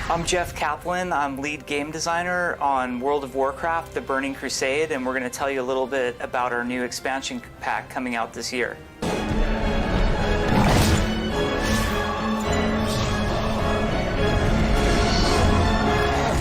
I'm Jeff Kaplan. I'm lead game designer on World of Warcraft, The Burning Crusade, and we're going to tell you a little bit about our new expansion pack coming out this year.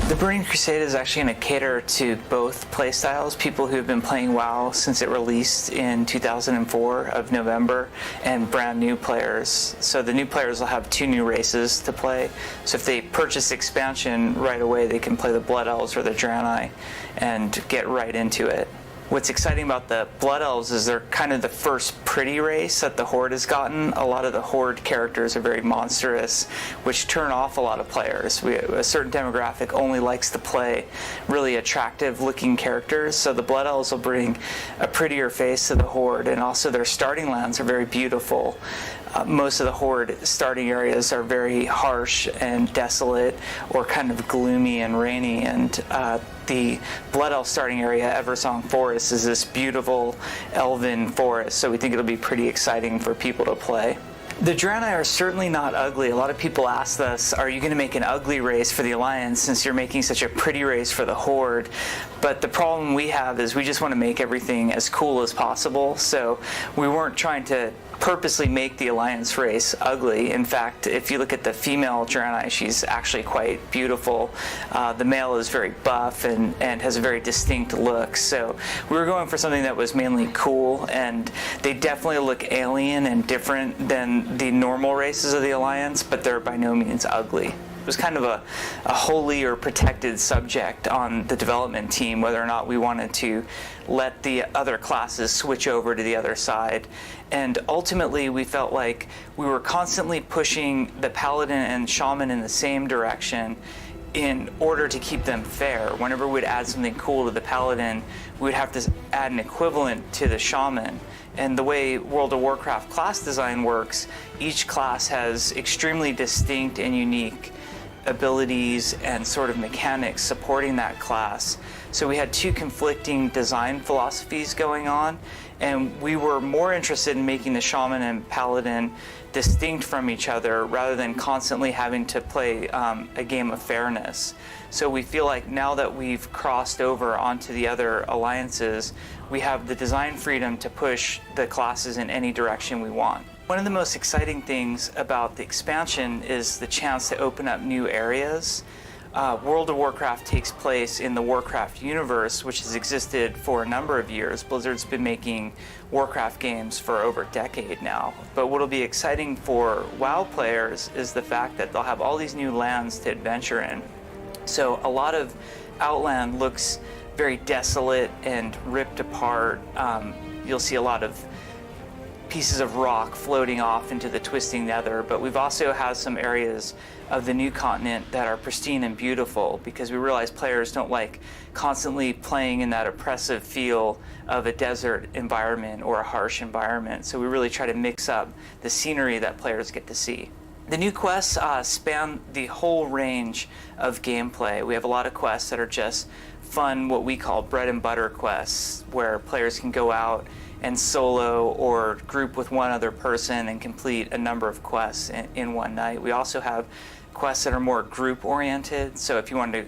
The Burning Crusade is actually going to cater to both playstyles, people who have been playing WoW since it released in 2004 of November, and brand new players. So the new players will have 2 new races to play. So if they purchase expansion right away, they can play the Blood Elves or the Draenei and get right into it. What's exciting about the Blood Elves is they're kind of the first pretty race that the Horde has gotten. A lot of the Horde characters are very monstrous, which turn off a lot of players. A certain demographic only likes to play really attractive looking characters, so the Blood Elves will bring a prettier face to the Horde, and also their starting lands are very beautiful. Most of the Horde starting areas are very harsh and desolate, or kind of gloomy and rainy, and the Blood Elf starting area, Eversong Forest, is this beautiful elven forest, so we think it'll be pretty exciting for people to play. The Draenei are certainly not ugly. A lot of people ask us, are you going to make an ugly race for the Alliance since you're making such a pretty race for the Horde? But the problem we have is we just want to make everything as cool as possible, so we weren't trying to purposely make the Alliance race ugly. In fact, if you look at the female Draenei, she's actually quite beautiful. The male is very buff and has a very distinct look. So we were going for something that was mainly cool, and they definitely look alien and different than the normal races of the Alliance, but they're by no means ugly. It was kind of a holy or protected subject on the development team, whether or not we wanted to let the other classes switch over to the other side. And ultimately, we felt like we were constantly pushing the Paladin and Shaman in the same direction in order to keep them fair. Whenever we'd add something cool to the Paladin, we'd have to add an equivalent to the Shaman. And the way World of Warcraft class design works, each class has extremely distinct and unique abilities and sort of mechanics supporting that class. So we had 2 conflicting design philosophies going on, and we were more interested in making the Shaman and Paladin distinct from each other rather than constantly having to play a game of fairness. So we feel like now that we've crossed over onto the other alliances, we have the design freedom to push the classes in any direction we want. One of the most exciting things about the expansion is the chance to open up new areas. World of Warcraft takes place in the Warcraft universe, which has existed for a number of years. Blizzard's been making Warcraft games for over a decade now. But what'll be exciting for WoW players is the fact that they'll have all these new lands to adventure in. So a lot of Outland looks very desolate and ripped apart. You'll see a lot of pieces of rock floating off into the twisting nether, but we've also had some areas of the new continent that are pristine and beautiful, because we realize players don't like constantly playing in that oppressive feel of a desert environment or a harsh environment. So we really try to mix up the scenery that players get to see. The new quests span the whole range of gameplay. We have a lot of quests that are just fun, what we call bread and butter quests, where players can go out and solo or group with one other person and complete a number of quests in one night. We also have quests that are more group oriented, so if you want to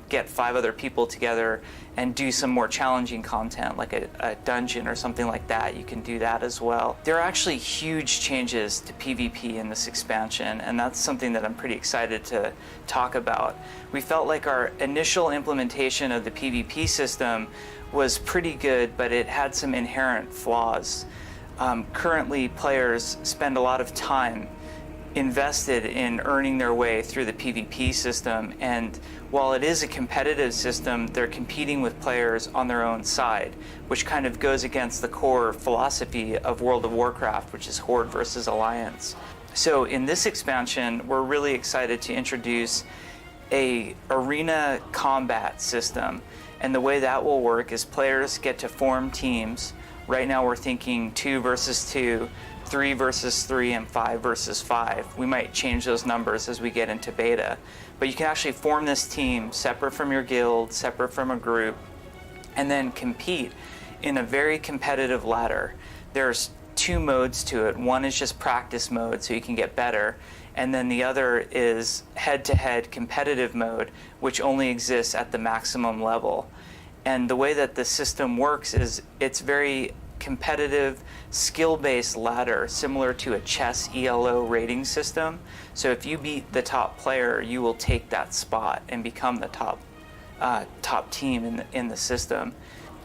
get 5 other people together and do some more challenging content like a dungeon or something like that, you can do that as well. There are actually huge changes to PvP in this expansion, and that's something that I'm pretty excited to talk about. We felt like our initial implementation of the PvP system was pretty good, but it had some inherent flaws. Currently, players spend a lot of time invested in earning their way through the PvP system, and while it is a competitive system, they're competing with players on their own side, which kind of goes against the core philosophy of World of Warcraft, which is Horde versus Alliance. So in this expansion, we're really excited to introduce a arena combat system, and the way that will work is players get to form teams. Right now we're thinking 2 versus 2, 3 versus 3, and 5 versus 5. We might change those numbers as we get into beta. But you can actually form this team separate from your guild, separate from a group, and then compete in a very competitive ladder. There's two modes to it. One is just practice mode, so you can get better, and then the other is head-to-head competitive mode, which only exists at the maximum level. And the way that the system works is it's very competitive, skill-based ladder, similar to a chess ELO rating system. So if you beat the top player, you will take that spot and become the top team in the system.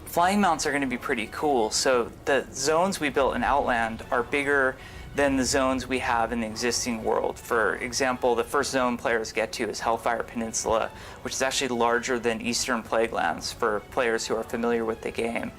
Flying mounts are going to be pretty cool. So the zones we built in Outland are bigger than the zones we have in the existing world. For example, the first zone players get to is Hellfire Peninsula, which is actually larger than Eastern Plaguelands for players who are familiar with the game.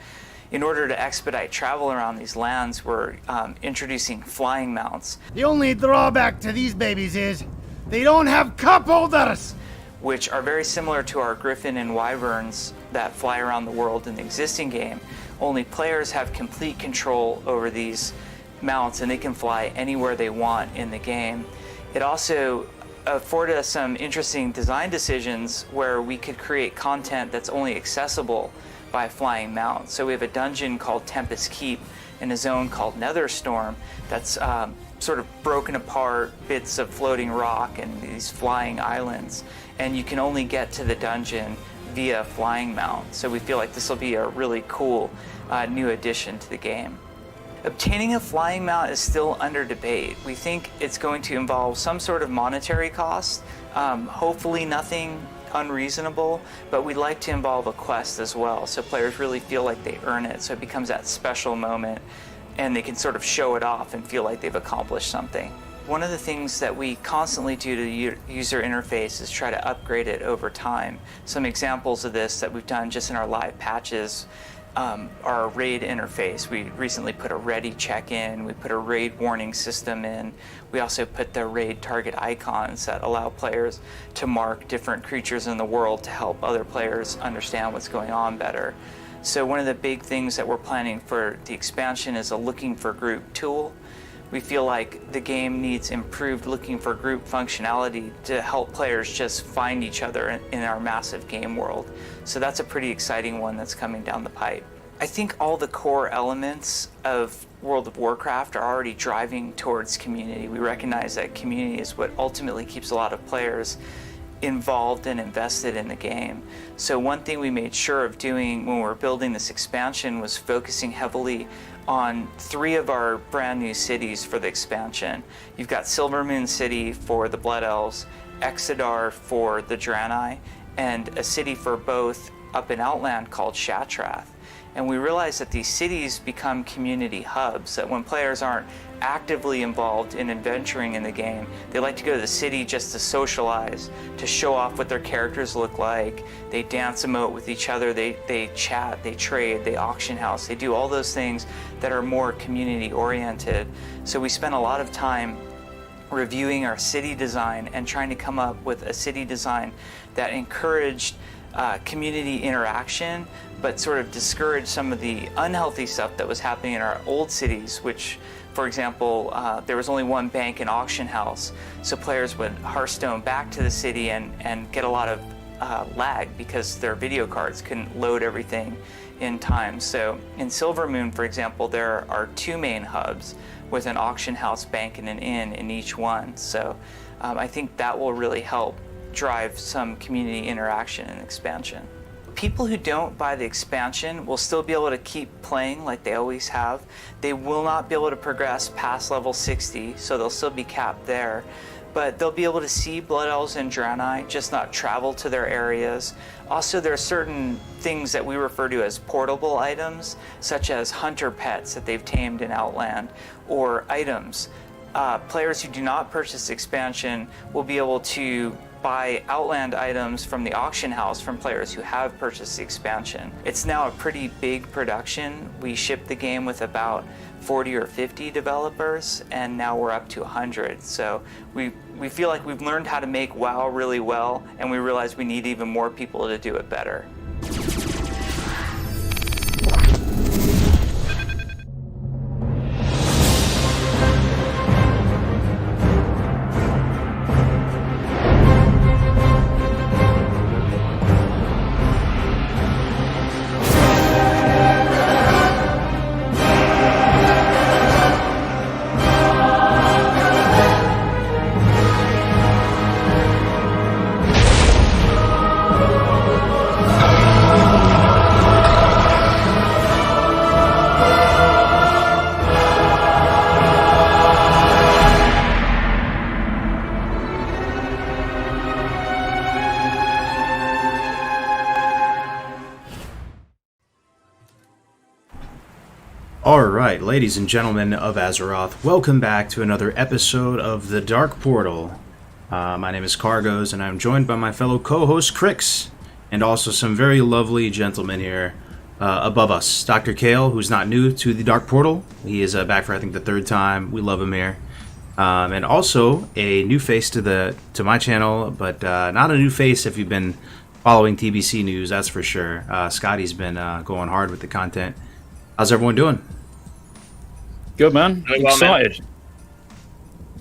In order to expedite travel around these lands, we're introducing flying mounts. The only drawback to these babies is they don't have cup holders, which are very similar to our Griffin and Wyverns that fly around the world in the existing game. Only players have complete control over these mounts, and they can fly anywhere they want in the game. It also afforded us some interesting design decisions where we could create content that's only accessible by flying mounts. So we have a dungeon called Tempest Keep and a zone called Netherstorm that's sort of broken apart bits of floating rock and these flying islands. And you can only get to the dungeon via flying mount. So we feel like this will be a really cool new addition to the game. Obtaining a flying mount is still under debate. We think it's going to involve some sort of monetary cost, hopefully nothing unreasonable, but we'd like to involve a quest as well, so players really feel like they earn it, so it becomes that special moment and they can sort of show it off and feel like they've accomplished something. One of the things that we constantly do to the user interface is try to upgrade it over time. Some examples of this that we've done just in our live patches our raid interface. We recently put a ready check-in, we put a raid warning system in, we also put the raid target icons that allow players to mark different creatures in the world to help other players understand what's going on better. So one of the big things that we're planning for the expansion is a looking for group tool. We feel like the game needs improved looking for group functionality to help players just find each other in our massive game world. So that's a pretty exciting one that's coming down the pipe. I think all the core elements of World of Warcraft are already driving towards community. We recognize that community is what ultimately keeps a lot of players involved and invested in the game. So one thing we made sure of doing when we were building this expansion was focusing heavily on 3 of our brand new cities for the expansion. You've got Silvermoon City for the Blood Elves, Exodar for the Draenei, and a city for both up in Outland called Shatrath. And we realized that these cities become community hubs, that when players aren't actively involved in adventuring in the game, they like to go to the city just to socialize, to show off what their characters look like. They dance emote with each other, they chat, they trade, they auction house, they do all those things that are more community oriented. So we spent a lot of time reviewing our city design and trying to come up with a city design that encouraged community interaction, but sort of discouraged some of the unhealthy stuff that was happening in our old cities, which, for example, there was only one bank and auction house, so players would Hearthstone back to the city and get a lot of lag because their video cards couldn't load everything in time. So in Silvermoon, for example, there are 2 main hubs with an auction house, bank, and an inn in each one. So I think that will really help drive some community interaction and expansion. People who don't buy the expansion will still be able to keep playing like they always have. They will not be able to progress past level 60, so they'll still be capped there. But they'll be able to see Blood Elves and Draenei, just not travel to their areas. Also, there are certain things that we refer to as portable items, such as hunter pets that they've tamed in Outland, or items. Players who do not purchase expansion will be able to buy Outland items from the auction house from players who have purchased the expansion. It's now a pretty big production. We shipped the game with about 40 or 50 developers, and now we're up to 100. So we feel like we've learned how to make WoW really well, and we realize we need even more people to do it better. Alright, ladies and gentlemen of Azeroth, welcome back to another episode of The Dark Portal. My name is Kargoz, and I'm joined by my fellow co-host Crix, and also some very lovely gentlemen here above us. Dr. Kale, who's not new to The Dark Portal. He is back for, I think, the third time. We love him here. And also a new face to my channel, but not a new face if you've been following TBC news, that's for sure. Scotty's been going hard with the content. How's everyone doing? Good, man. Doing well, Excited. man.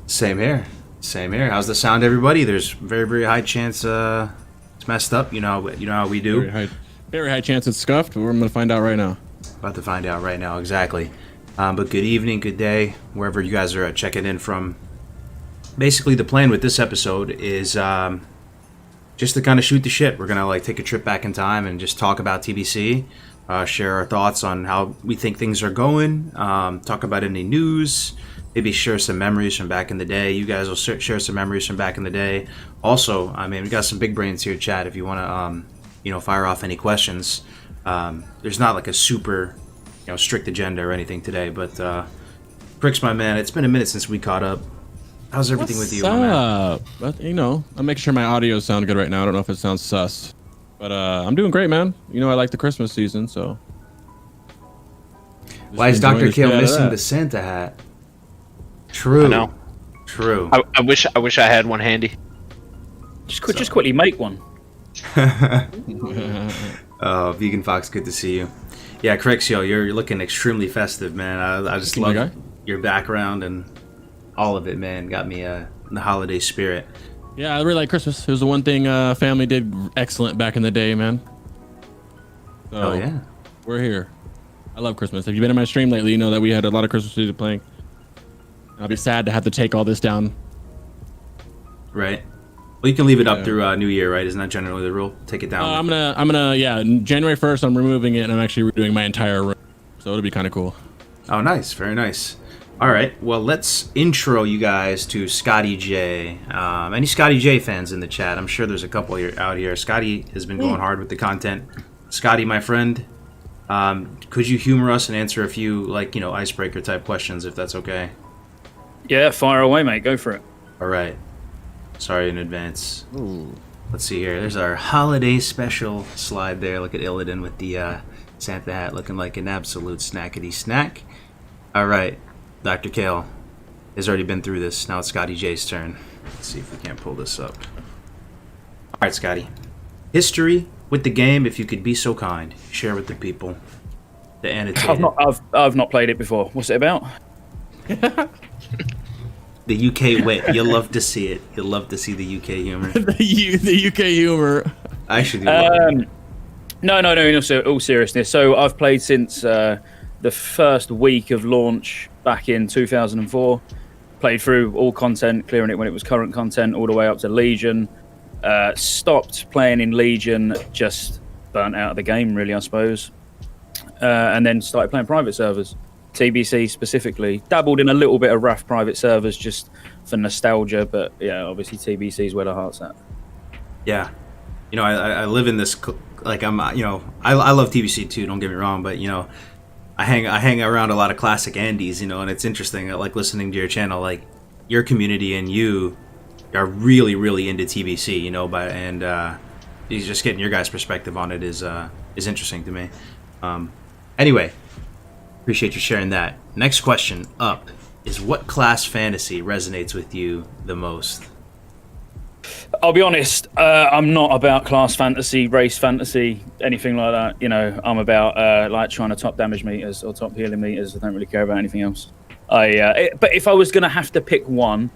Same here. Same here. How's the sound, everybody? There's very, very high chance it's messed up. You know how we do. Very high chance it's scuffed. We're going to find out right now. About to find out right now, exactly. But good evening, good day, wherever you guys are checking in from. Basically, the plan with this episode is just to kind of shoot the shit. We're gonna take a trip back in time and just talk about TBC, share our thoughts on how we think things are going, talk about any news, maybe share some memories from back in the day. You guys will share some memories from back in the day. Also, I mean, we got some big brains here, chat. If you want to, fire off any questions. There's not like a super, strict agenda or anything today, but Crix, my man, it's been a minute since we caught up. How's everything with you, my man? But, I'm making sure my audio sounds good right now. I don't know if it sounds sus, but I'm doing great, man. I like the Christmas season, so. Why is Dr. Kale missing the Santa hat? True. I know. True. I wish I had one handy. Just quickly make one. Oh, Vegan Fox, good to see you. Yeah, Crix, you're looking extremely festive, man. I just love your background and all of it, man. Got me in the holiday spirit. Yeah, I really like Christmas. It was the one thing family did excellent back in the day, man. So, Oh, yeah. We're here. I love Christmas. If you've been in my stream lately, you know that we had a lot of Christmas music playing. I'll be sad to have to take all this down. Right. Well, you can leave it up through New Year, right? Isn't that generally the rule? Take it down. I'm gonna, January 1st, I'm removing it, and I'm actually redoing my entire room. So it'll be kind of cool. Oh, nice. Very nice. All right. Well, let's intro you guys to Scotty J. Any Scotty J fans in the chat? I'm sure there's a couple out here. Scotty has been going hard with the content. Scotty, my friend, could you humor us and answer a few, icebreaker type questions, if that's okay? Yeah, fire away, mate. Go for it. All right. Sorry in advance. Ooh. Let's see here. There's our holiday special slide there. Look at Illidan with the Santa hat looking like an absolute snackety snack. All right. Dr. Kale has already been through this. Now it's Scotty J's turn. Let's see if we can't pull this up. All right, Scotty. History with the game, if you could be so kind. Share with the people. The annotated. I've not played it before. What's it about? The UK wit. You'll love to see it. You'll love to see the UK humor. the UK humor. I actually do. No. In all seriousness. So I've played since the first week of launch back in 2004. Played through all content, clearing it when it was current content, all the way up to Legion. Stopped playing in Legion, just burnt out of the game, really, I suppose. And then started playing private servers. TBC specifically. Dabbled in a little bit of RAF private servers just for nostalgia, but yeah, obviously TBC is where the heart's at. Yeah. I live in this, I love TBC too, don't get me wrong, but, I hang around a lot of classic Andes, and it's interesting, I like listening to your channel, your community and you are really, really into TBC, and just getting your guys' perspective on it is interesting to me. Anyway, appreciate you sharing that. Next question up is, what class fantasy resonates with you the most? I'll be honest, I'm not about class fantasy, race fantasy, anything like that. I'm about trying to top damage meters or top healing meters. I don't really care about anything else. But if I was going to have to pick one,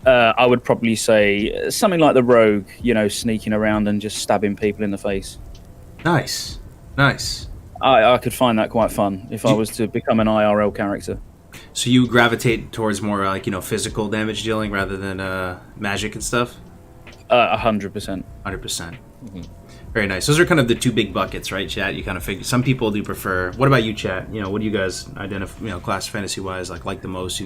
I would probably say something like the rogue, sneaking around and just stabbing people in the face. Nice. I could find that quite fun if I was to become an IRL character. So you gravitate towards more physical damage dealing rather than magic and stuff? 100%. 100%. Mm-hmm. Very nice. Those are kind of the two big buckets, right, chat? You kind of figure. Some people do prefer. What about you, chat? What do you guys identify, class fantasy wise, like the most?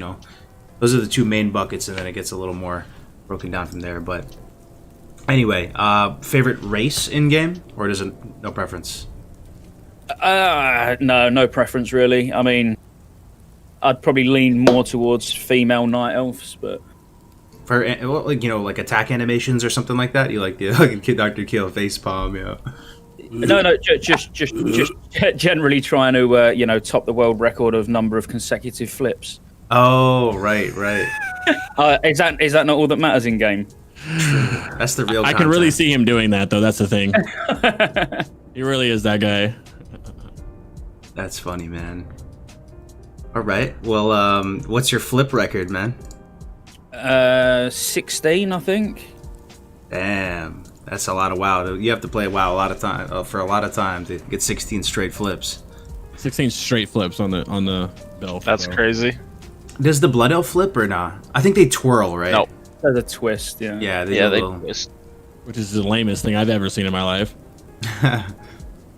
Those are the two main buckets, and then it gets a little more broken down from there. But anyway, favorite race in game, or does it no preference? No preference really. I mean, I'd probably lean more towards female night elves, but For like like attack animations or something like that. You like the like Dr. Kill facepalm, no, just generally trying to top the world record of number of consecutive flips. Oh, right. Is that not all that matters in game? That's the real. I can really see him doing that though. That's the thing. He really is that guy. That's funny, man. All right. Well, what's your flip record, man? 16, I think. Damn, that's a lot of WoW. You have to play WoW a lot of time for a lot of time to get 16 straight flips. 16 straight flips on the bell. That's crazy. Does the Blood Elf flip or not? I think they twirl, right? No. There's a twist, yeah. Yeah, Yeah, they little... twist. Which is the lamest thing I've ever seen in my life.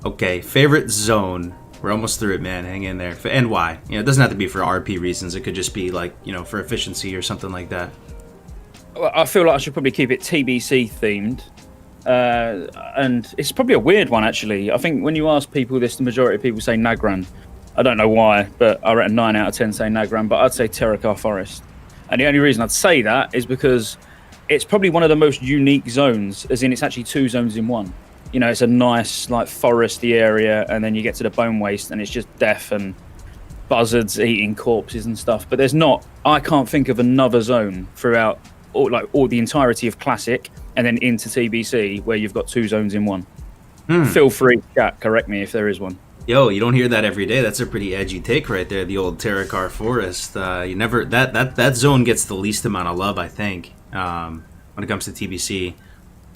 Okay, favorite zone. We're almost through it, man. Hang in there. And why? It doesn't have to be for RP reasons. It could just be like, for efficiency or something like that. Well, I feel like I should probably keep it TBC themed. And it's probably a weird one, actually. I think when you ask people this, the majority of people say Nagran. I don't know why, but I reckon 9 out of 10 say Nagran, but I'd say Terakar Forest. And the only reason I'd say that is because it's probably one of the most unique zones, as in it's actually 2 zones in one. It's a nice, like, foresty area, and then you get to the Bone Waste, and it's just death and buzzards eating corpses and stuff. But I can't think of another zone throughout all the entirety of Classic and then into TBC where you've got 2 zones in one. Feel free, chat, correct me if there is one. Yo, you don't hear that every day. That's a pretty edgy take right there. The old Terakar Forest. That zone gets the least amount of love, I think, when it comes to TBC.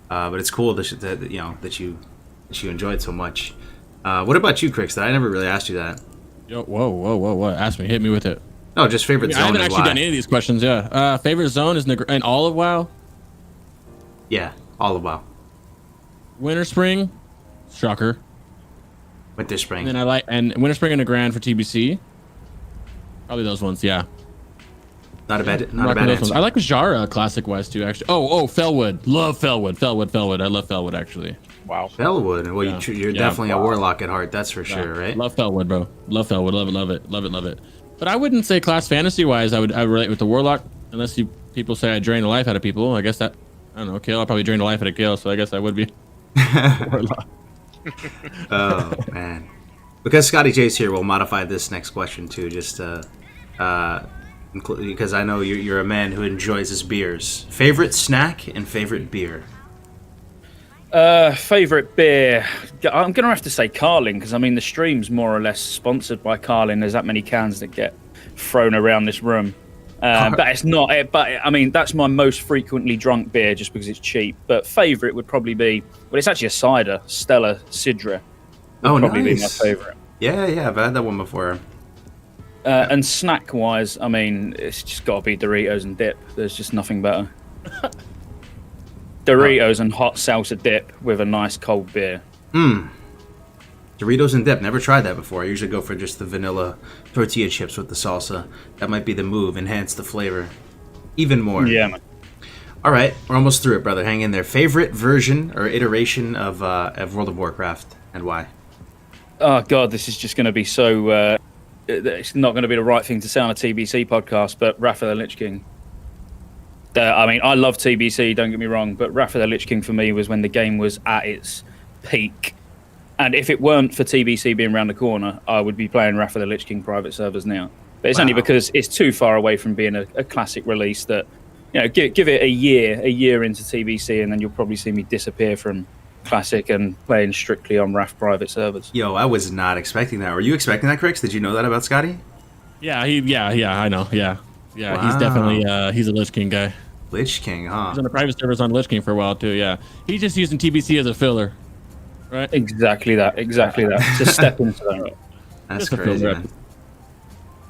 But it's cool that you enjoy it so much. What about you, Crix? I never really asked you that. Yo, whoa! Ask me, hit me with it. No, just favorite zone. I haven't and actually why. done any of these questions. Yeah, favorite zone is in all of WoW. Yeah, all of WoW. Winter, spring, shocker. Winter, spring. And then winter, spring, and Nagran for TBC. Probably those ones. Yeah. Not a bad answer. I like Jara Classic wise too, actually. Oh, Fellwood. Love Fellwood. Fellwood. I love Fellwood, actually. Wow. Fellwood. Well, you're definitely a warlock at heart, that's for sure, right? Love Fellwood, bro. Love Fellwood. Love it. But I wouldn't say class fantasy wise I would relate with the warlock, unless people say I drain the life out of people. I guess that, I don't know, Kale. I probably drain the life out of Kale, so I guess I would be warlock. Oh, man. Because Scotty J's here, we'll modify this next question too, just because I know you're a man who enjoys his beers. Favorite snack and favorite beer? Favorite beer? I'm going to have to say Carling, because the stream's more or less sponsored by Carling. There's that many cans that get thrown around this room. But it's not. But that's my most frequently drunk beer, just because it's cheap. But favorite would probably be, it's actually a cider, Stella Sidra. Would probably be my favorite. Yeah, I've had that one before. And snack-wise, it's just got to be Doritos and dip. There's just nothing better. Doritos and hot salsa dip with a nice cold beer. Doritos and dip. Never tried that before. I usually go for just the vanilla tortilla chips with the salsa. That might be the move. Enhance the flavor even more. Yeah, man. All right, we're almost through it, brother. Hang in there. Favorite version or iteration of World of Warcraft, and why? Oh God, this is just going to be so. It's not going to be the right thing to say on a TBC podcast, but Wrath of the Lich King. I love TBC, don't get me wrong, but Wrath of the Lich King for me was when the game was at its peak. And if it weren't for TBC being around the corner, I would be playing Wrath of the Lich King private servers now. But it's only because it's too far away from being a classic release that, give it a year into TBC, and then you'll probably see me disappear from Classic and playing strictly on Wrath private servers. Yo, I was not expecting that. Were you expecting that, Crix? Did you know that about Scotty? Yeah, I know. Yeah. Wow. He's definitely he's a Lich King guy. Lich King, huh? He's on the private servers on Lich King for a while too. Yeah, he's just using TBC as a filler, right? Exactly that. Just step into that. That's Just a crazy, filler.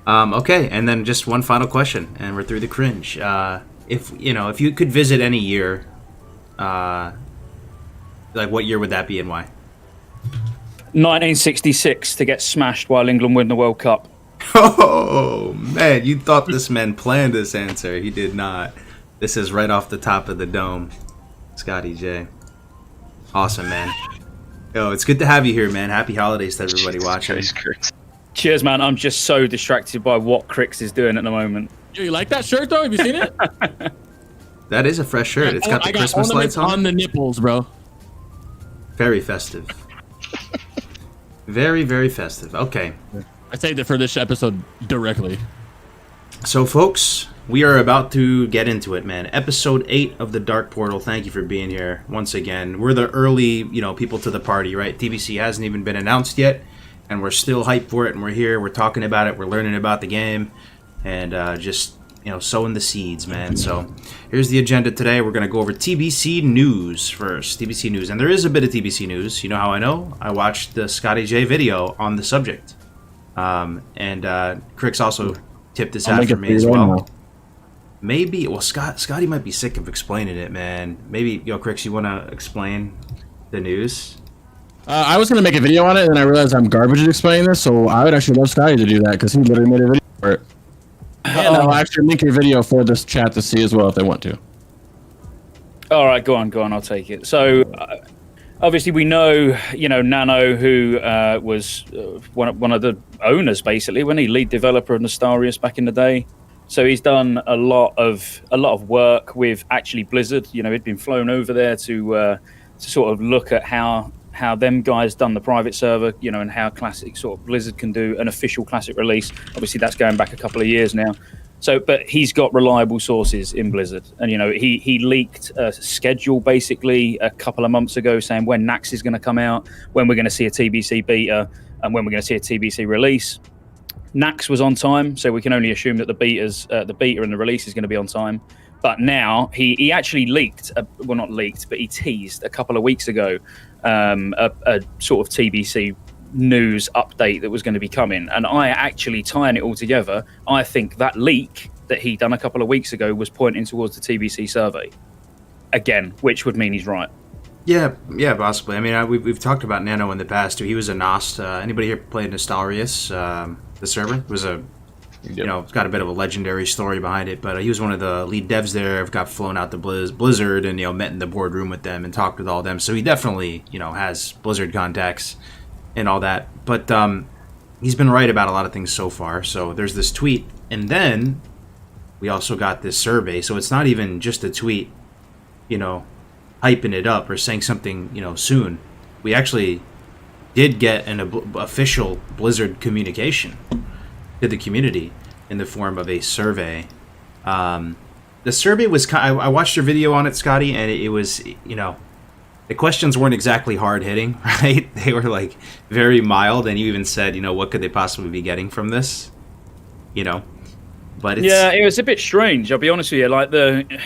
man. Okay, and then just one final question, and we're through the cringe. If you could visit any year, what year would that be and why? 1966 to get smashed while England win the World Cup. Oh, man, you thought this man planned this answer. He did not. This is right off the top of the dome. Scotty J. Awesome, man. Yo, it's good to have you here, man. Happy holidays to everybody watching. Cheers, man. I'm just so distracted by what Crix is doing at the moment. Yo, you like that shirt though? Have you seen it? That is a fresh shirt. It's got the Christmas lights on the nipples, bro. Very festive. Very, very festive. Okay. I saved it for this episode directly. So, folks, we are about to get into it, man. Episode 8 of The Dark Portal. Thank you for being here once again. We're the early, people to the party, right? TBC hasn't even been announced yet, and we're still hyped for it, and we're here. We're talking about it. We're learning about the game, and just, sowing the seeds, man. So, here's the agenda today. We're going to go over TBC news first. TBC news. And there is a bit of TBC news. You know how I know? I watched the Scotty J video on the subject. And Crix also tipped this out for me as well. Maybe, Scotty might be sick of explaining it, man. Maybe, Crix, you want to explain the news? I was going to make a video on it, and then I realized I'm garbage at explaining this, so I would actually love Scotty to do that, because he literally made a video for it. And I'll actually link your video for this chat to see as well if they want to. All right, go on. I'll take it. So, obviously, we know, Nano, who was one of the owners, basically, when he lead developer of Nostarius back in the day. So he's done a lot of work with actually Blizzard. He'd been flown over there to sort of look at how them guys done the private server, and how Classic sort of Blizzard can do an official Classic release. Obviously, that's going back a couple of years now. So, but he's got reliable sources in Blizzard, and he leaked a schedule basically a couple of months ago, saying when Nax is going to come out, when we're going to see a TBC beta, and when we're going to see a TBC release. Nax was on time, so we can only assume that the beta and the release is going to be on time. But now he actually leaked, not leaked, but he teased a couple of weeks ago a sort of TBC news update that was going to be coming. And I actually, tying it all together, I think that leak that he done a couple of weeks ago was pointing towards the TBC survey. Again, which would mean he's right. Yeah, possibly. I mean, we've talked about Nano in the past, too. He was a Nost. Anybody here played Nostarius, the server? It was it's got a bit of a legendary story behind it, but he was one of the lead devs there, got flown out to Blizzard and, met in the boardroom with them and talked with all them. So he definitely, has Blizzard contacts and all that. But he's been right about a lot of things so far. So there's this tweet, and then we also got this survey. So it's not even just a tweet, hyping it up or saying something, soon. We actually did get an official Blizzard communication to the community in the form of a survey. The survey was I watched your video on it, Scotty, and it was, the questions weren't exactly hard-hitting, right? They were, very mild, and you even said, what could they possibly be getting from this? But it's... Yeah, it was a bit strange, I'll be honest with you.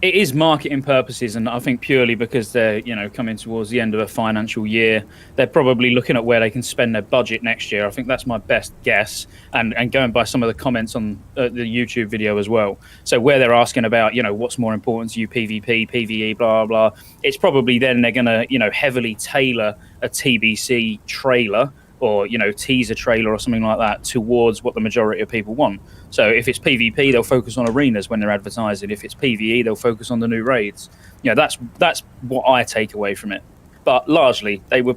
It is marketing purposes, and I think purely because they're, coming towards the end of a financial year, they're probably looking at where they can spend their budget next year. I think that's my best guess, and going by some of the comments on the YouTube video as well. So where they're asking about, what's more important to you, PvP, PvE, blah, blah, blah, it's probably then they're going to, heavily tailor a TBC trailer or, teaser trailer or something like that towards what the majority of people want. So if it's PvP, they'll focus on arenas when they're advertising. If it's PvE, they'll focus on the new raids. That's what I take away from it. But largely, they were,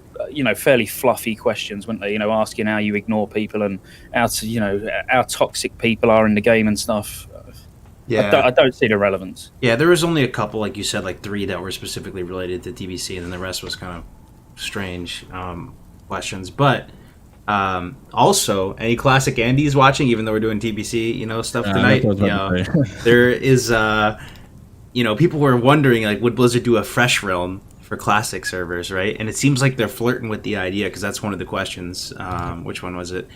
fairly fluffy questions, weren't they? Asking how you ignore people and how how toxic people are in the game and stuff. Yeah, I don't see the relevance. Yeah, there was only a couple, like you said, 3 that were specifically related to TBC, and then the rest was kind of strange questions. But also, any classic Andes watching, even though we're doing TBC, stuff tonight, there is, people were wondering, would Blizzard do a fresh realm for classic servers, right? And it seems like they're flirting with the idea, because that's one of the questions. Which one was it?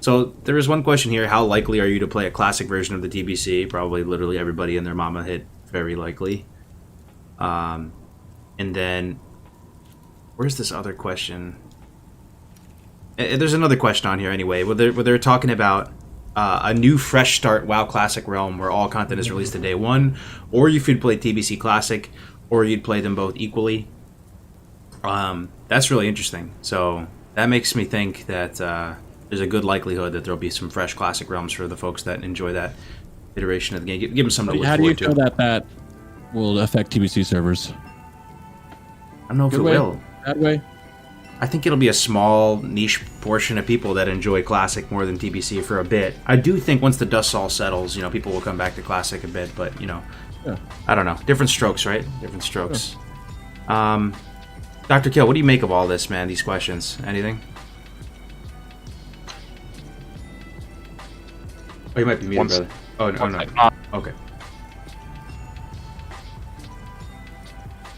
So there was one question here: how likely are you to play a classic version of the TBC? Probably literally everybody and their mama hit very likely. And then where's this other question? There's another question on here anyway, where they're talking about a new fresh start WoW Classic realm where all content is released to day one, or you could play TBC Classic, or you'd play them both equally. That's really interesting. So that makes me think that there's a good likelihood that there'll be some fresh Classic realms for the folks that enjoy that iteration of the game. Give them something to look forward to. How do you feel that will affect TBC servers? I don't know if it will. Bad way? I think it'll be a small niche portion of people that enjoy Classic more than TBC for a bit. I do think once the dust all settles, people will come back to Classic a bit, but I don't know. Different strokes, right? Different strokes. Dr. Kill, what do you make of all this, man? These questions? Anything? Oh, you might be muted, brother. Oh, no. Okay.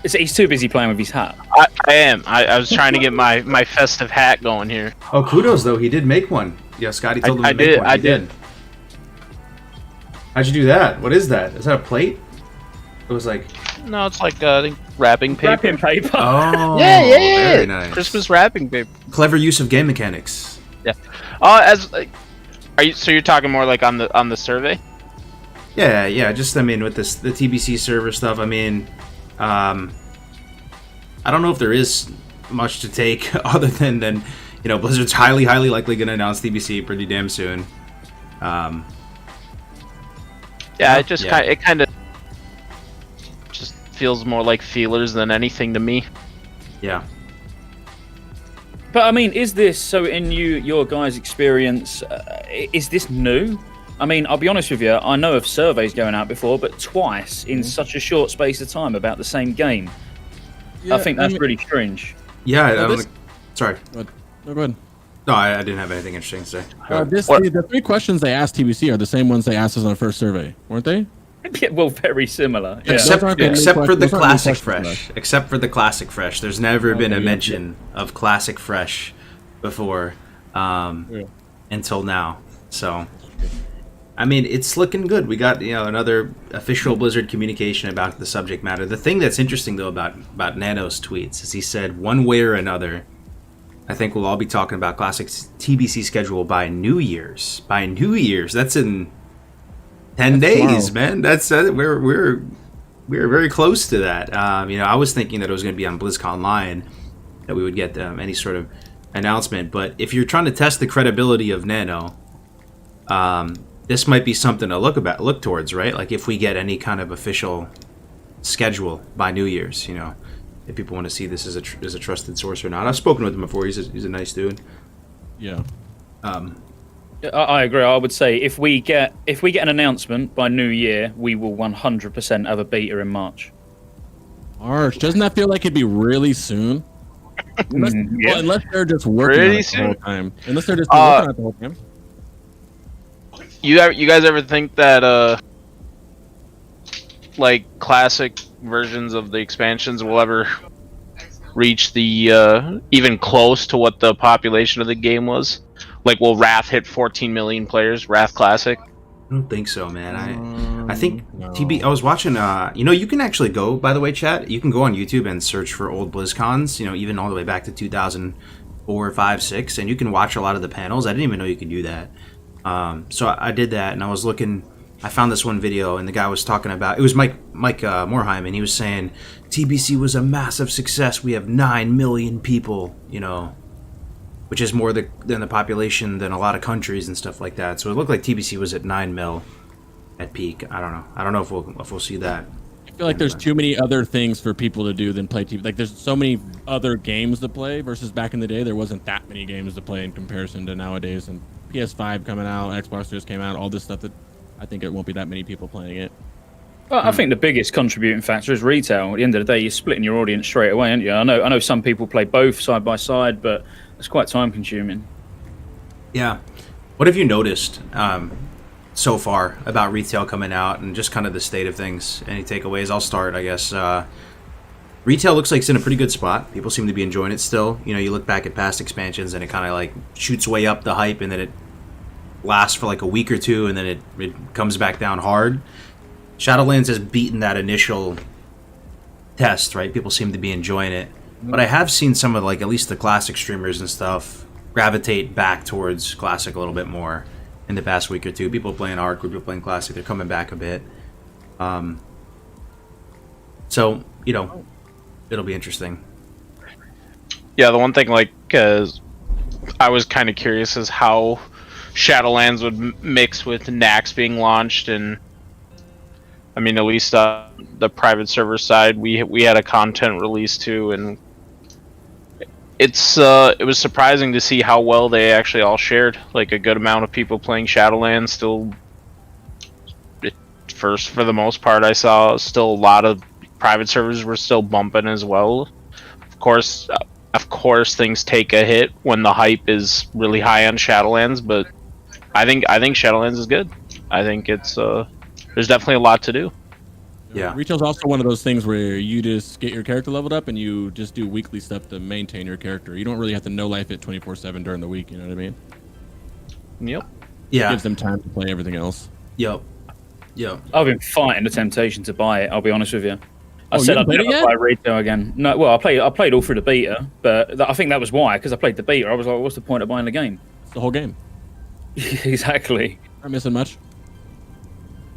He's too busy playing with his hat. I am. I was trying to get my festive hat going here. Oh, kudos, though. He did make one. Yeah, Scotty told him to make one. I did. How'd you do that? What is that? Is that a plate? It was like... No, it's like I think wrapping paper. Wrapping paper. Oh, yeah. Very nice. Christmas wrapping paper. Clever use of game mechanics. Yeah. So you're talking more like on the survey? Yeah. Just with the TBC server stuff. I don't know if there is much to take other than Blizzard's highly likely going to announce TBC pretty damn soon. It kind of just feels more like feelers than anything to me. Yeah. But is this so? In your guys' experience, is this new? I'll be honest with you. I know of surveys going out before, but twice in such a short space of time about the same game. Yeah, I think that's really strange. Yeah. Sorry. No, go ahead. No, I didn't have anything interesting to say. The 3 questions they asked TBC are the same ones they asked us on the first survey, weren't they? Yeah, well, very similar. Yeah. Except for the Classic Fresh. Except for the Classic Fresh. There's never been a mention of Classic Fresh before until now. So, it's looking good. We got another official Blizzard communication about the subject matter. The thing that's interesting, though, about Nano's tweets is he said, one way or another, I think we'll all be talking about Classic's TBC schedule by New Year's. By New Year's. That's in 10 days, tomorrow. Man. That's we're very close to that. I was thinking that it was going to be on BlizzCon Live that we would get any sort of announcement. But if you're trying to test the credibility of Nano, this might be something to look towards, right? Like if we get any kind of official schedule by New Year's, if people want to see this as a trusted source or not. I've spoken with him before. He's a nice dude. Yeah. I agree. I would say if we get an announcement by New Year, we will 100% have a beta in March. March, doesn't that feel like it'd be really soon? Unless they're just working on it the whole time. Unless they're just working on it the whole time. You guys ever think that classic versions of the expansions will ever reach the even close to what the population of the game was? Will Wrath hit 14 million players? Wrath Classic? I don't think so, man. I think no. I was watching. You can actually go. By the way, chat. You can go on YouTube and search for old BlizzCons. Even all the way back to 2004, 5, 6, and you can watch a lot of the panels. I didn't even know you could do that. So I did that, and I was looking. I found this one video, and the guy was talking about. It was Mike Morheim, and he was saying TBC was a massive success. We have 9 million people. Which is more than the population than a lot of countries and stuff like that. So it looked like TBC was at 9 mil at peak. I don't know. I don't know if we'll see that. I feel like there's too many other things for people to do than play TV. There's so many other games to play versus back in the day. There wasn't that many games to play in comparison to nowadays. And PS5 coming out, Xbox just came out, all this stuff that I think it won't be that many people playing it. Well, I think the biggest contributing factor is retail. At the end of the day, you're splitting your audience straight away, aren't you? I know some people play both side by side, but it's quite time consuming. Yeah. What have you noticed so far about retail coming out and just kind of the state of things? Any takeaways? I'll start, I guess. Retail looks like it's in a pretty good spot. People seem to be enjoying it still. You look back at past expansions and it kind of shoots way up the hype and then it lasts for a week or two and then it comes back down hard. Shadowlands has beaten that initial test, right? People seem to be enjoying it. But I have seen some of at least the classic streamers and stuff gravitate back towards classic a little bit more in the past week or two. People playing hardcore, people playing classic, they're coming back a bit. So, it'll be interesting. Yeah, the one thing I was kind of curious is how Shadowlands would mix with Nax being launched, and at least the private server side, we had a content release too, and it was surprising to see how well they actually all shared. Like a good amount of people playing Shadowlands still. First, for the most part, I saw still a lot of private servers were still bumping as well. Of course, things take a hit when the hype is really high on Shadowlands, but I think Shadowlands is good. I think it's there's definitely a lot to do. Yeah. Retail's also one of those things where you just get your character leveled up and you just do weekly stuff to maintain your character. You don't really have to know life it 24/7 during the week. You know what I mean? Yep. Yeah. It gives them time to play everything else. Yep. Yep. I've been fighting the temptation to buy it. I'll be honest with you. I Oh, said you I'd played it never yet? buy retail again. No, well, I played all through the beta, but I think that was why, because I played the beta. I was like, what's the point of buying the game? It's the whole game. Exactly. Not missing much.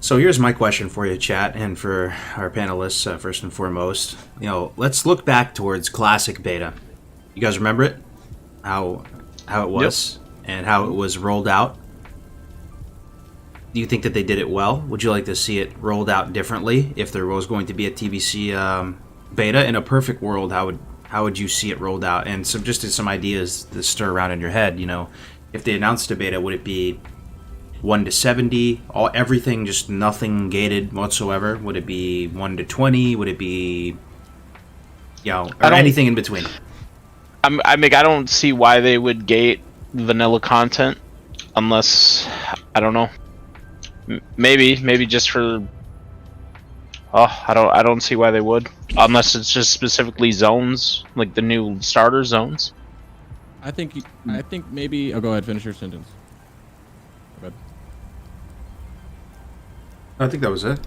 So here's my question for you, chat, and for our panelists, first and foremost. You know, let's look back towards classic beta. You guys remember it? How it was and how it was rolled out? Do you think that they did it well? Would you like to see it rolled out differently if there was going to be a TBC beta? In a perfect world, how would you see it rolled out? And just some ideas that stir around in your head. You know, if they announced a beta, would it be 1 to 70, everything, just nothing gated whatsoever? Would it be 1 to 20? Would it be, or anything in between? I don't see why they would gate vanilla content unless, I don't know. Maybe just for. I don't see why they would, unless it's just specifically zones, like the new starter zones. I think maybe. Oh, go ahead. Finish your sentence. Go ahead. I think that was it.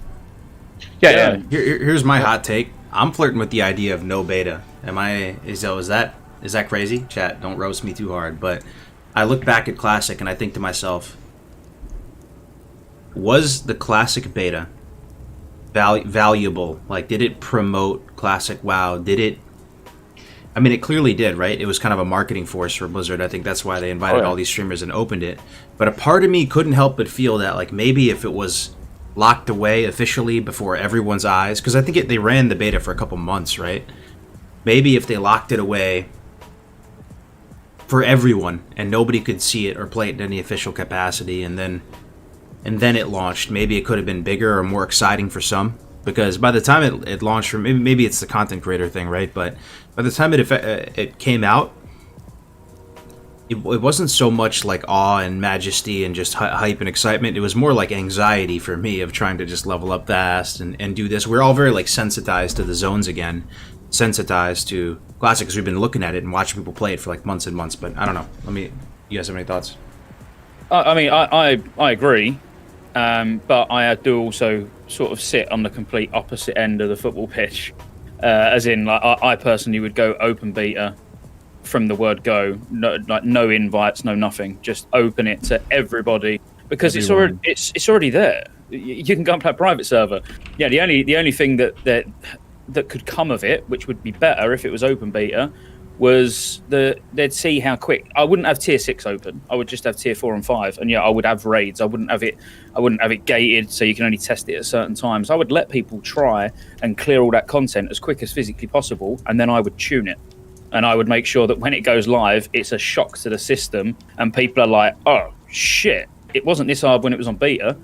Yeah. Here's my hot take. I'm flirting with the idea of no beta. Is that crazy? Chat, don't roast me too hard. But I look back at Classic and I think to myself, was the Classic beta valuable? Like, did it promote Classic WoW? It clearly did, right? It was kind of a marketing force for Blizzard. I think that's why they invited all these streamers and opened it. But a part of me couldn't help but feel that, like, maybe if it was locked away officially before everyone's eyes, because I think they ran the beta for a couple months, right? Maybe if they locked it away for everyone and nobody could see it or play it in any official capacity, and then it launched, maybe it could have been bigger or more exciting for some. Because by the time it launched, for maybe it's the content creator thing, right? But by the time it came out, it wasn't so much like awe and majesty and just hype and excitement. It was more like anxiety for me of trying to just level up fast and do this. We're all very like sensitized to the zones again, sensitized to Classic, because we've been looking at it and watching people play it for like months and months. But I don't know. You guys have any thoughts? I agree. But I do also sort of sit on the complete opposite end of the football pitch, as in, like, I personally would go open beta from the word go, no invites, no nothing, just open it to everybody, because it's already there. You can go and play a private server. Yeah, the only thing that could come of it, which would be better if it was open beta, was they'd see how quick. I wouldn't have tier 6 open. I would just have tier 4 and 5, and I would have raids. I wouldn't have it gated so you can only test it at certain times. I would let people try and clear all that content as quick as physically possible, and then I would tune it, and I would make sure that when it goes live, it's a shock to the system, and people are like, "Oh shit, it wasn't this hard when it was on beta."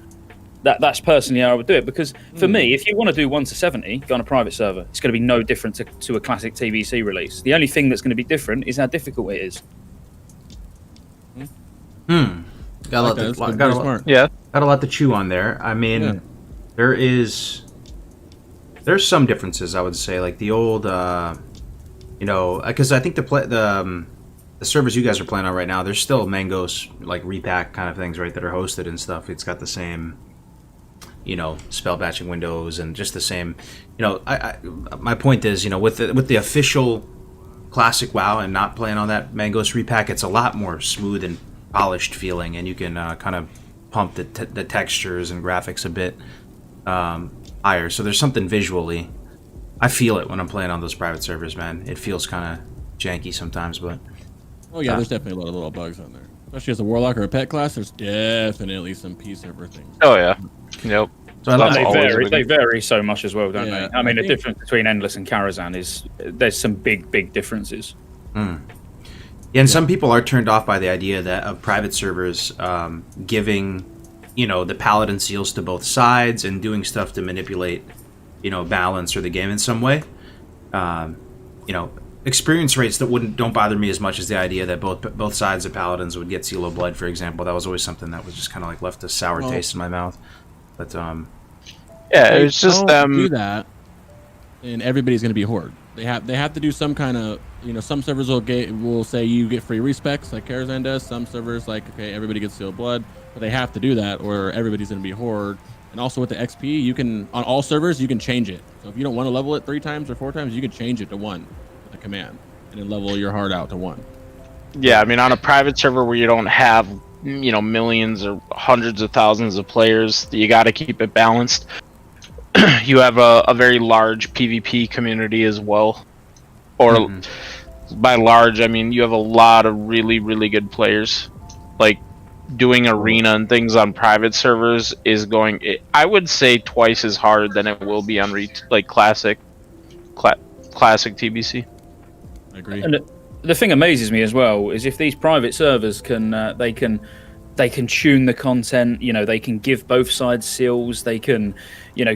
That's personally how I would do it, because for me, if you want to do 1 to 70, go on a private server. It's going to be no different to a classic TBC release. The only thing that's going to be different is how difficult it is. Got a lot to chew on there. There's some differences, I would say, like the old, because I think the servers you guys are playing on right now, there's still Mango's like repack kind of things, right, that are hosted and stuff. It's got the same, spell batching windows and just the same, my point is, with the official classic WoW and not playing on that Mango's repack, it's a lot more smooth and polished feeling, and you can kind of pump the textures and graphics a bit higher. So there's something visually, I feel it when I'm playing on those private servers, man. It feels kind of janky sometimes, but there's definitely a lot of little bugs on there, especially as a warlock or a pet class. There's definitely some P server things. Oh yeah. Yep. So they vary so much as well, don't they? The difference between Endless and Karazhan is there's some big differences. Yeah, and some people are turned off by the idea that of private servers giving, the paladin seals to both sides and doing stuff to manipulate, balance or the game in some way. Experience rates that don't bother me as much as the idea that both sides of paladins would get seal of blood, for example. That was always something that was just kind of like left a sour taste in my mouth. But yeah, it's just do that, and everybody's going to be horde. They have to do some kind of, some servers will say you get free respecs like Karazhan does. Some servers like, okay, everybody gets sealed blood, but they have to do that or everybody's going to be horde. And also with the XP, you can, on all servers, you can change it. So if you don't want to level it 3 times or 4 times, you can change it to 1 with a command and then level your hard out to 1. Yeah, I mean, on a private server where you don't have, millions or hundreds of thousands of players, you got to keep it balanced. You have a very large PvP community as well. Or by large, I mean, you have a lot of really, really good players. Like, doing arena and things on private servers is I would say twice as hard than it will be on classic TBC. I agree. And the thing amazes me as well is if these private servers can they can tune the content, they can give both sides seals, they can,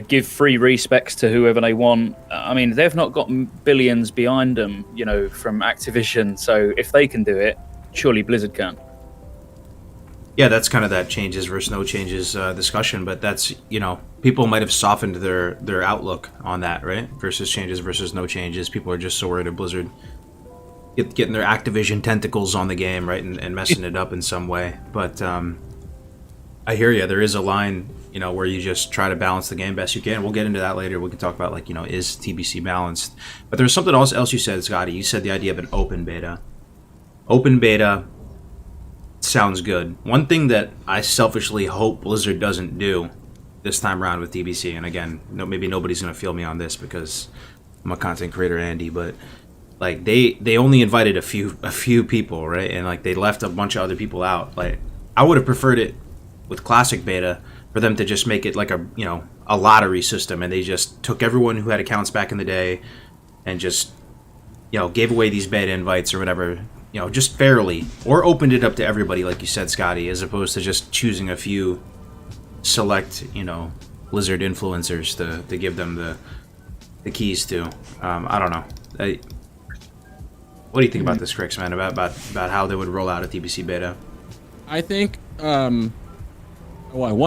give free respecs to whoever they want. I mean, they've not got billions behind them, from Activision. So if they can do it, surely Blizzard can. yeah, that's kind of that changes versus no changes discussion. But that's, people might have softened their outlook on that, right? Versus changes versus no changes. People are just so worried of Blizzard getting their Activision tentacles on the game, right, and messing it up in some way. But I hear you. There is a line, where you just try to balance the game best you can. We'll get into that later. We can talk about is TBC balanced? But there's something else you said, Scotty. You said the idea of an open beta. Open beta sounds good. One thing that I selfishly hope Blizzard doesn't do this time around with TBC, and again, maybe nobody's gonna feel me on this because I'm a content creator, Andy, but like they only invited a few people, right? And they left a bunch of other people out. Like, I would have preferred it with classic beta for them to just make it like a lottery system, and they just took everyone who had accounts back in the day and just gave away these beta invites or whatever, just fairly, or opened it up to everybody, like you said, Scotty, as opposed to just choosing a few select Blizzard influencers to give them the keys to. I don't know. What do you think about this, Crix, man? About how they would roll out a TBC beta? I think, one,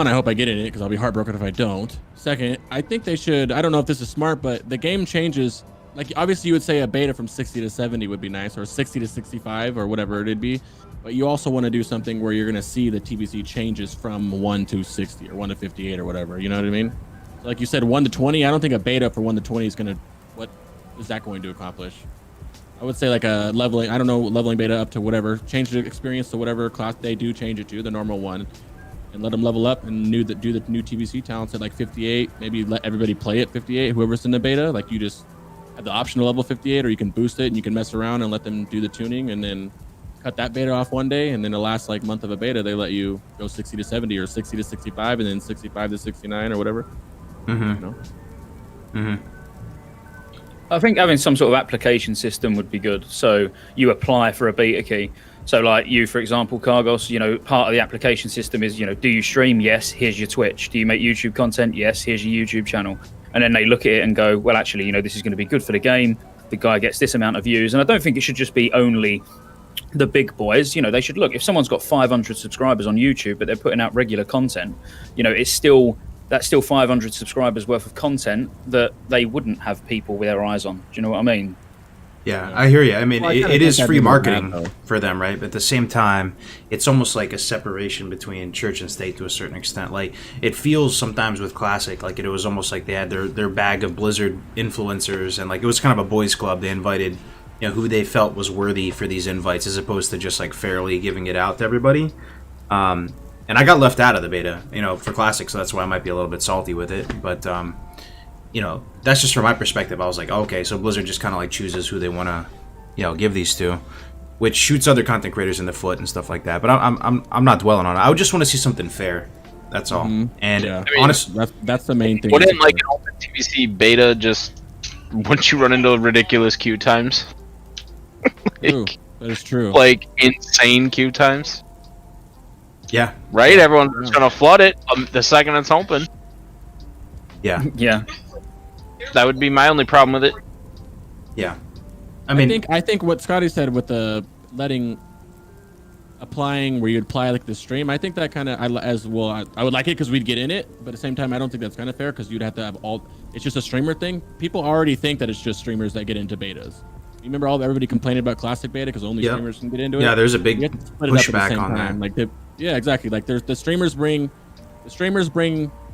I hope I get in it because I'll be heartbroken if I don't. Second, I think they should, I don't know if this is smart, but the game changes. Like, obviously you would say a beta from 60 to 70 would be nice, or 60 to 65 or whatever it'd be. But you also want to do something where you're going to see the TBC changes from 1 to 60 or 1 to 58 or whatever. You know what I mean? So like you said, 1 to 20. I don't think a beta for 1 to 20 is going to, what is that going to accomplish? I would say like a leveling, I don't know, leveling beta up to whatever, change the experience to whatever class they do change it to, the normal one, and let them level up and do the new TBC talents at like 58. Maybe let everybody play at 58, whoever's in the beta. Like, you just have the option to level 58, or you can boost it and you can mess around and let them do the tuning, and then cut that beta off one day, and then the last month of a beta they let you go 60 to 70 or 60 to 65 and then 65 to 69 or whatever. I think having some sort of application system would be good. So you apply for a beta key. So like you, for example, Kargoz, part of the application system is, do you stream? Yes, here's your Twitch. Do you make YouTube content? Yes, here's your YouTube channel. And then they look at it and go, well, actually, this is going to be good for the game. The guy gets this amount of views. And I don't think it should just be only the big boys. They should look, if someone's got 500 subscribers on YouTube, but they're putting out regular content, that's still 500 subscribers worth of content that they wouldn't have people with their eyes on. Do you know what I mean? Yeah, I hear you. I mean, it is free marketing for them, right? But at the same time, it's almost like a separation between church and state to a certain extent. Like, it feels sometimes with Classic like it was almost like they had their bag of Blizzard influencers, and like it was kind of a boys' club. They invited, who they felt was worthy for these invites, as opposed to just like fairly giving it out to everybody. And I got left out of the beta, for Classic, so that's why I might be a little bit salty with it. But that's just from my perspective. I was like, okay, so Blizzard just kind of like chooses who they want to, give these to, which shoots other content creators in the foot and stuff like that. But I'm not dwelling on it. I would just want to see something fair. That's all. And honestly, that's the main thing. Wouldn't like an open TBC beta just once you run into ridiculous queue times? That is true. like insane queue times. Yeah. Right? Everyone's just gonna flood it the second it's open. Yeah. Yeah. That would be my only problem with it. Yeah. I mean, I think what Scotty said with the applying where you'd apply like the stream, I think that kind of I would like it because we'd get in it, but at the same time I don't think that's kind of fair because you'd have to have it's just a streamer thing. People already think that it's just streamers that get into betas. You remember everybody complaining about classic beta because only streamers can get into it? Yeah, there's a big You have to split it up at the pushback same on time. that. Like yeah, exactly. Like there's the streamers bring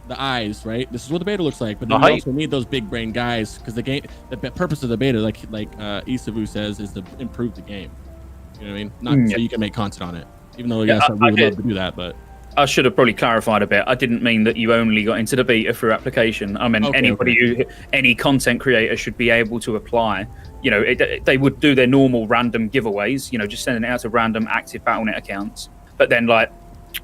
the eyes, right? This is what the beta looks like, but then you also need those big brain guys because the purpose of the beta, like Isavu says, is to improve the game. You know what I mean? Not so you can make content on it. Even though yes, we would love to do that, but I should have probably clarified a bit. I didn't mean that you only got into the beta through application. I mean, any content creator should be able to apply. You know, they would do their normal random giveaways. You know, just sending it out to random active BattleNet accounts. But then, like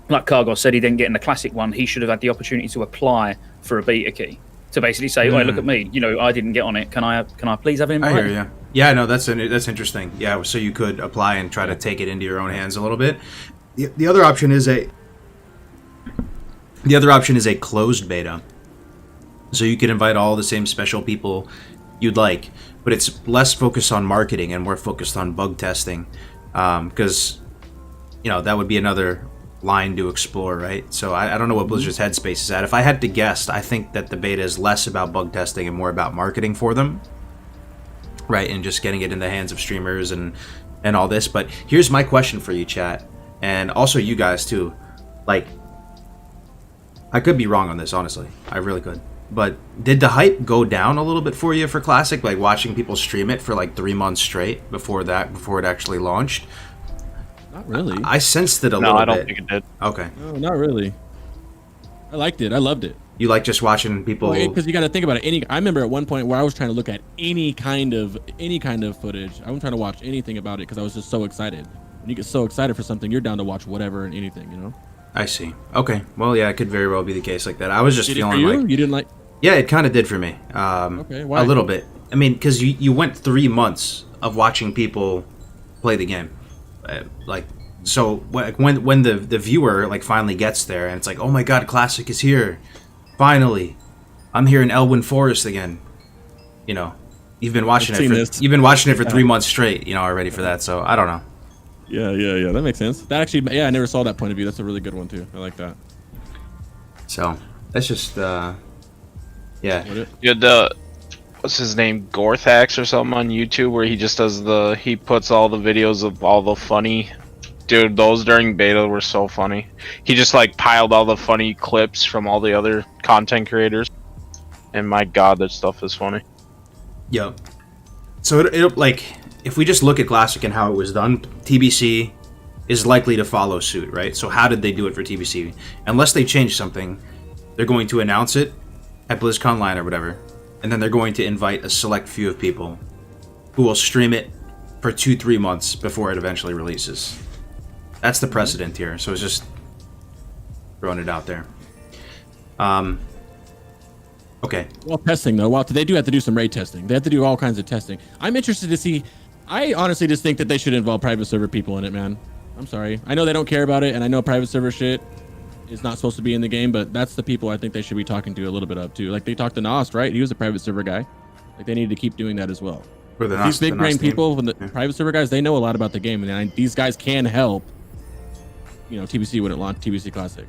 Kargoz said, he didn't get in the classic one. He should have had the opportunity to apply for a beta key to basically say, "Oh, look at me. You know, I didn't get on it. Can I please have him?" I hear you. Yeah, no, that's interesting. Yeah, so you could apply and try to take it into your own hands a little bit. The other option is a closed beta. So you can invite all the same special people you'd like, but it's less focused on marketing and more focused on bug testing, because that would be another line to explore, right? So I don't know what Blizzard's headspace is at. If I had to guess, I think that the beta is less about bug testing and more about marketing for them, right? And just getting it in the hands of streamers and all this. But here's my question for you, chat, and also you guys too. Like, I could be wrong on this, honestly. I really could. But did the hype go down a little bit for you for Classic? Like watching people stream it for like 3 months straight before it actually launched? Not really. I sensed it a little bit. No, I don't think it did. Okay. No, not really. I liked it. I loved it. You like just watching people? Because you got to think about it. I remember at one point where I was trying to look at any kind of footage. I wasn't trying to watch anything about it because I was just so excited. When you get so excited for something, you're down to watch whatever and anything, you know? I see. Okay. Well, yeah, it could very well be the case like that. I was just feeling you? like... You didn't like... Yeah, it kind of did for me. Okay, why? A little bit. I mean, because you went 3 months of watching people play the game. So when the viewer like finally gets there and it's like, oh my god, Classic is here. Finally. I'm here in Elwyn Forest again. You've been watching it for 3 months straight, already for that. So I don't know. Yeah. That makes sense. That actually, I never saw that point of view. That's a really good one too. I like that. So that's just, yeah. You had what's his name, Gorthax or something on YouTube, where he just he puts all the videos of all the funny. Dude, those during beta were so funny. He just like piled all the funny clips from all the other content creators, and my god, that stuff is funny. Yep. So it like, if we just look at Classic and how it was done, TBC is likely to follow suit, right? So how did they do it for TBC? Unless they change something, they're going to announce it at BlizzCon Line or whatever, and then they're going to invite a select few of people who will stream it for 2-3 months before it eventually releases. That's the precedent here, so it's just throwing it out there. Okay. Well, testing though. Well, they do have to do some raid testing. They have to do all kinds of testing. I'm interested to see. I honestly just think that they should involve private server people in it, man. I'm sorry. I know they don't care about it, and I know private server shit is not supposed to be in the game, but that's the people I think they should be talking to a little bit of too. Like they talked to Nost, right? He was a private server guy. Like they need to keep doing that as well. These big brain people, when the private server guys, they know a lot about the game, and these guys can help. TBC when it launched TBC Classic.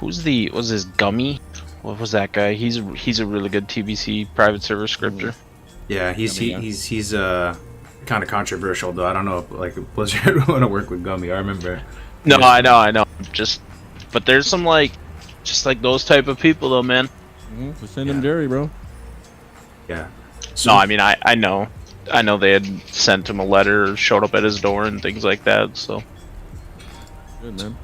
Was this Gummy? What was that guy? He's a really good TBC private server scripter. Yeah, he's kind of controversial though. I don't know if like Blizzard would want to work with Gummy. I remember. No, I know. But there's some just like those type of people though, man. So send them Jerry, bro. Yeah. So, no, I mean I know they had sent him a letter or showed up at his door and things like that. So. Good, man.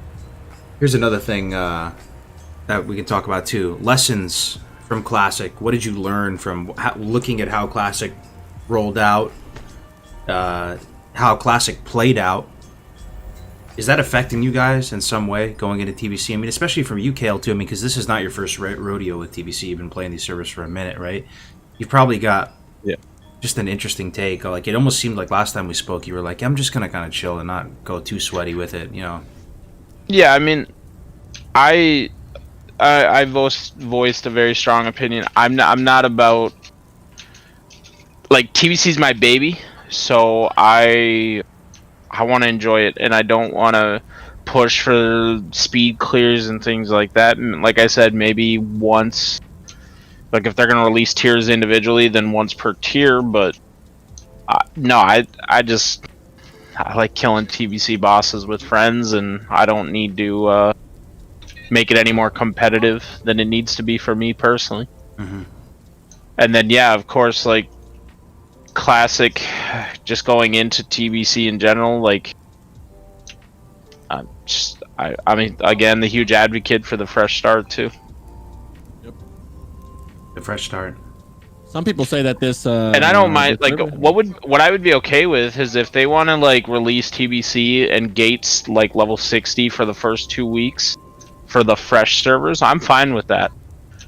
Here's another thing that we can talk about too. Lessons from Classic. What did you learn from looking at how Classic rolled out? How Classic played out? Is that affecting you guys in some way going into TBC? I mean, especially from you, Kale, too. I mean, because this is not your first rodeo with TBC. You've been playing these servers for a minute, right? You've probably got just an interesting take. Like, it almost seemed like last time we spoke, you were like, I'm just gonna kind of chill and not go too sweaty with it, you know? Yeah, I mean, I voiced a very strong opinion. I'm not about, like, TBC's my baby, so I want to enjoy it, and I don't want to push for speed clears and things like that. And like I said, maybe once, like if they're gonna release tiers individually, then once per tier. But no, I like killing TBC bosses with friends, and I don't need to make it any more competitive than it needs to be for me personally. Mm-hmm. And then yeah, of course, like classic, just going into TBC in general, like I mean, again, the huge advocate for the fresh start too. Yep. The fresh start. Some people say that this and I don't mind, like, what I would be okay with is if they want to like release TBC and gates like level 60 for the first 2 weeks for the fresh servers. I'm fine with that.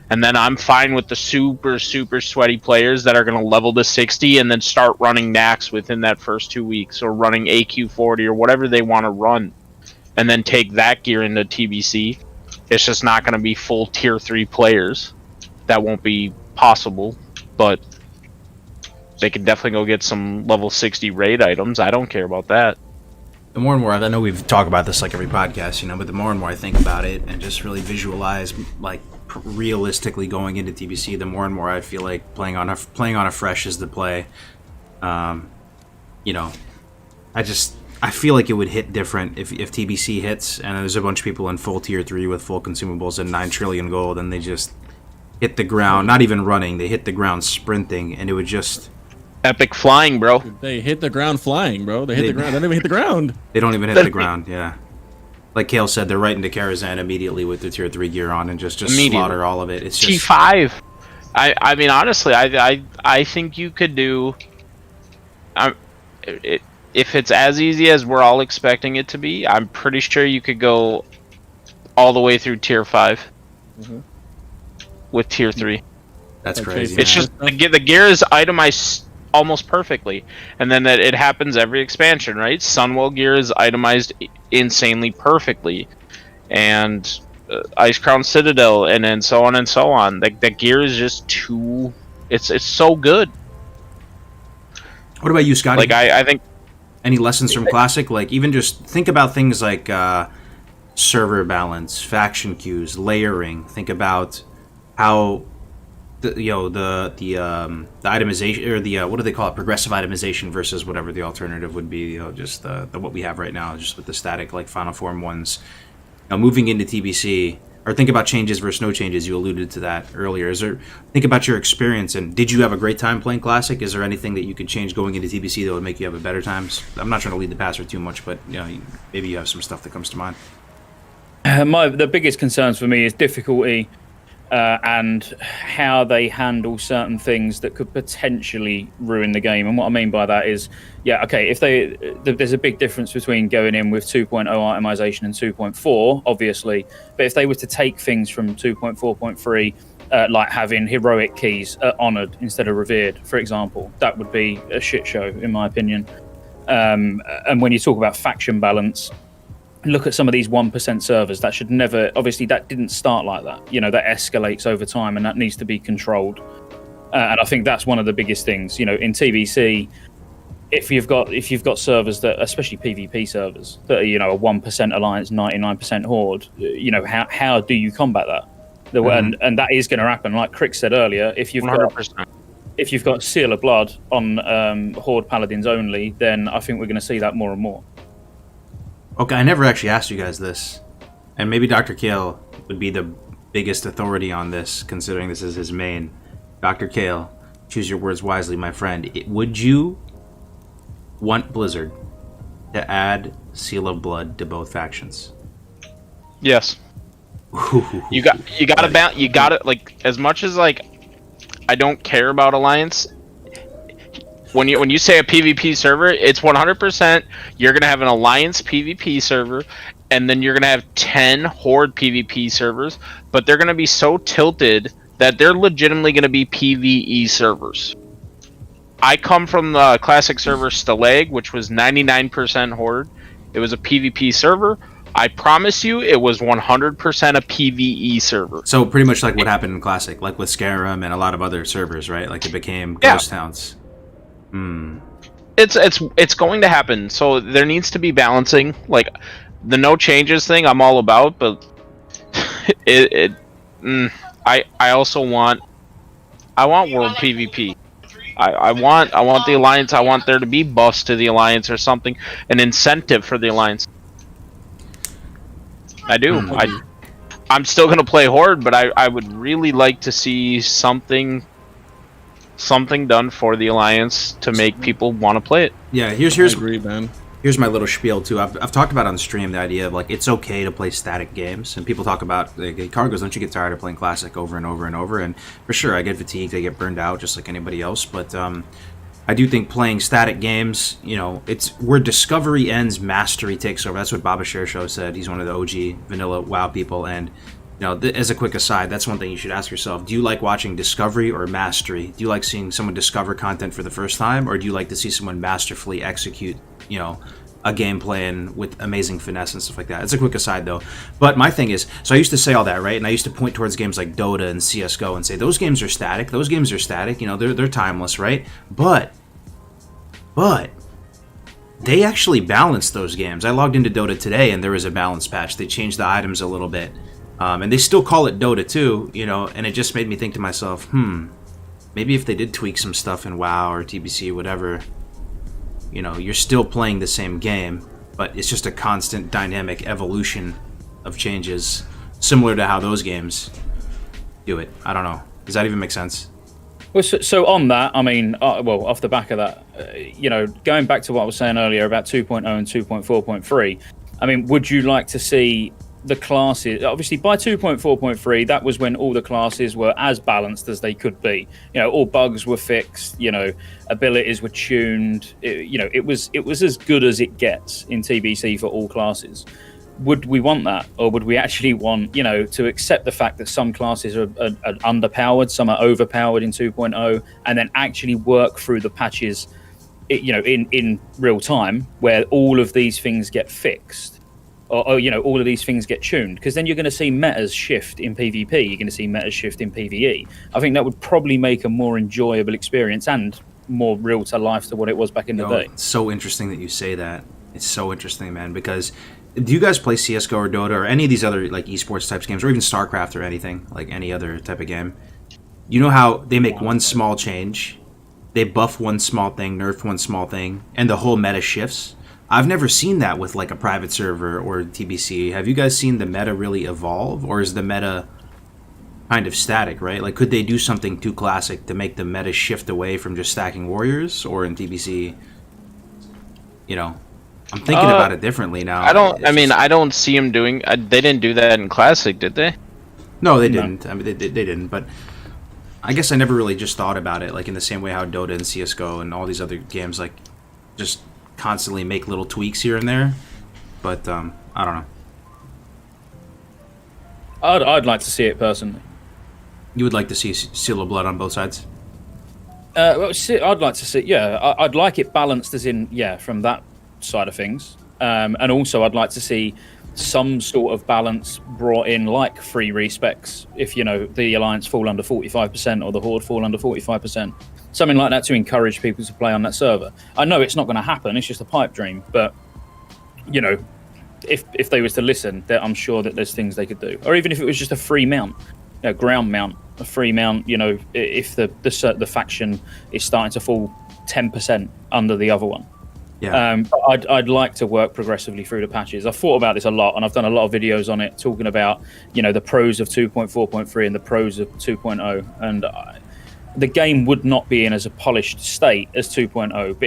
And then I'm fine with the super sweaty players that are going to level to 60 and then start running Nax within that first 2 weeks, or running AQ40 or whatever they want to run, and then take that gear into TBC. It's just not going to be full tier 3 players. That won't be possible, but they can definitely go get some level 60 raid items. I don't care about that. The more and more, I know we've talked about this like every podcast, you know, but the more and more I think about it and just really visualize, like, realistically going into TBC, the more and more I feel like playing on a fresh is the play. You know, I feel like it would hit different if TBC hits and there's a bunch of people in full tier 3 with full consumables and 9 trillion gold, and they just hit the ground, not even running, they hit the ground sprinting, and it would just epic flying, bro. They hit the ground flying, bro. They hit the ground. They don't even hit the ground. They don't even hit the ground. Yeah. Like Kale said, they're right into Karazhan immediately with their tier 3 gear on and just slaughter all of it. It's just T5. I mean, honestly, I think you could do. If it's as easy as we're all expecting it to be, I'm pretty sure you could go all the way through tier 5 with tier 3. That's crazy. It's just the gear is itemized almost perfectly, and then that it happens every expansion, right? Sunwell gear is itemized insanely perfectly, and Ice Crown Citadel, and then so on and so on. Like, the gear is just too. It's so good. What about you, Scotty? Like, I think. Any lessons from Classic? Like, even just think about things like server balance, faction queues, layering. Think about how the itemization, or the what do they call it, progressive itemization versus whatever the alternative would be. You know, just the what we have right now, just with the static like Final Form ones. Now, moving into TBC, or think about changes versus no changes. You alluded to that earlier. Think about your experience, and did you have a great time playing Classic? Is there anything that you could change going into TBC that would make you have a better times? I'm not trying to lead the passer too much, but you know, maybe you have some stuff that comes to mind. The biggest concerns for me is difficulty and how they handle certain things that could potentially ruin the game. And what I mean by that is, yeah, okay, if there's a big difference between going in with 2.0 itemization and 2.4, obviously, but if they were to take things from 2.4.3, like having heroic keys honored instead of revered, for example, that would be a shit show, in my opinion. And when you talk about faction balance, look at some of these 1% servers. That should never, obviously that didn't start like that. You know, that escalates over time, and that needs to be controlled. And I think that's one of the biggest things, you know, in TBC. If you've got servers that, especially PvP servers, that are, you know, a 1% alliance, 99% horde, you know, how do you combat that? And that is going to happen. Like Crick said earlier, if you've 100%. got Seal of Blood on horde paladins only, then I think we're going to see that more and more. Okay, I never actually asked you guys this, and maybe Dr. Kale would be the biggest authority on this, considering this is his main. Dr. Kale, choose your words wisely, my friend. Would you want Blizzard to add Seal of Blood to both factions? Yes. You gotta like, as much as like I don't care about Alliance. When you say a PvP server, it's 100%. You're gonna have an Alliance PvP server, and then you're gonna have 10 Horde PvP servers. But they're gonna be so tilted that they're legitimately gonna be PvE servers. I come from the classic server Stalag, which was 99% Horde. It was a PvP server. I promise you, it was 100% a PvE server. So pretty much like what happened in Classic, like with Skyrim and a lot of other servers, right? Like it became ghost towns. It's going to happen. So there needs to be balancing. Like the no changes thing, I'm all about, but I also want world PvP. I want the Alliance. I want there to be buffs to the Alliance or something, an incentive for the Alliance. I do. I'm still gonna play Horde, but I would really like to see something done for the Alliance to make people want to play it. Yeah, here's my little spiel too. I've talked about on stream the idea of like it's okay to play static games, and people talk about like, hey, Kargoz, don't you get tired of playing Classic over and over and over? And for sure, I get fatigued, I get burned out, just like anybody else. But I do think playing static games, you know, it's where discovery ends, mastery takes over. That's what Baba Show said. He's one of the OG vanilla WoW people. And, you know, as a quick aside, that's one thing you should ask yourself. Do you like watching discovery or mastery? Do you like seeing someone discover content for the first time? Or do you like to see someone masterfully execute, you know, a game plan with amazing finesse and stuff like that? It's a quick aside, though. But my thing is, so I used to say all that, right? And I used to point towards games like Dota and CSGO and say, those games are static. Those games are static. You know, they're timeless, right? But they actually balanced those games. I logged into Dota today, and there was a balance patch. They changed the items a little bit. And they still call it Dota 2, you know, and it just made me think to myself, maybe if they did tweak some stuff in WoW or TBC, whatever, you know, you're still playing the same game, but it's just a constant dynamic evolution of changes, similar to how those games do it. I don't know. Does that even make sense? Well, so on that, I mean, well, off the back of that, you know, going back to what I was saying earlier about 2.0 and 2.4.3, I mean, would you like to see the classes, obviously by 2.4.3, that was when all the classes were as balanced as they could be. You know, all bugs were fixed, you know, abilities were tuned, you know, it was as good as it gets in TBC for all classes. Would we want that, or would we actually want, you know, to accept the fact that some classes are underpowered, some are overpowered in 2.0, and then actually work through the patches, you know, in real time, where all of these things get fixed, or you know, all of these things get tuned? Because then you're going to see metas shift in PvP, you're going to see metas shift in PvE. I think that would probably make a more enjoyable experience and more real to life to what it was back in the day. It's so interesting that you say that. It's so interesting, man, because do you guys play CSGO or Dota or any of these other like esports types games, or even StarCraft or anything, like any other type of game? You know how they make one small change, they buff one small thing, nerf one small thing, and the whole meta shifts? I've never seen that with like a private server or TBC. Have you guys seen the meta really evolve, or is the meta kind of static, right? Like, could they do something too classic to make the meta shift away from just stacking warriors? Or in TBC, you know, I'm thinking about it differently now. I don't see them doing. They didn't do that in Classic, did they? No, they didn't. I mean, they didn't. But I guess I never really just thought about it, like in the same way how Dota and CS:GO and all these other games, like, just constantly make little tweaks here and there. But I don't know. I'd like to see it personally. You would like to see Seal of Blood on both sides? Well, I'd like to see. Yeah, I'd like it balanced, as in, yeah, from that side of things, and also I'd like to see some sort of balance brought in, like free respecs if, you know, the Alliance fall under 45% or the Horde fall under 45%, something like that, to encourage people to play on that server. I know it's not going to happen, it's just a pipe dream, but you know, if they was to listen, I'm sure that there's things they could do. Or even if it was just a free mount, you know, ground mount, a free mount, you know, if the faction is starting to fall 10% under the other one. Yeah. I'd like to work progressively through the patches. I've thought about this a lot, and I've done a lot of videos on it, talking about, you know, the pros of 2.4.3 and the pros of 2.0. And the game would not be in as a polished state as 2.0, but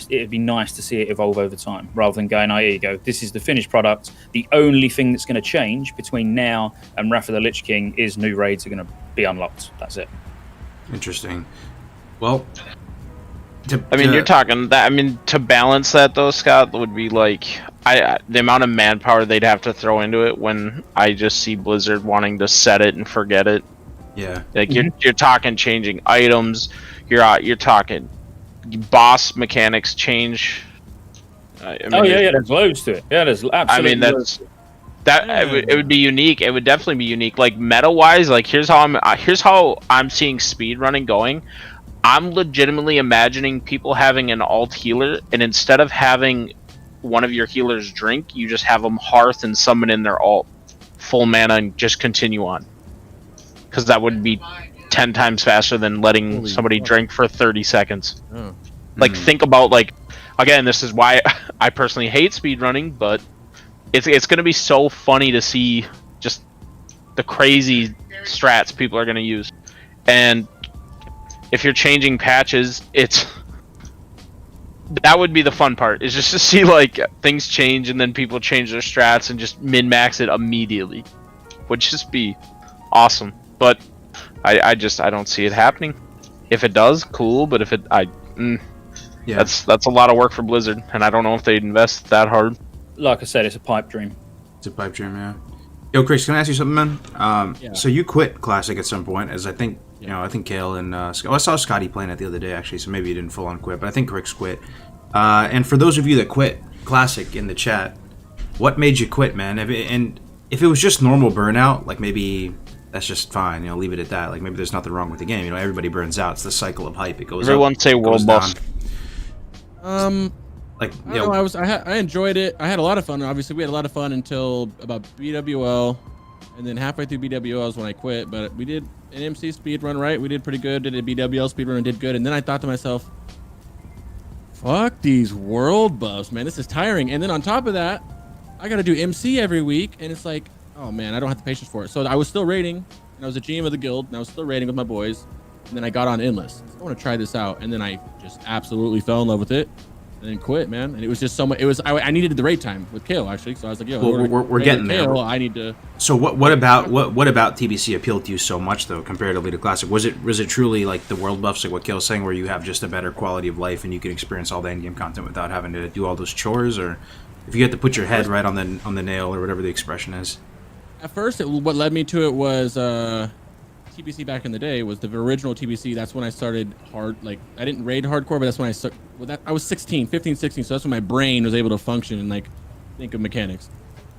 it'd be nice to see it evolve over time, rather than going, oh, here you go, this is the finished product. The only thing that's going to change between now and Wrath of the Lich King is new raids are going to be unlocked. That's it. Interesting. Well, you're talking that. I mean, to balance that though, Scott, would be like the amount of manpower they'd have to throw into it. When I just see Blizzard wanting to set it and forget it. Yeah. Like you're talking changing items. You're talking boss mechanics change. I mean, yeah, there's loads to it. Yeah, there's absolutely. I mean, it would be unique. It would definitely be unique. Like meta wise, like here's how I'm seeing speed running going. I'm legitimately imagining people having an alt healer, and instead of having one of your healers drink, you just have them hearth and summon in their alt full mana and just continue on. Because that would be 10 times faster than letting somebody drink for 30 seconds. Oh. Like think about again, this is why I personally hate speedrunning, but it's going to be so funny to see just the crazy strats people are going to use. And if you're changing patches, that would be the fun part, is just to see things change and then people change their strats and just min-max it immediately. Would just be awesome. But I don't see it happening. If it does, cool, but if it that's a lot of work for Blizzard, and I don't know if they'd invest that hard. Like I said, it's a pipe dream. It's a pipe dream, yeah. Yo, Chris, can I ask you something, man? Yeah. So you quit Classic at some point, as I think, I think Kale and I saw Scotty playing it the other day, actually, so maybe you didn't full on quit, but I think Rick's quit. And for those of you that quit Classic in the chat, what made you quit, man? And if it was just normal burnout, like maybe that's just fine, leave it at that. Like maybe there's nothing wrong with the game. Everybody burns out. It's the cycle of hype. It goes Everyone up, say world boss. I enjoyed it. I had a lot of fun. Obviously, we had a lot of fun until about BWL, and then halfway through BWL is when I quit. But we did an MC speed run, right? We did pretty good. Did a BWL speed run and did good. And then I thought to myself, fuck these world buffs, man. This is tiring. And then on top of that, I got to do MC every week, and it's like, oh man, I don't have the patience for it. So I was still raiding, and I was a GM of the guild, and I was still raiding with my boys. And then I got on Endless. So I want to try this out, and then I just absolutely fell in love with it, and then quit, man. And it was just so much. I needed the raid time with Kale, actually. So I was like, yo, we're getting there. Kale, I need to. So what about TBC appealed to you so much though, comparatively to Classic? Was it truly like the world buffs, like what Kale's saying, where you have just a better quality of life and you can experience all the end game content without having to do all those chores, or if you had to put your head right on the nail, or whatever the expression is? At first, what led me to it was TBC back in the day was the original TBC. That's when I started hard. Like I didn't raid hardcore, but that's when I was 15, 16. So that's when my brain was able to function and think of mechanics.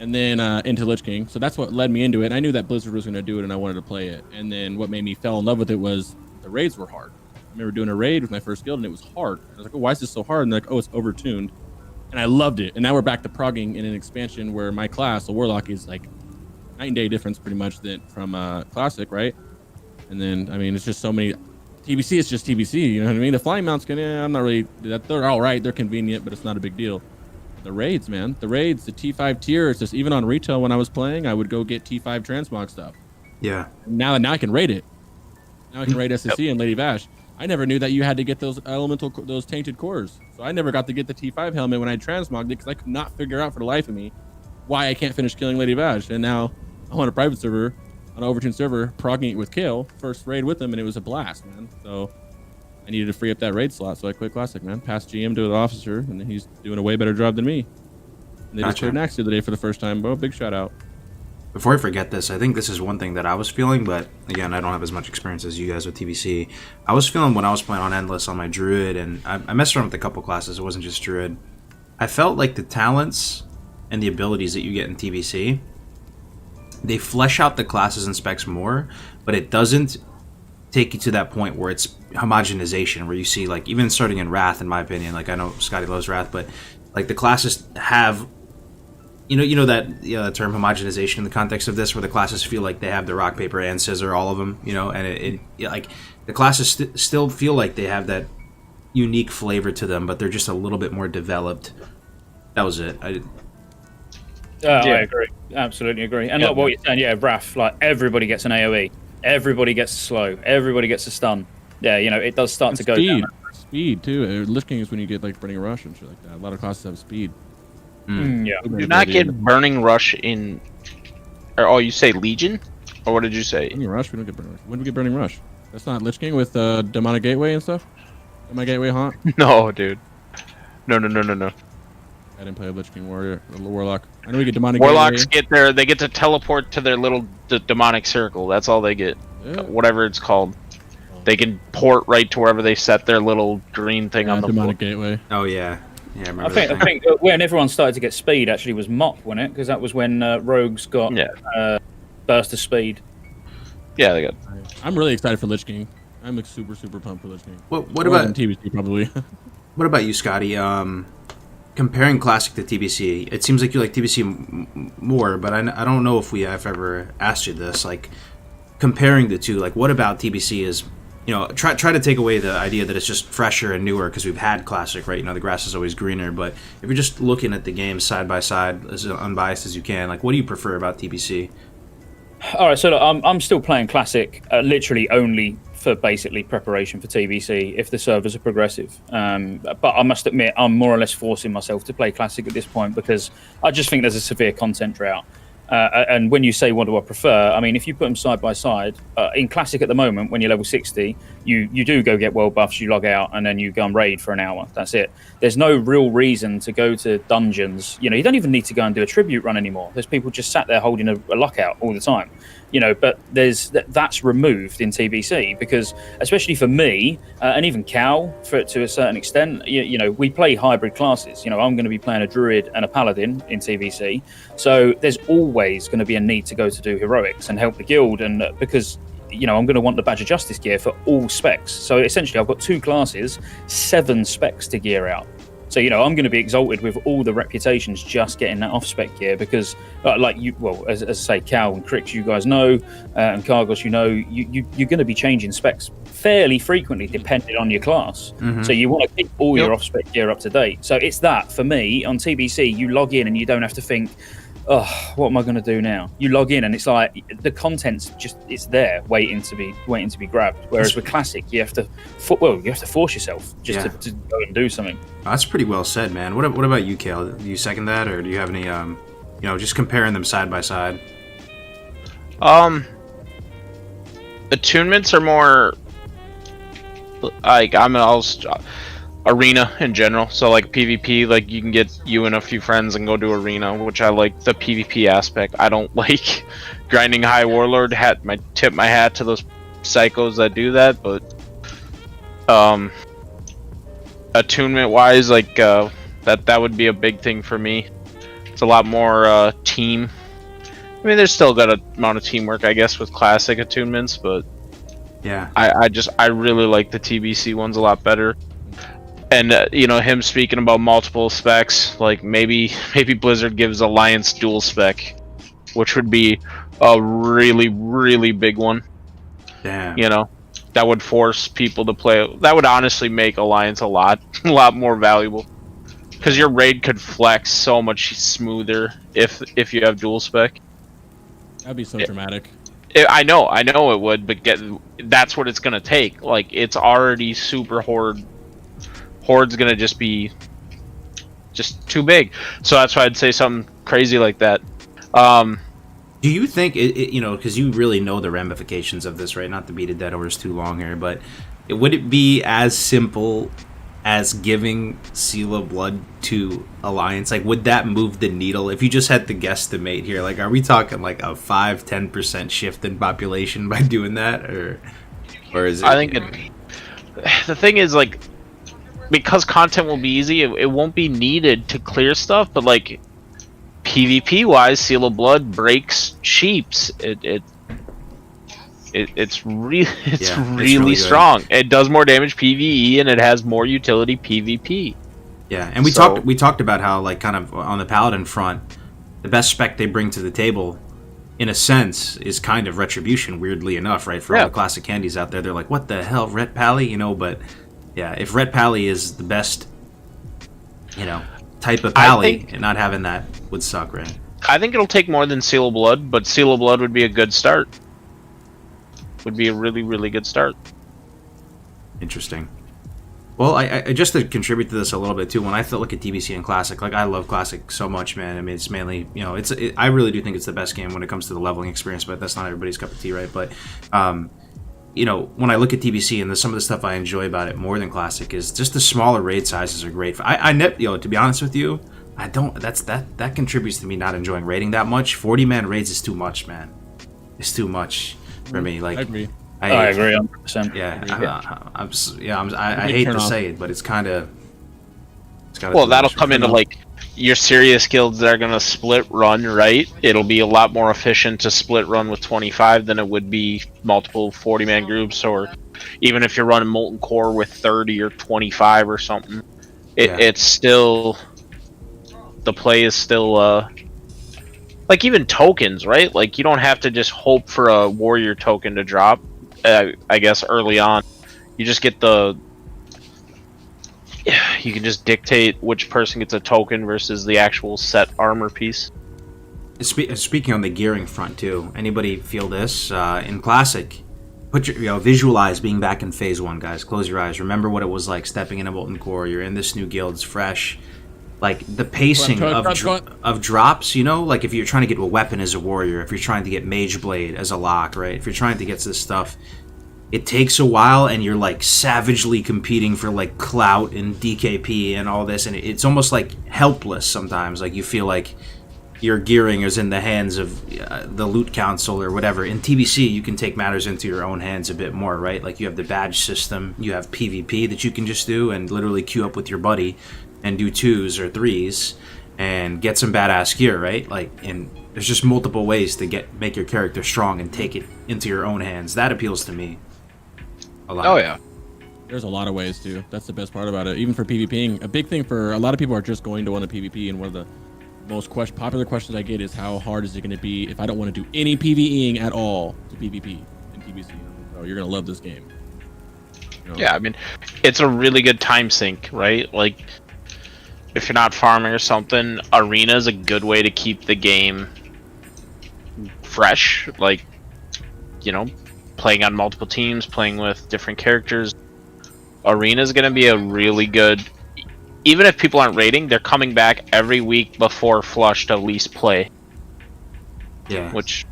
And then into Lich King. So that's what led me into it. And I knew that Blizzard was going to do it, and I wanted to play it. And then what made me fall in love with it was the raids were hard. I remember doing a raid with my first guild, and it was hard. I was like, oh, why is this so hard? And they're like, oh, it's overtuned. And I loved it. And now we're back to progging in an expansion where my class, the Warlock, is like night and day difference pretty much from Classic, right? And then, I mean, it's just so many. TBC is just TBC, you know what I mean? The flying mounts I'm not really. They're all right. They're convenient, but it's not a big deal. The raids, man. The raids, the T5 tier. It's just even on retail when I was playing, I would go get T5 transmog stuff. Yeah. Now I can raid it. Now I can raid SSC and Lady Vash. I never knew that you had to get those those tainted cores. So I never got to get the T5 helmet when I transmogged it because I could not figure out for the life of me why I can't finish killing Lady Vash. And now I'm on a private server, on an Overtune server, progging it with Kale. First raid with him, and it was a blast, man. So I needed to free up that raid slot, so I quit Classic, man. Passed GM to the officer, and he's doing a way better job than me. And they just cleared Nax the other day for the first time, bro. Big shout out. Before I forget this, I think this is one thing that I was feeling, but again, I don't have as much experience as you guys with TBC. I was feeling when I was playing on Endless on my Druid, and I messed around with a couple classes, it wasn't just Druid. I felt like the talents and the abilities that you get in TBC, they flesh out the classes and specs more, but it doesn't take you to that point where it's homogenization, where you see, like, even starting in Wrath, in my opinion, like, I know Scotty loves Wrath, but like the classes have, you know that term homogenization in the context of this, where the classes feel like they have the rock, paper, and scissor, all of them, and it like the classes still feel like they have that unique flavor to them, but they're just a little bit more developed. That was it. I agree, absolutely agree. And like what you're saying, Wrath, like everybody gets an AoE, everybody gets a slow, everybody gets a stun. Yeah, it does start to go down. Speed too. Lich King is when you get like Burning Rush and shit like that. A lot of classes have speed. Yeah. Do not get Burning Rush in. Or you say Legion, or what did you say? Burning Rush. We don't get Burning Rush. When do we get Burning Rush? That's not Lich King with Demonic Gateway and stuff. Demonic Gateway haunt. No, dude. No. I didn't play a Lich King Warrior, a Warlock. I know we get Demonic Warlocks Gateway. they get to teleport to their little demonic circle. That's all they get. Yeah. Whatever it's called. Oh, they can port right to wherever they set their little green thing on the demonic board. gateway. Oh yeah, yeah. I remember I that think when everyone started to get speed actually was Mop, wasn't it? Because that was when rogues got burst of speed. Yeah, they got. I'm really excited for Lich King. I'm like super pumped for Lich King. What More about than TBC probably? What about you, Scotty? Comparing Classic to TBC, it seems like you like TBC more, but I don't know if I've ever asked you this. Like, comparing the two, like, what about TBC is, try to take away the idea that it's just fresher and newer because we've had Classic, right? The grass is always greener. But if you're just looking at the games side by side, as unbiased as you can, like, what do you prefer about TBC? All right, so look, I'm still playing Classic, literally only for basically preparation for TBC if the servers are progressive. But I must admit, I'm more or less forcing myself to play Classic at this point because I just think there's a severe content drought. And when you say what do I prefer, I mean, if you put them side by side, in Classic at the moment, when you're level 60, you do go get world buffs, you log out, and then you go and raid for an hour. That's it. There's no real reason to go to dungeons. You don't even need to go and do a tribute run anymore. There's people just sat there holding a lockout all the time. But that's removed in TBC because, especially for me and even Cal, to a certain extent, we play hybrid classes. I'm going to be playing a druid and a paladin in TBC, so there's always going to be a need to go to do heroics and help the guild, and because I'm going to want the Badge of Justice gear for all specs. So essentially, I've got 2 classes, 7 specs to gear out. So, I'm going to be exalted with all the reputations just getting that off-spec gear because, as I say, Cal and Crix, you guys know, and Kargoz, you're going to be changing specs fairly frequently depending on your class. Mm-hmm. So you want to keep all your off-spec gear up to date. So it's that, for me, on TBC, you log in and you don't have to think, oh, what am I going to do now? You log in and it's like the content's it's there waiting to be grabbed. Whereas with Classic, you have to force yourself just to go and do something. That's pretty well said, man. What about you, Kale? Do you second that, or do you have any just comparing them side by side? Attunements are more like arena in general. So like PvP, like you can get you and a few friends and go do arena, which I like the PvP aspect. I don't like grinding high warlord. Tip my hat to those psychos that do that, but attunement wise, like that would be a big thing for me. It's a lot more team. I mean, there's still got an amount of teamwork, I guess, with Classic attunements, but yeah, I really like the TBC ones a lot better. And him speaking about multiple specs, like maybe Blizzard gives Alliance dual spec, which would be a really, really big one. Damn. That would force people to play. That would honestly make Alliance a lot more valuable, because your raid could flex so much smoother if you have dual spec. That'd be so dramatic. I know it would, but that's what it's gonna take. Like, it's already super horde. Horde's gonna just be too big, so that's why I'd say something crazy like that. Do you think because you really know the ramifications of this, right? Not to beat a dead horse too long here, but would it be as simple as giving Seal of Blood to Alliance? Like, would that move the needle if you just had to guesstimate here? Like, are we talking like a 5-10% shift in population by doing that, or is it? I think the thing is, like, because content will be easy, it won't be needed to clear stuff, but like PvP wise, Seal of Blood breaks sheeps. It's really strong. It does more damage PvE, and it has more utility PvP. Yeah, and we talked about how, like, kind of on the Paladin front, the best spec they bring to the table, in a sense, is kind of Retribution, weirdly enough, right? For all the classic candies out there, they're like, what the hell, Ret Pally? But yeah, if Ret Pally is the best, type of Pally, and not having that would suck, right? I think it'll take more than Seal of Blood, but Seal of Blood would be a good start. Would be a really, really good start. Interesting. Well, I just to contribute to this a little bit too, when I look at TBC and Classic, like, I love Classic so much, man. I mean, it's mainly, I really do think it's the best game when it comes to the leveling experience, but that's not everybody's cup of tea, right? But, when I look at TBC and some of the stuff I enjoy about it more than Classic is just the smaller raid sizes are great. To be honest with you, that contributes to me not enjoying raiding that much. 40-man raids is too much, man. It's too much for me. Like, I agree. I agree 100%. I hate to say it, but it's kind of. Well, that'll come into like your serious guilds that are gonna split run, right? It'll be a lot more efficient to split run with 25 than it would be multiple 40-man groups, or even if you're running Molten Core with 30 or 25 or something. It's still, the play is still like even tokens, right? Like you don't have to just hope for a warrior token to drop. I guess early on, you just get you can just dictate which person gets a token versus the actual set armor piece. Speaking on the gearing front too, anybody feel this in Classic? Put your visualize being back in Phase 1, guys. Close your eyes. Remember what it was like stepping into Molten Core. You're in this new guild, it's fresh. Like the pacing of drops, like if you're trying to get a weapon as a warrior, if you're trying to get Mage Blade as a lock, right? If you're trying to get this stuff, it takes a while, and you're like savagely competing for like clout and DKP and all this, and it's almost like helpless sometimes. Like you feel like your gearing is in the hands of the loot council or whatever. In TBC, you can take matters into your own hands a bit more, right? Like you have the badge system, you have PvP that you can just do and literally queue up with your buddy and do 2s or 3s and get some badass gear, right? Like, and there's just multiple ways to make your character strong and take it into your own hands. That appeals to me a lot. Oh yeah. There's a lot of ways too. That's the best part about it. Even for PvPing, a big thing for a lot of people are just going to want to PvP, and one of the most popular questions I get is how hard is it going to be if I don't want to do any PvEing at all to PvP in TBC? Oh, you're going to love this game. Yeah, I mean, it's a really good time sink, right? Like, if you're not farming or something, Arena is a good way to keep the game fresh. Like, playing on multiple teams, playing with different characters. Arena is going to be a really good... Even if people aren't raiding, they're coming back every week before Flush to at least play. Yeah. Which,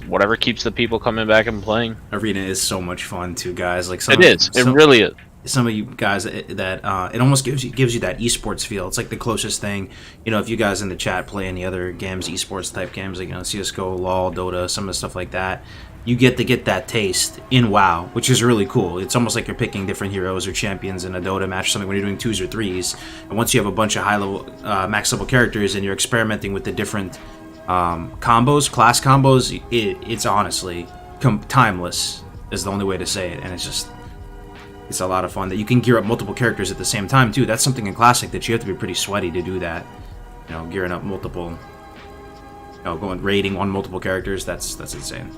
whatever keeps the people coming back and playing. Arena is so much fun too, guys. Like it really is. Some of you guys that it almost gives you that esports feel. It's like the closest thing. If you guys in the chat play any other games, esports type games, like CS:GO, LoL, Dota, some of the stuff like that, you get to get that taste in WoW, which is really cool. It's almost like you're picking different heroes or champions in a Dota match or something when you're doing 2s or 3s. And once you have a bunch of high level, max level characters and you're experimenting with the different combos, class combos, it's honestly timeless is the only way to say it. And it's a lot of fun that you can gear up multiple characters at the same time too. That's something in Classic that you have to be pretty sweaty to do that. Gearing up multiple, going raiding on multiple characters. That's insane.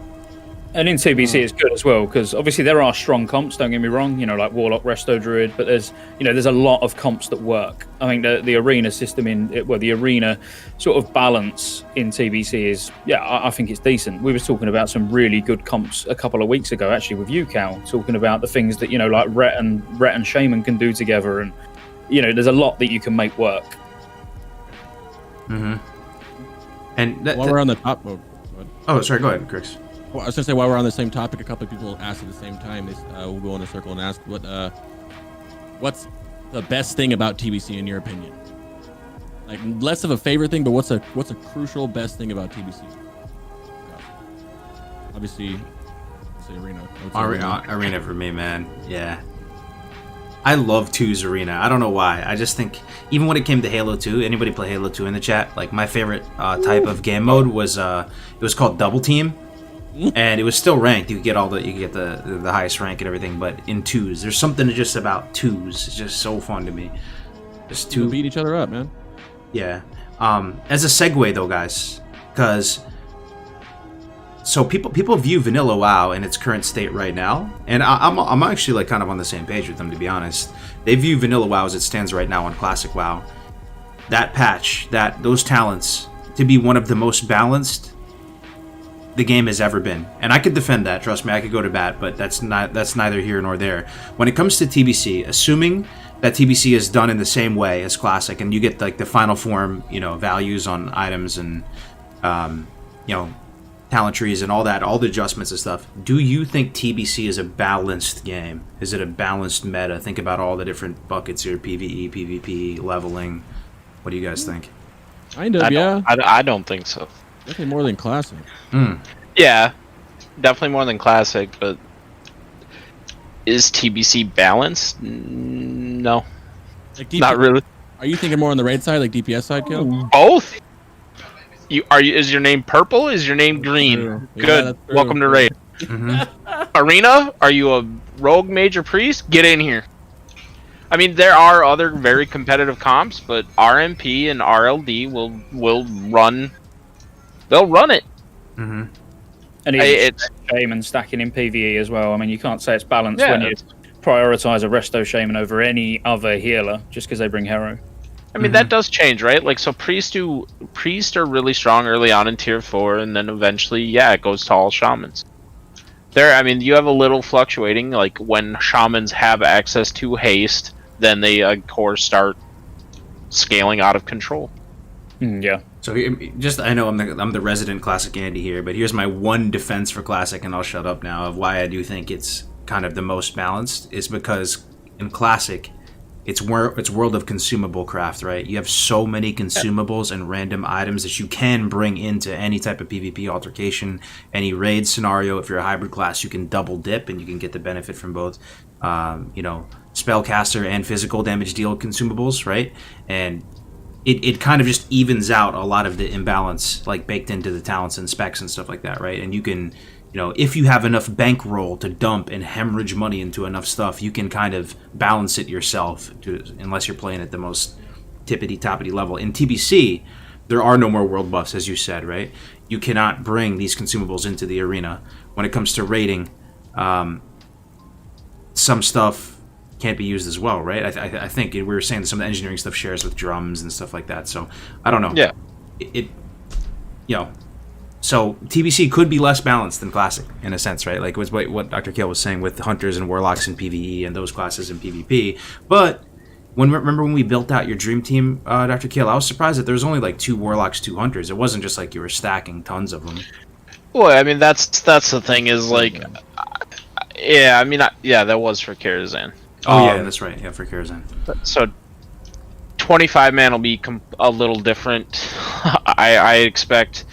And in TBC it's good as well, because obviously there are strong comps, don't get me wrong, like Warlock, Resto, Druid, but there's a lot of comps that work. I think the arena system the arena sort of balance in TBC is, I think it's decent. We were talking about some really good comps a couple of weeks ago, actually, with you, Cal, talking about the things that, like Rhett and Shaman can do together, and, there's a lot that you can make work. Mm-hmm. And while we're on the top... Oh, sorry, go ahead, Chris. Well, I was gonna say, while we're on the same topic, a couple of people asked at the same time. We'll go in a circle and ask what's the best thing about TBC in your opinion? Like less of a favorite thing, but what's a crucial best thing about TBC? Obviously, say Arena. Arena for me, man. Yeah. I love 2's Arena. I don't know why. I just think, even when it came to Halo 2, anybody play Halo 2 in the chat? Like my favorite type of game mode was it was called Double Team. And it was still ranked. You get the highest rank and everything, but in 2's, there's something just about 2's. It's just so fun to me. Just to beat each other up, man. Yeah. As a segue though, guys, because people view Vanilla WoW in its current state right now, and I'm actually like kind of on the same page with them, to be honest. They view Vanilla WoW as it stands right now on Classic WoW. That patch, those talents, to be one of the most balanced the game has ever been, and I could defend that. Trust me, I could go to bat, but that's neither here nor there. When it comes to TBC, assuming that TBC is done in the same way as Classic, and you get like the final form, values on items and talent trees and all that, all the adjustments and stuff. Do you think TBC is a balanced game? Is it a balanced meta? Think about all the different buckets here: PvE, PvP, leveling. What do you guys think? Kind of, yeah. I don't think so. Definitely more than Classic. Yeah, definitely more than classic, but is TBC balanced? No, Like not really. Are you thinking more on the raid side, like DPS side, Kill? Both. Is your name purple? Is your name green? True. Yeah, Good. that's true. Welcome to raid. Arena? Are you a rogue major priest? Get in here. I mean, there are other very competitive comps, but RMP and RLD will run. They'll run it. Mm-hmm. And it's shaman stacking in PvE as well. I mean, you can't say it's balanced when you prioritize a resto shaman over any other healer just because they bring hero. I mean, that does change, right? Like, so priest are really strong early on in tier 4, and then eventually, yeah, it goes to all shamans. I mean, you have a little fluctuating, like when shamans have access to haste, then they, of course, start scaling out of control. Yeah. So I know I'm the resident Classic Andy here, but here's my one defense for Classic, and I'll shut up now, of why I do think it's kind of the most balanced, is because in Classic, it's World of Consumable Craft, right? You have so many consumables and random items that you can bring into any type of PvP altercation, any raid scenario. If you're a hybrid class, you can double dip and you can get the benefit from both, spellcaster and physical damage deal consumables, right? And it kind of just evens out a lot of the imbalance, like baked into the talents and specs and stuff like that, right? And you can, if you have enough bankroll to dump and hemorrhage money into enough stuff, you can kind of balance it yourself, unless you're playing at the most tippity-toppity level. In TBC, there are no more world buffs, as you said, right? You cannot bring these consumables into the arena. When it comes to raiding, some stuff can't be used as well, right? I think we were saying that some of the engineering stuff shares with drums and stuff like that, so I don't know. Yeah. So TBC could be less balanced than Classic in a sense, right? Like what Dr. Kale was saying with Hunters and Warlocks in PvE and those classes in PvP. But remember when we built out your Dream Team, Dr. Kale, I was surprised that there was only like 2 Warlocks, 2 Hunters. It wasn't just like you were stacking tons of them. Well, I mean, that's the thing is like, yeah, I mean, that was for Karazhan. Oh yeah, that's right. Yeah, for Karazhan. So 25 man will be a little different. I expect.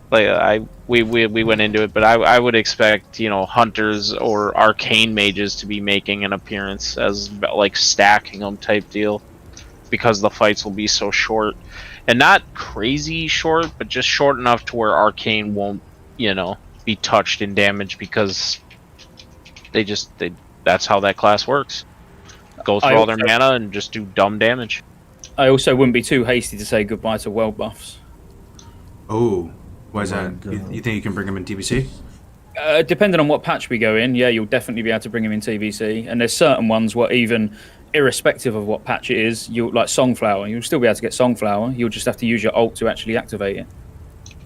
We went into it, but I would expect hunters or arcane mages to be making an appearance as like stacking them type deal, because the fights will be so short, and not crazy short, but just short enough to where arcane won't be touched in damage, because that's how that class works. Go through all their mana and just do dumb damage. I also wouldn't be too hasty to say goodbye to world buffs. Oh. Why is that? You think you can bring them in TBC? Depending on what patch we go in, yeah, you'll definitely be able to bring them in TBC. And there's certain ones where even irrespective of what patch it is, like Songflower, you'll still be able to get Songflower. You'll just have to use your ult to actually activate it.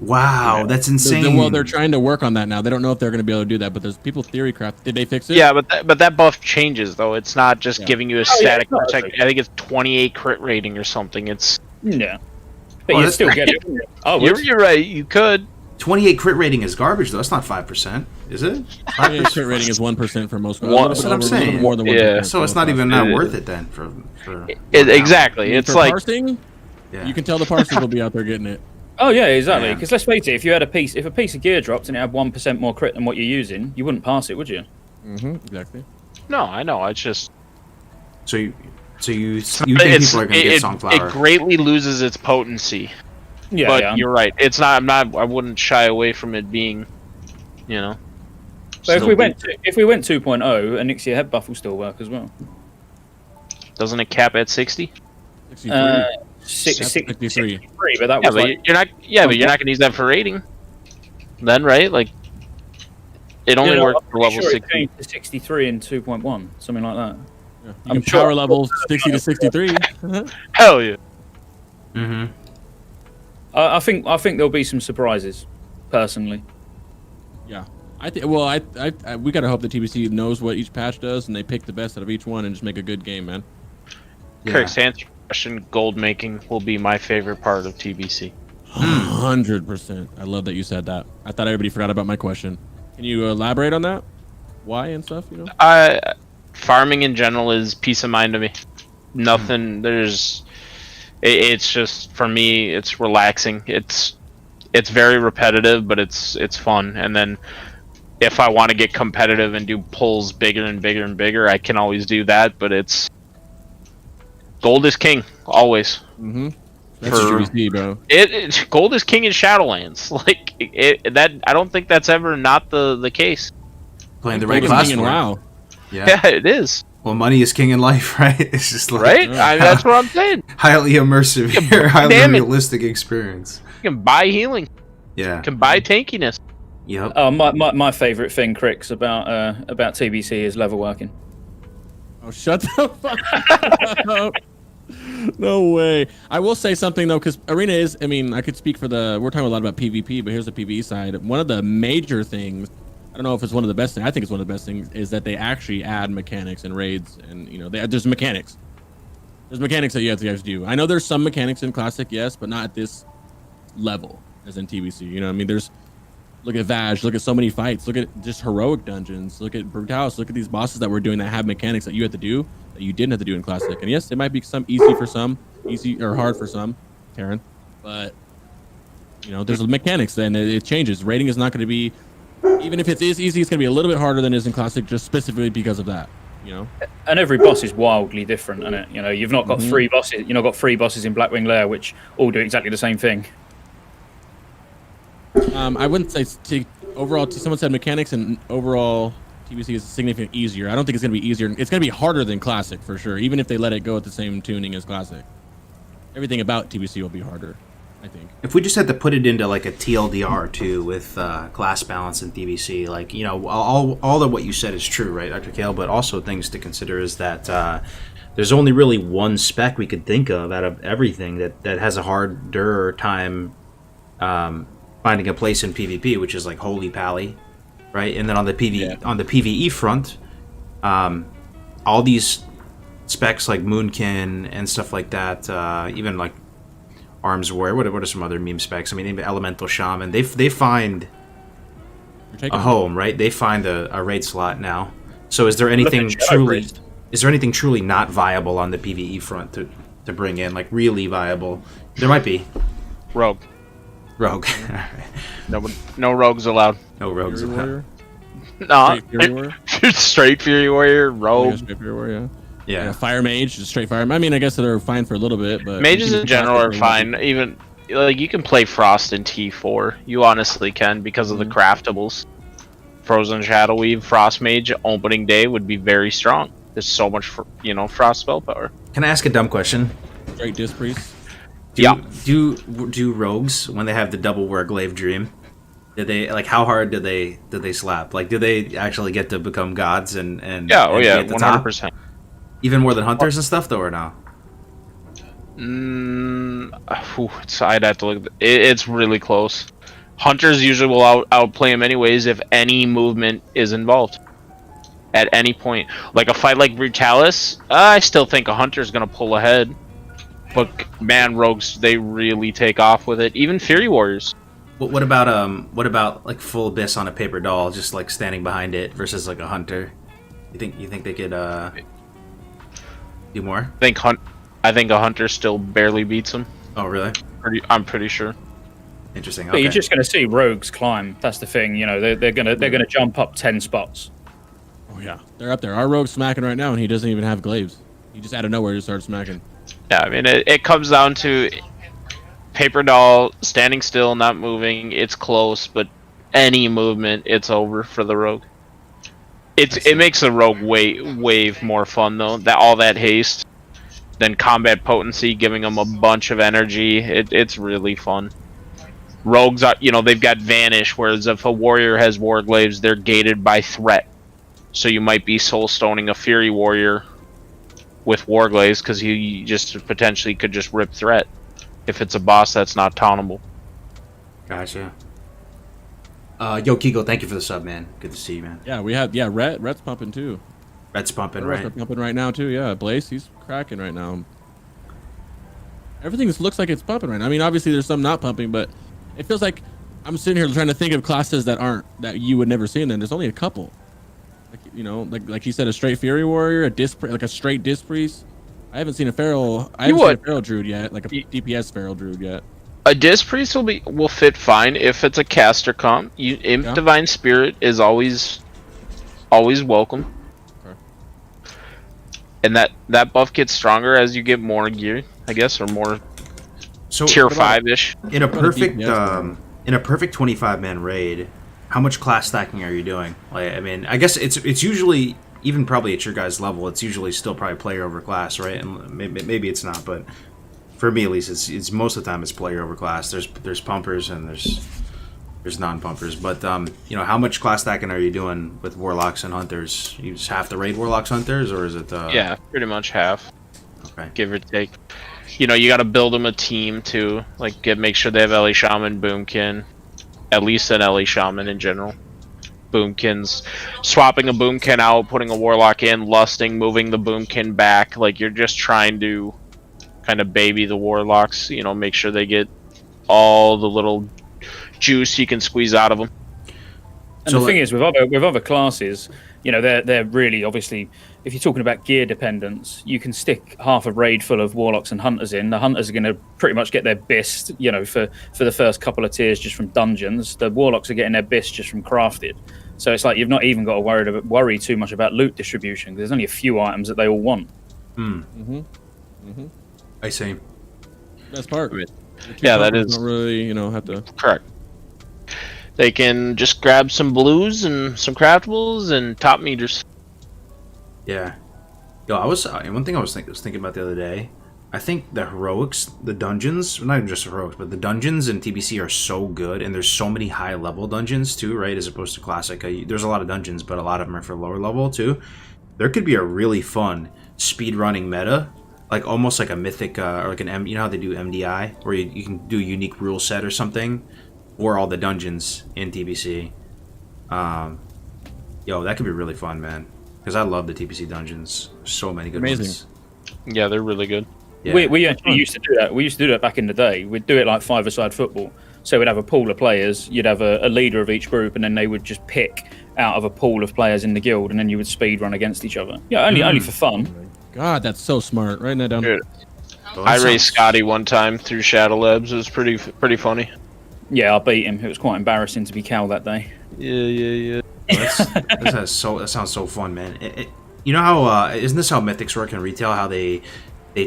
Wow, that's insane. Well, they're trying to work on that now. They don't know if they're going to be able to do that, but there's people theory craft. Did they fix it? Yeah, but that buff changes though. It's not just giving you a static protect. I think it's 28 crit rating or something. It's but you still get it. Oh, you're right. You could. 28 crit rating is garbage though. That's not 5%, is it? 28 crit rating is 1% for most. That's what I'm saying. More than 1%. So it's not even worth it then. Exactly. It's like parsing. You can tell the parsing will be out there getting it. Oh yeah, exactly. Because let's face it, if a piece of gear dropped and it had 1% more crit than what you're using, you wouldn't pass it, would you? Exactly. No, I know. It's just so you think people are going to get Songflower? It greatly loses its potency. Yeah, but you're right. It's not. I wouldn't shy away from it being, But if we went 2.0, Onyxia head buff will still work as well. Doesn't it cap at 60? 63. But that was you're not. Yeah, but you're not going to use that for rating. Then, right? Like, it only works for level 60. It changed to 63 in 2.1, something like that. Yeah. I'm sure power level 60 to 63. Hell yeah. I think there'll be some surprises, personally. Yeah, I think. Well, we gotta hope the TBC knows what each patch does, and they pick the best out of each one and just make a good game, man. Kirk's to answer your question, gold making will be my favorite part of TBC. 100%. I love that you said that. I thought everybody forgot about my question. Can you elaborate on that? Why and stuff? Farming in general is peace of mind to me. Nothing. It's just, for me, it's relaxing. It's very repetitive, but it's fun. And then if I want to get competitive and do pulls bigger and bigger and bigger, I can always do that. But it's gold is king always. Mm-hmm. That's true, bro. Gold is king in Shadowlands. Like that, I don't think that's ever not the case. Playing the right class. Wow. Yeah, it is. Well, money is king in life, right? It's just like right. That's what I'm saying. Highly immersive, highly realistic experience. You can buy healing. Yeah. You can buy tankiness. Yep. My favorite thing, Crix, about TBC is level working. Oh, shut the fuck up. No way. I will say something though, because Arena is, I mean, I could speak for we're talking a lot about PvP, but here's the PvE side. One of the major things, I don't know if it's one of the best things, I think it's one of the best things, is that they actually add mechanics and raids, and there's mechanics. There's mechanics that you have to do. I know there's some mechanics in Classic, yes, but not at this level as in TBC. You know what I mean? Look at Vaj, look at so many fights, look at just heroic dungeons, look at Brutalis, look at these bosses that we're doing that have mechanics that you have to do that you didn't have to do in Classic. And yes, it might be some easy for some, easy or hard for some, Karen, but there's mechanics then it changes. Rating is not going to be, even if it is easy, it's going to be a little bit harder than it is in Classic, just specifically because of that. And every boss is wildly different, isn't it? You've not got three bosses. You've not got three bosses in Blackwing Lair which all do exactly the same thing. I wouldn't say overall. Someone said mechanics and overall TBC is significantly easier. I don't think it's going to be easier. It's going to be harder than Classic for sure, even if they let it go at the same tuning as Classic. Everything about TBC will be harder, I think. If we just had to put it into like a TLDR too, with class balance in TBC, like all of what you said is true, right, Dr. Kale? But also things to consider is that there's only really one spec we could think of out of everything that has a harder time finding a place in PvP, which is like Holy Pally, right? And then on the PvE front, all these specs like Moonkin and stuff like that, even like Arms Warrior, what are some other meme specs? I mean, even Elemental Shaman, they find a home, right? They find a raid slot now. So is there anything truly not viable on the PvE front to bring in, like really viable? There might be. Rogue. No rogues allowed. No rogues allowed. No. Straight Fury Warrior? Straight Fury Warrior, rogue. Straight Fury Warrior, Yeah. Fire Mage, just straight Fire. I mean, I guess they're fine for a little bit, but Mages in general are fine. Even like you can play Frost in T4. You honestly can because of the craftables. Frozen Shadow Weave, Frost Mage, opening day would be very strong. There's so much, Frost spell power. Can I ask a dumb question? Straight Disc Priest. Do rogues, when they have the double Warglaive dream, how hard do they slap? Like, do they actually get to become gods and be at the 100%. Top? Even more than hunters and stuff, though, or no? I'd have to look. It's really close. Hunters usually will outplay them anyways if any movement is involved. At any point, like a fight like Brutalis, I still think a hunter's gonna pull ahead. But man, rogues, they really take off with it. Even Fury Warriors. What about like full abyss on a paper doll, just like standing behind it versus like a hunter? You think they could do more? I think a hunter still barely beats him. Oh really? I'm pretty sure. Interesting. But okay. you're just going to see rogues climb. That's the thing. They're gonna jump up 10 spots. Oh yeah, they're up there. Our rogue's smacking right now, and he doesn't even have glaives. He just out of nowhere just started smacking. Yeah, I mean it comes down to paper doll standing still, not moving. It's close, but any movement, it's over for the rogue. It makes the rogue wave more fun though. All that haste, then combat potency, giving them a bunch of energy. It's really fun. Rogues are, they've got vanish, whereas if a warrior has warglaives, they're gated by threat. So you might be soul stoning a Fury Warrior with warglaives because he just potentially could just rip threat if it's a boss that's not tauntable. Gotcha. Yo, Kiko, thank you for the sub, man. Good to see you, man. Yeah, we have Rhett's pumping too. Red's pumping, Rhett's right? pumping right now too. Yeah, Blaze, he's cracking right now. Everything looks like it's pumping right now. I mean, obviously there's some not pumping, but it feels like I'm sitting here trying to think of classes that you would never see, and then there's only a couple. Like you said, a straight Fury Warrior, a straight Disc Priest. I haven't seen a Feral. I haven't seen a Feral Druid yet, like a DPS Feral Druid yet. A Disc Priest will fit fine if it's a caster comp. Imp Yeah. Divine Spirit is always welcome. Okay. And that buff gets stronger as you get more gear, I guess, or more So tier 5-ish. in a about a perfect DPS in a perfect 25-man raid, how much class stacking are you doing? Like, I mean, I guess it's usually, even probably at your guys' level, it's usually still probably player over class, right? And maybe it's not, but for me at least, it's most of the time it's player over class. There's pumpers and there's non-pumpers, but how much class stacking are you doing with warlocks and hunters? You just have to raid warlocks, hunters, or is it? Yeah, pretty much half, Okay. give or take. You got to build them a team too. Like, make sure they have Ellie Shaman, Boomkin, at least an Ellie Shaman in general. Boomkins, swapping a Boomkin out, putting a Warlock in, lusting, moving the Boomkin back. Like, you're just trying to kind of baby the Warlocks. Make sure they get all the little juice you can squeeze out of them. And the thing is, with other classes, they're really, obviously, if you're talking about gear dependence, you can stick half a raid full of warlocks and hunters in. The hunters are going to pretty much get their bist, for the first couple of tiers just from dungeons. The warlocks are getting their bist just from crafted. So it's like you've not even got to worry too much about loot distribution. There's only a few items that they all want. I see. Best part. Yeah, that is don't really, have to. correct. They can just grab some blues and some craftables and top meters. Yeah. Yo, one thing I was thinking about the other day. I think the heroics, the dungeons, not even just heroics, but the dungeons in TBC are so good, and there's so many high level dungeons too, right? As opposed to classic. There's a lot of dungeons, but a lot of them are for lower level too. There could be a really fun speed running meta, like almost like a mythic or like an you know how they do MDI, where you can do a unique rule set or something, or all the dungeons in TBC. Yo, that could be really fun, man. Because I love the TBC dungeons. So many good ones. Yeah, they're really good. Yeah. We actually used to do that. We used to do that back in the day. We'd do it like five-a-side football. So we'd have a pool of players. You'd have a leader of each group, and then they would just pick out of a pool of players in the guild, and then you would speed run against each other. Yeah, only for fun. God, that's so smart. Writing that down. Dude, Oh, I that raced sounds- Scotty one time through Shadow Labs. It was pretty funny. Yeah, I beat him. It was quite embarrassing to be Cal that day. Yeah. That sounds so fun, man. You know how isn't this how mythics work in retail? How they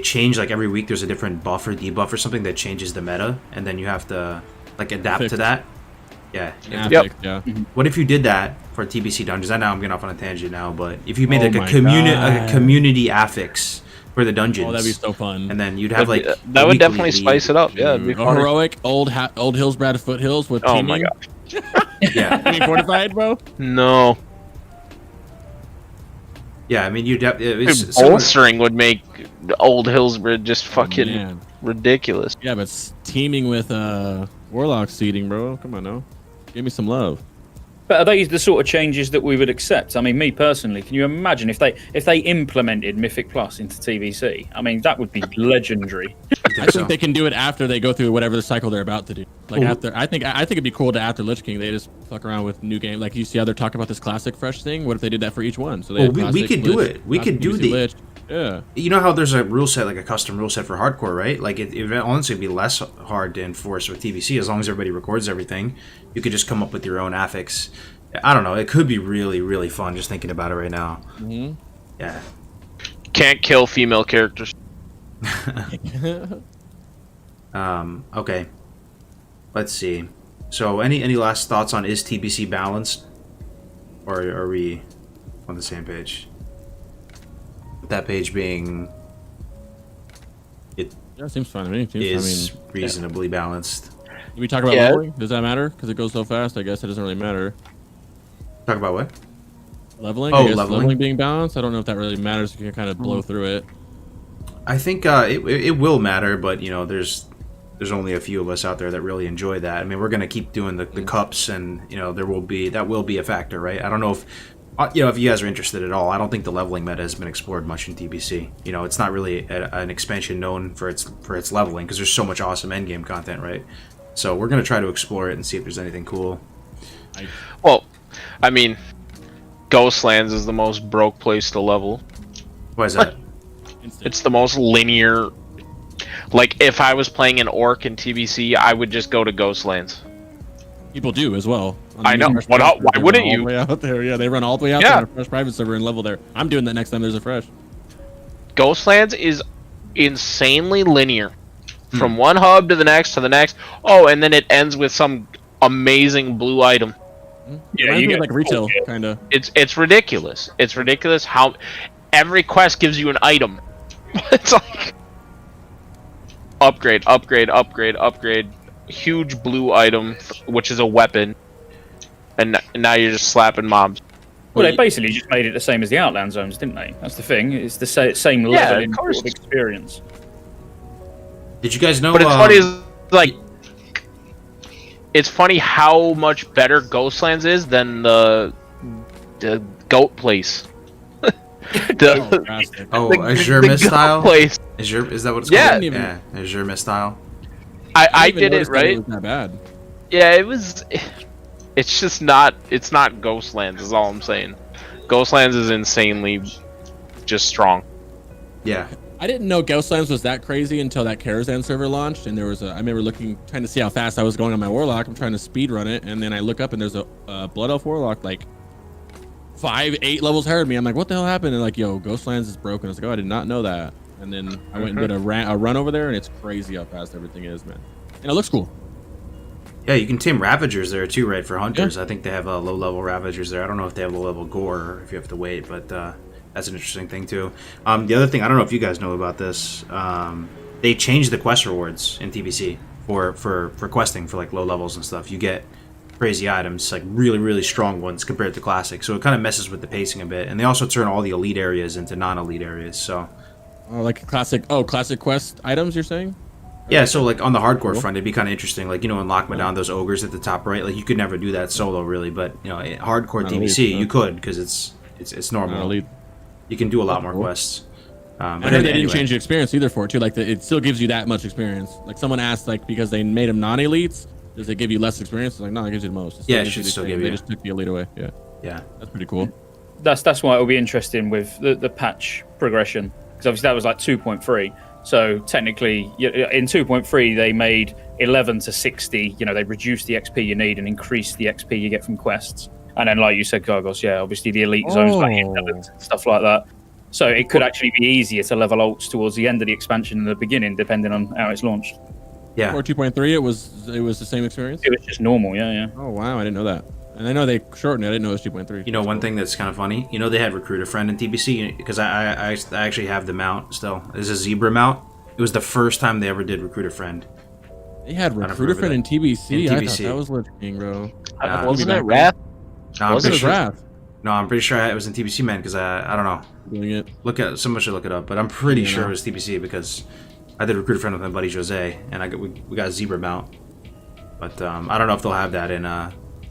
change, like every week there's a different buff or debuff or something that changes the meta, and then you have to like adapt to that. Yeah. Yep. Yeah. What if you did that for TBC dungeons? I know I'm getting off on a tangent now, but if you made Oh like my a God. community affix for the dungeons, Oh, that'd be so fun. and then you'd have like that would definitely spice it up. Yeah, it'd be A funny. heroic old Hillsbrad foothills with Oh teaming. my god. Yeah, You mean fortified, bro? No. yeah. I mean, you Dude, it's bolstering would make Old Hillsbridge just fucking Man. ridiculous. Yeah, but teaming with warlock seeding, bro. Come on, now. Give me some love. But are they the sort of changes that we would accept? I mean, me personally, can you imagine if they implemented Mythic Plus into TBC? I mean, that would be legendary. I think they can do it after they go through whatever the cycle they're about to do. Like after, I think it'd be cool to after Lich King they just fuck around with new game. Like you see how they're talking about this classic fresh thing. What if they did that for each one? So they Well, have we classic, could do Lich, it. We classic could do PvC the- Lich. Yeah. You know how there's a rule set, like a custom rule set for hardcore, right? Like it honestly would be less hard to enforce with TBC as long as everybody records everything. You could just come up with your own affix. I don't know. It could be really, really fun just thinking about it right now. Mhm. Yeah. Can't kill female characters. Okay. Let's see. So, any last thoughts on is TBC balanced, or are we on the same page? That page being Yeah, seems fine to me. is I mean, reasonably balanced. we talk about Yeah. leveling. Does that matter? Because it goes so fast. I guess it doesn't really matter. Talk about what? Leveling. Oh, I guess leveling. being balanced. I don't know if that really matters. You can kind of blow through it. I think it will matter, but you know, there's only a few of us out there that really enjoy that. I mean, we're gonna keep doing the cups, and you know, that will be a factor, right? I don't know if if you guys are interested at all. I don't think the leveling meta has been explored much in TBC. You know, it's not really an expansion known for its leveling because there's so much awesome endgame content, right? So we're gonna try to explore it and see if there's anything cool. Well, I mean, Ghostlands is the most broke place to level. Why is that? Instant. It's the most linear. Like if I was playing an orc in TBC, I would just go to Ghostlands. People do as well. I know. Fresh Why private server, wouldn't they run all you? the way out there. Yeah, they run all the way out there on a fresh private server and level there. I'm doing that next time there's a fresh. Ghostlands is insanely linear. From one hub to the next to the next. Oh, and then it ends with some amazing blue item. Yeah, You you get like retail, kind of. It's ridiculous. It's ridiculous how every quest gives you an item. It's like upgrade, upgrade, upgrade, upgrade. Huge blue item, which is a weapon, and now you're just slapping mobs. Well, they basically just made it the same as the Outland zones, didn't they? That's the thing. It's the same level in sort of experience. Did you guys know? But it's funny, is like, it's funny how much better Ghostlands is than the goat place. Azure the Mist goat style. place. Is that what it's Yeah. called? Yeah, Azure Mist style. I did it right. It was not bad. Yeah, it was. It's just not. It's not Ghostlands. Is all I'm saying. Ghostlands is insanely just strong. Yeah. I didn't know Ghostlands was that crazy until that Karazhan server launched, and there was I remember trying to see how fast I was going on my Warlock. I'm trying to speed run it, and then I look up and there's a Blood Elf Warlock like 5-8 levels ahead of me. I'm like, what the hell happened? And like, yo, Ghostlands is broken. I was like, oh, I did not know that. And then I went and did a run over there, and it's crazy how fast everything is, man. And it looks cool. Yeah, you can tame Ravagers there too, right? For hunters, I think they have low-level Ravagers there. I don't know if they have low-level Gore or if you have to wait, but that's an interesting thing too. The other thing, I don't know if you guys know about this. They changed the quest rewards in TBC for questing for like low levels and stuff. You get crazy items, like really, really strong ones compared to Classic. So it kind of messes with the pacing a bit. And they also turn all the elite areas into non-elite areas. So, like classic quest items, you're saying? Yeah, so like on the hardcore front, it'd be kind of interesting. Like, in Lockmadown, those ogres at the top right, like you could never do that solo really, but in hardcore TBC, you could because it's normal. You can do a lot more quests. But they didn't change the experience either for it too. Like it still gives you that much experience. Like someone asked, like because they made them non-elites, does it give you less experience? It's like no, it gives you the most. Yeah, it should still give you. They just took the elite away. Yeah. Yeah, that's pretty cool. That's why it'll be interesting with the patch progression, because obviously that was like 2.3. So technically, in 2.3 they made 11 to 60. They reduced the XP you need and increased the XP you get from quests. And then, like you said, Kargoz, obviously the elite zones, like and stuff like that. So it could actually be easier to level ults towards the end of the expansion than the beginning, depending on how it's launched. Yeah. Or 2.3, it was the same experience. It was just normal, yeah. Oh wow, I didn't know that. And I know they shortened it. I didn't know it was 2.3. One thing that's kind of funny. They had Recruit a Friend in TBC because I actually have the mount still. It's a zebra mount. It was the first time they ever did Recruit a Friend. They had Recruit a Friend in TBC. I thought that was Lich King, bro. Wasn't it Wrath? No, was it Wrath? No, I'm pretty sure it was in TBC, man. Because I don't know. Doing it. Someone should look it up, but I'm pretty sure it was TBC because I did Recruit a Friend with my buddy Jose, and we got a zebra mount. But I don't know if they'll have that in.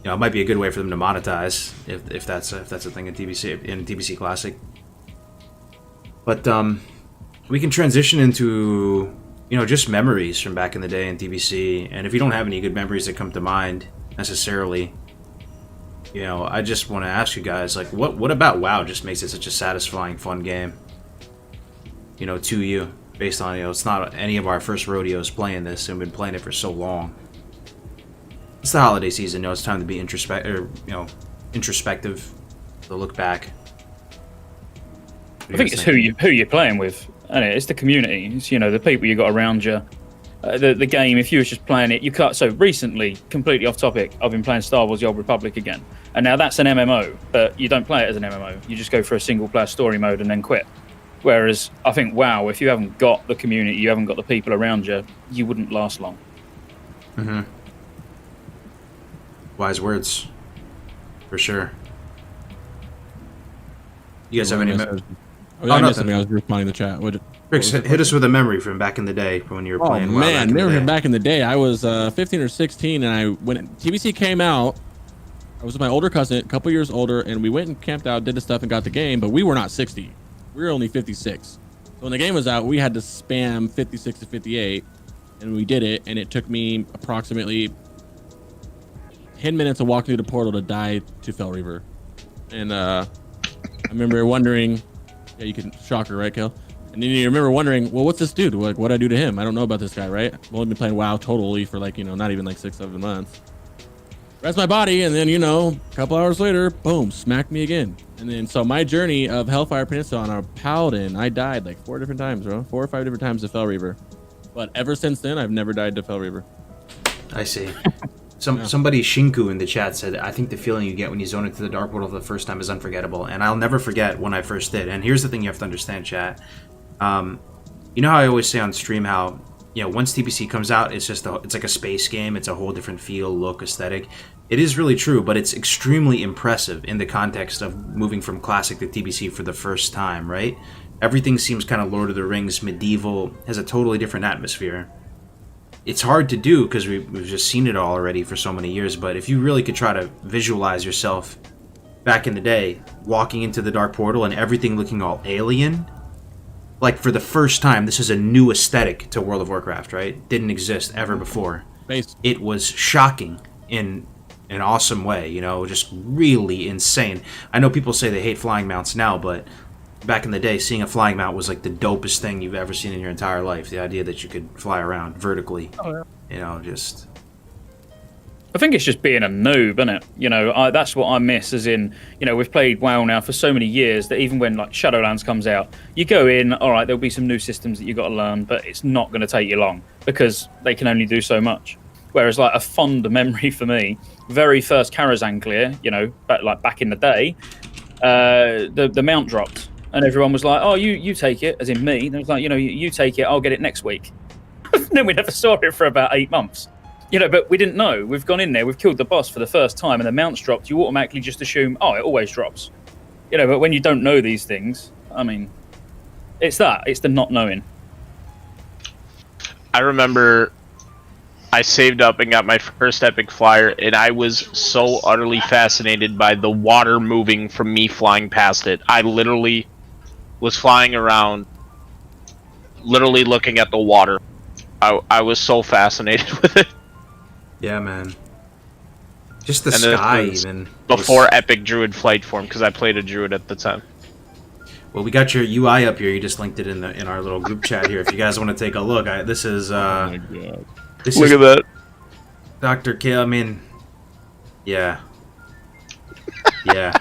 It might be a good way for them to monetize if that's a thing in TBC Classic. But we can transition into just memories from back in the day in TBC, and if you don't have any good memories that come to mind necessarily, I just want to ask you guys, like, what about WoW just makes it such a satisfying, fun game? To you, based on it's not any of our first rodeos playing this, and we've been playing it for so long. It's the holiday season. It's time to be introspective. To look back. I think it's who you're playing with, and it's the community. It's the people you got around you. The game. If you was just playing it, you can't. So recently, completely off topic, I've been playing Star Wars: The Old Republic again, and now that's an MMO, but you don't play it as an MMO. You just go for a single-player story mode and then quit. Whereas I think WoW, if you haven't got the community, you haven't got the people around you, you wouldn't last long. Mm-hmm. Wise words, for sure. You guys have any? I missed something. I was responding to the chat. Rix, hit us with a memory from back in the day from when you were playing. Oh man, never back in the day. I was 15 or 16, and when TBC came out, I was with my older cousin, a couple years older, and we went and camped out, did the stuff, and got the game. But we were not 60. We were only 56. So when the game was out, we had to spam 56 to 58, and we did it. And it took me approximately 10 minutes to walk through the portal to die to Fel Reaver. And I remember wondering, yeah, you can shocker, right, Kel? And then you remember wondering, well, what's this dude? Like, what'd I do to him? I don't know about this guy, right? I've only been playing WoW totally for like, not even like 6-7 months. Rest my body, and then, a couple hours later, boom, smacked me again. And then, so my journey of Hellfire Peninsula on a Paladin, I died like 4 different times, bro. 4 or 5 different times to Fel Reaver. But ever since then, I've never died to Fel Reaver. I see. Somebody, Shinku, in the chat said, I think the feeling you get when you zone into the Dark Portal for the first time is unforgettable. And I'll never forget when I first did. And here's the thing you have to understand, chat. You know how I always say on stream how, once TBC comes out, it's like a space game. It's a whole different feel, look, aesthetic. It is really true, but it's extremely impressive in the context of moving from Classic to TBC for the first time, right? Everything seems kind of Lord of the Rings, medieval, has a totally different atmosphere. It's hard to do because we've just seen it all already for so many years, but if you really could try to visualize yourself back in the day, walking into the Dark Portal and everything looking all alien, like for the first time, this is a new aesthetic to World of Warcraft, right? Didn't exist ever before. Space. It was shocking in an awesome way, just really insane. I know people say they hate flying mounts now, but back in the day, seeing a flying mount was like the dopest thing you've ever seen in your entire life. The idea that you could fly around vertically, just... I think it's just being a noob, isn't it? That's what I miss, as in, we've played WoW now for so many years that even when like Shadowlands comes out, you go in, all right, there'll be some new systems that you've got to learn, but it's not going to take you long because they can only do so much. Whereas like a fond memory for me, very first Karazhan clear, back in the day, the mount dropped and everyone was like, oh, you take it, as in me. And it was like, you take it, I'll get it next week. And then we never saw it for about 8 months. But we didn't know. We've gone in there, we've killed the boss for the first time, and the mount's dropped. You automatically just assume, oh, it always drops. But when you don't know these things, I mean, it's the not knowing. I remember I saved up and got my first epic flyer, and I was so utterly fascinated by the water moving from me flying past it. I literally was flying around, literally looking at the water. I was so fascinated with it. Yeah, man. Just the sky, even. Before Epic Druid Flight Form, because I played a Druid at the time. Well, we got your UI up here. You just linked it in our little group chat here. If you guys want to take a look, this is... oh my God. Look at that. Dr. K, I mean... Yeah. Yeah.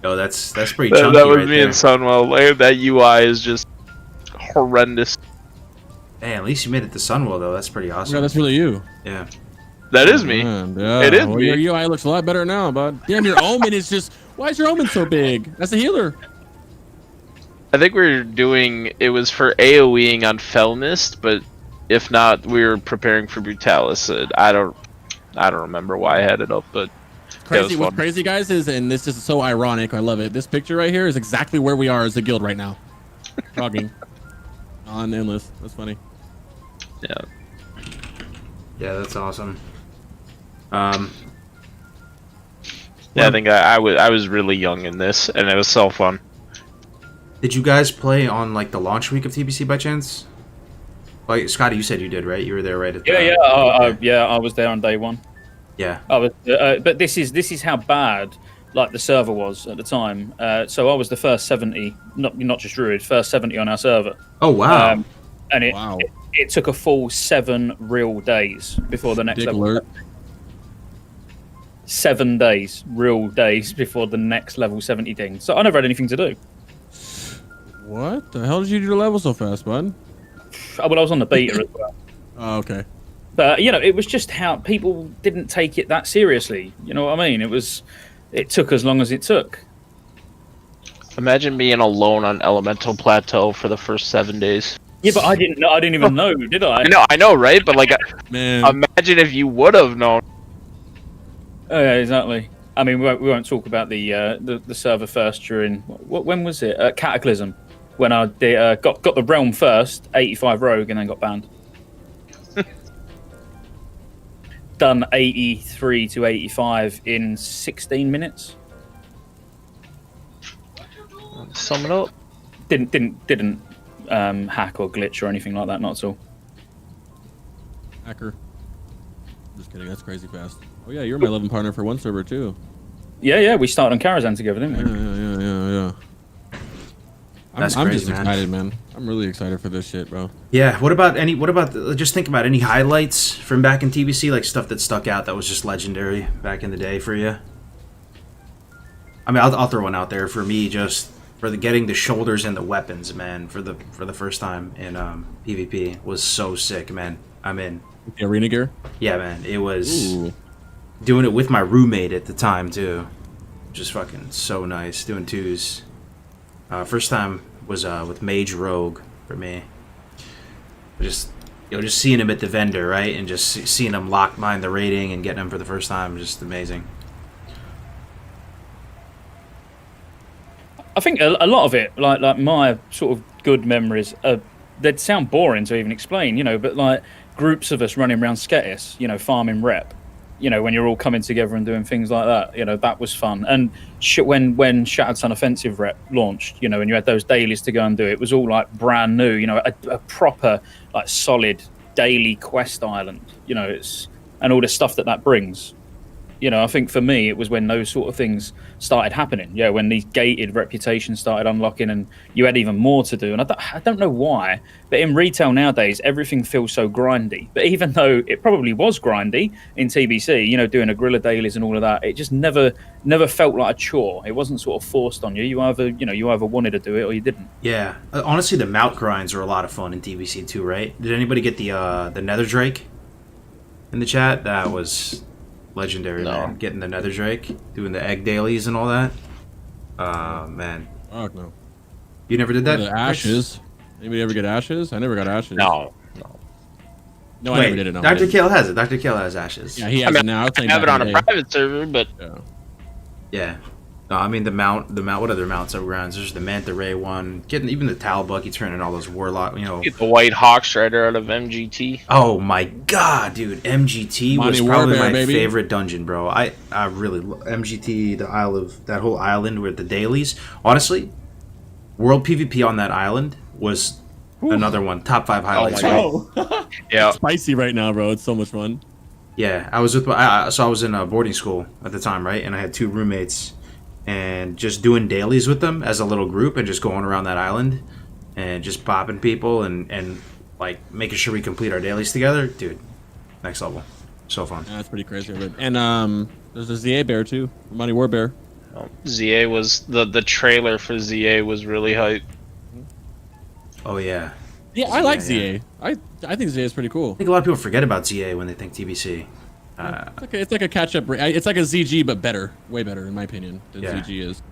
Oh, that's pretty chunky that was right me there. and Sunwell. That UI is just horrendous. Hey, at least you made it to Sunwell, though. That's pretty awesome. Yeah, that's really you. Yeah. That is me. Man, yeah. It is well, me. Your UI looks a lot better now, bud. Damn, your Omen is just... Why is your Omen so big? That's a healer. I think it was for AoEing on Felmist, but if not, we were preparing for Brutalis. I don't remember why I had it up, but crazy. What's crazy, guys, is, and this is so ironic, I love it. This picture right here is exactly where we are as a guild right now. Frogging. On Endless. That's funny. Yeah. Yeah, that's awesome. Yeah, I think I was really young in this, and it was so fun. Did you guys play on like the launch week of TBC by chance? Well, Scotty, you said you did, right? You were there right at the... I was there on day one. Yeah. I was, but this is how bad like the server was at the time. So I was the first 70, not just Druid, first 70 on our server. Oh wow! And it took a full 7 real days before the next Dick level. alert. 7 days, real days before the next level 70 thing. So I never had anything to do. What the hell did you do to level so fast, bud? Well, I was on the beta as well. Oh, okay. But it was just how people didn't take it that seriously. You know what I mean? It took as long as it took. Imagine being alone on Elemental Plateau for the first 7 days. Yeah, but I didn't even know, did I? I know, right? But like, Man. imagine if you would have known. Yeah, exactly. I mean, we won't talk about the server first during when was it? Cataclysm, when I got the realm first, 85 rogue, and then got banned. Done 83 to 85 in 16 minutes. Sum it up. Didn't hack or glitch or anything like that. Not at all. Hacker. Just kidding. That's crazy fast. Oh yeah, you're my 11 partner for one server too. Yeah. We started on Karazhan together, didn't we? Yeah. That's I'm crazy, just man. excited, man. I'm really excited for this shit, bro. Yeah. Just think about any highlights from back in TBC, like stuff that stuck out that was just legendary back in the day for you. I mean, I'll throw one out there for me, just for getting the shoulders and the weapons, man, for the first time in PvP was so sick, man. I'm in. The arena gear. Yeah, man. It was Ooh. doing it with my roommate at the time too. Just fucking so nice doing twos. First time was with Mage Rogue for me. Just seeing him at the vendor, right, and just seeing him locked behind the rating and getting him for the first time, just amazing. I think a lot of it, like my sort of good memories, they'd sound boring to even explain, you know, but like groups of us running around Sketis, you know, farming rep, you know, when you're all coming together and doing things like that, you know, that was fun. And when Shattered Sun Offensive rep launched, you know, and you had those dailies to go and do, it was all like brand new, you know, a proper like solid daily quest island, you know, and all the stuff that brings. You know, I think for me, it was when those sort of things started happening. Yeah, when these gated reputations started unlocking and you had even more to do. And I don't know why, but in retail nowadays, everything feels so grindy. But even though it probably was grindy in TBC, you know, doing a Guerrilla dailies and all of that, it just never felt like a chore. It wasn't sort of forced on you. You either wanted to do it or you didn't. Yeah. Honestly, the mount grinds are a lot of fun in TBC too, right? Did anybody get the Nether Drake in the chat? That was legendary, No. man. Getting the Nether Drake, doing the egg dailies and all that. Man. Fuck no. You never did that? The ashes. Anybody ever get ashes? I never got ashes. No. No, I Wait, never did it. No, Dr. Kale has it. Dr. Kale has ashes. Yeah, he has it now. I have it on a private server, but Yeah. No, I mean the mount. What other mounts are grounds? There's the Manta Ray one. Getting even the Talbucky, turning all those Warlock. You know. get the White Hawk Strider out of MGT. Oh my god, dude! MGT was Monty probably Warbear, my baby. favorite dungeon, bro. I really MGT, the Isle of that whole island with the dailies. Honestly, World PvP on that island was another one. Top 5 highlights. Oh my right? Yeah. Spicy right now, bro. It's so much fun. Yeah, I was with I was in a boarding school at the time, right? And I had 2 roommates, and just doing dailies with them as a little group, and just going around that island, and just popping people, and like making sure we complete our dailies together, dude. Next level, so fun. Yeah, that's pretty crazy. And there's a ZA bear too, Monty Warbear. ZA was the trailer for ZA was really hype. Oh yeah. Yeah, I like Yeah. ZA. I think ZA is pretty cool. I think a lot of people forget about ZA when they think TBC. It's like a catch up. It's like a ZG, but better, way better in my opinion than Yeah. ZG is.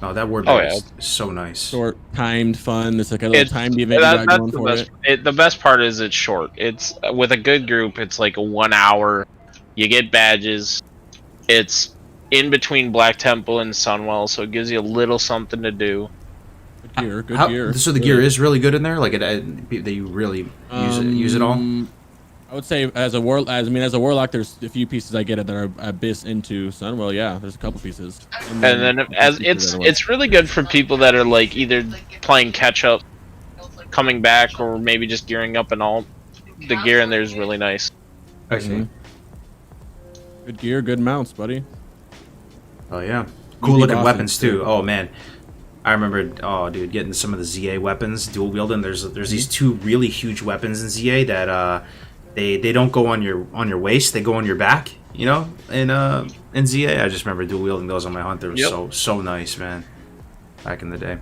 Oh, that word Oh, is so nice. Short, timed, fun. It's like a little It's timed event you got that's going the for best. it. The best part is it's short. It's with a good group. It's like a 1 hour. You get badges. It's in between Black Temple and Sunwell, so it gives you a little something to do. Good gear, good gear. So the gear is really good in there. Like that you really use it all. I would say as a warlock, there's a few pieces I get that are Abyss into Sunwell. Yeah, there's a couple pieces. And then as it's really good for people that are like either playing catch up, coming back, or maybe just gearing up and all. The gear in there is really nice. I see. Good gear, good mounts, buddy. Oh yeah, cool looking awesome, weapons too. too. Oh man, I remember. Oh dude, getting some of the ZA weapons, dual wielding. There's these 2 really huge weapons in ZA that they don't go on your waist. They go on your back. You know, in ZA, I just remember dual wielding those on my hunt. They were so nice, man. Back in the day.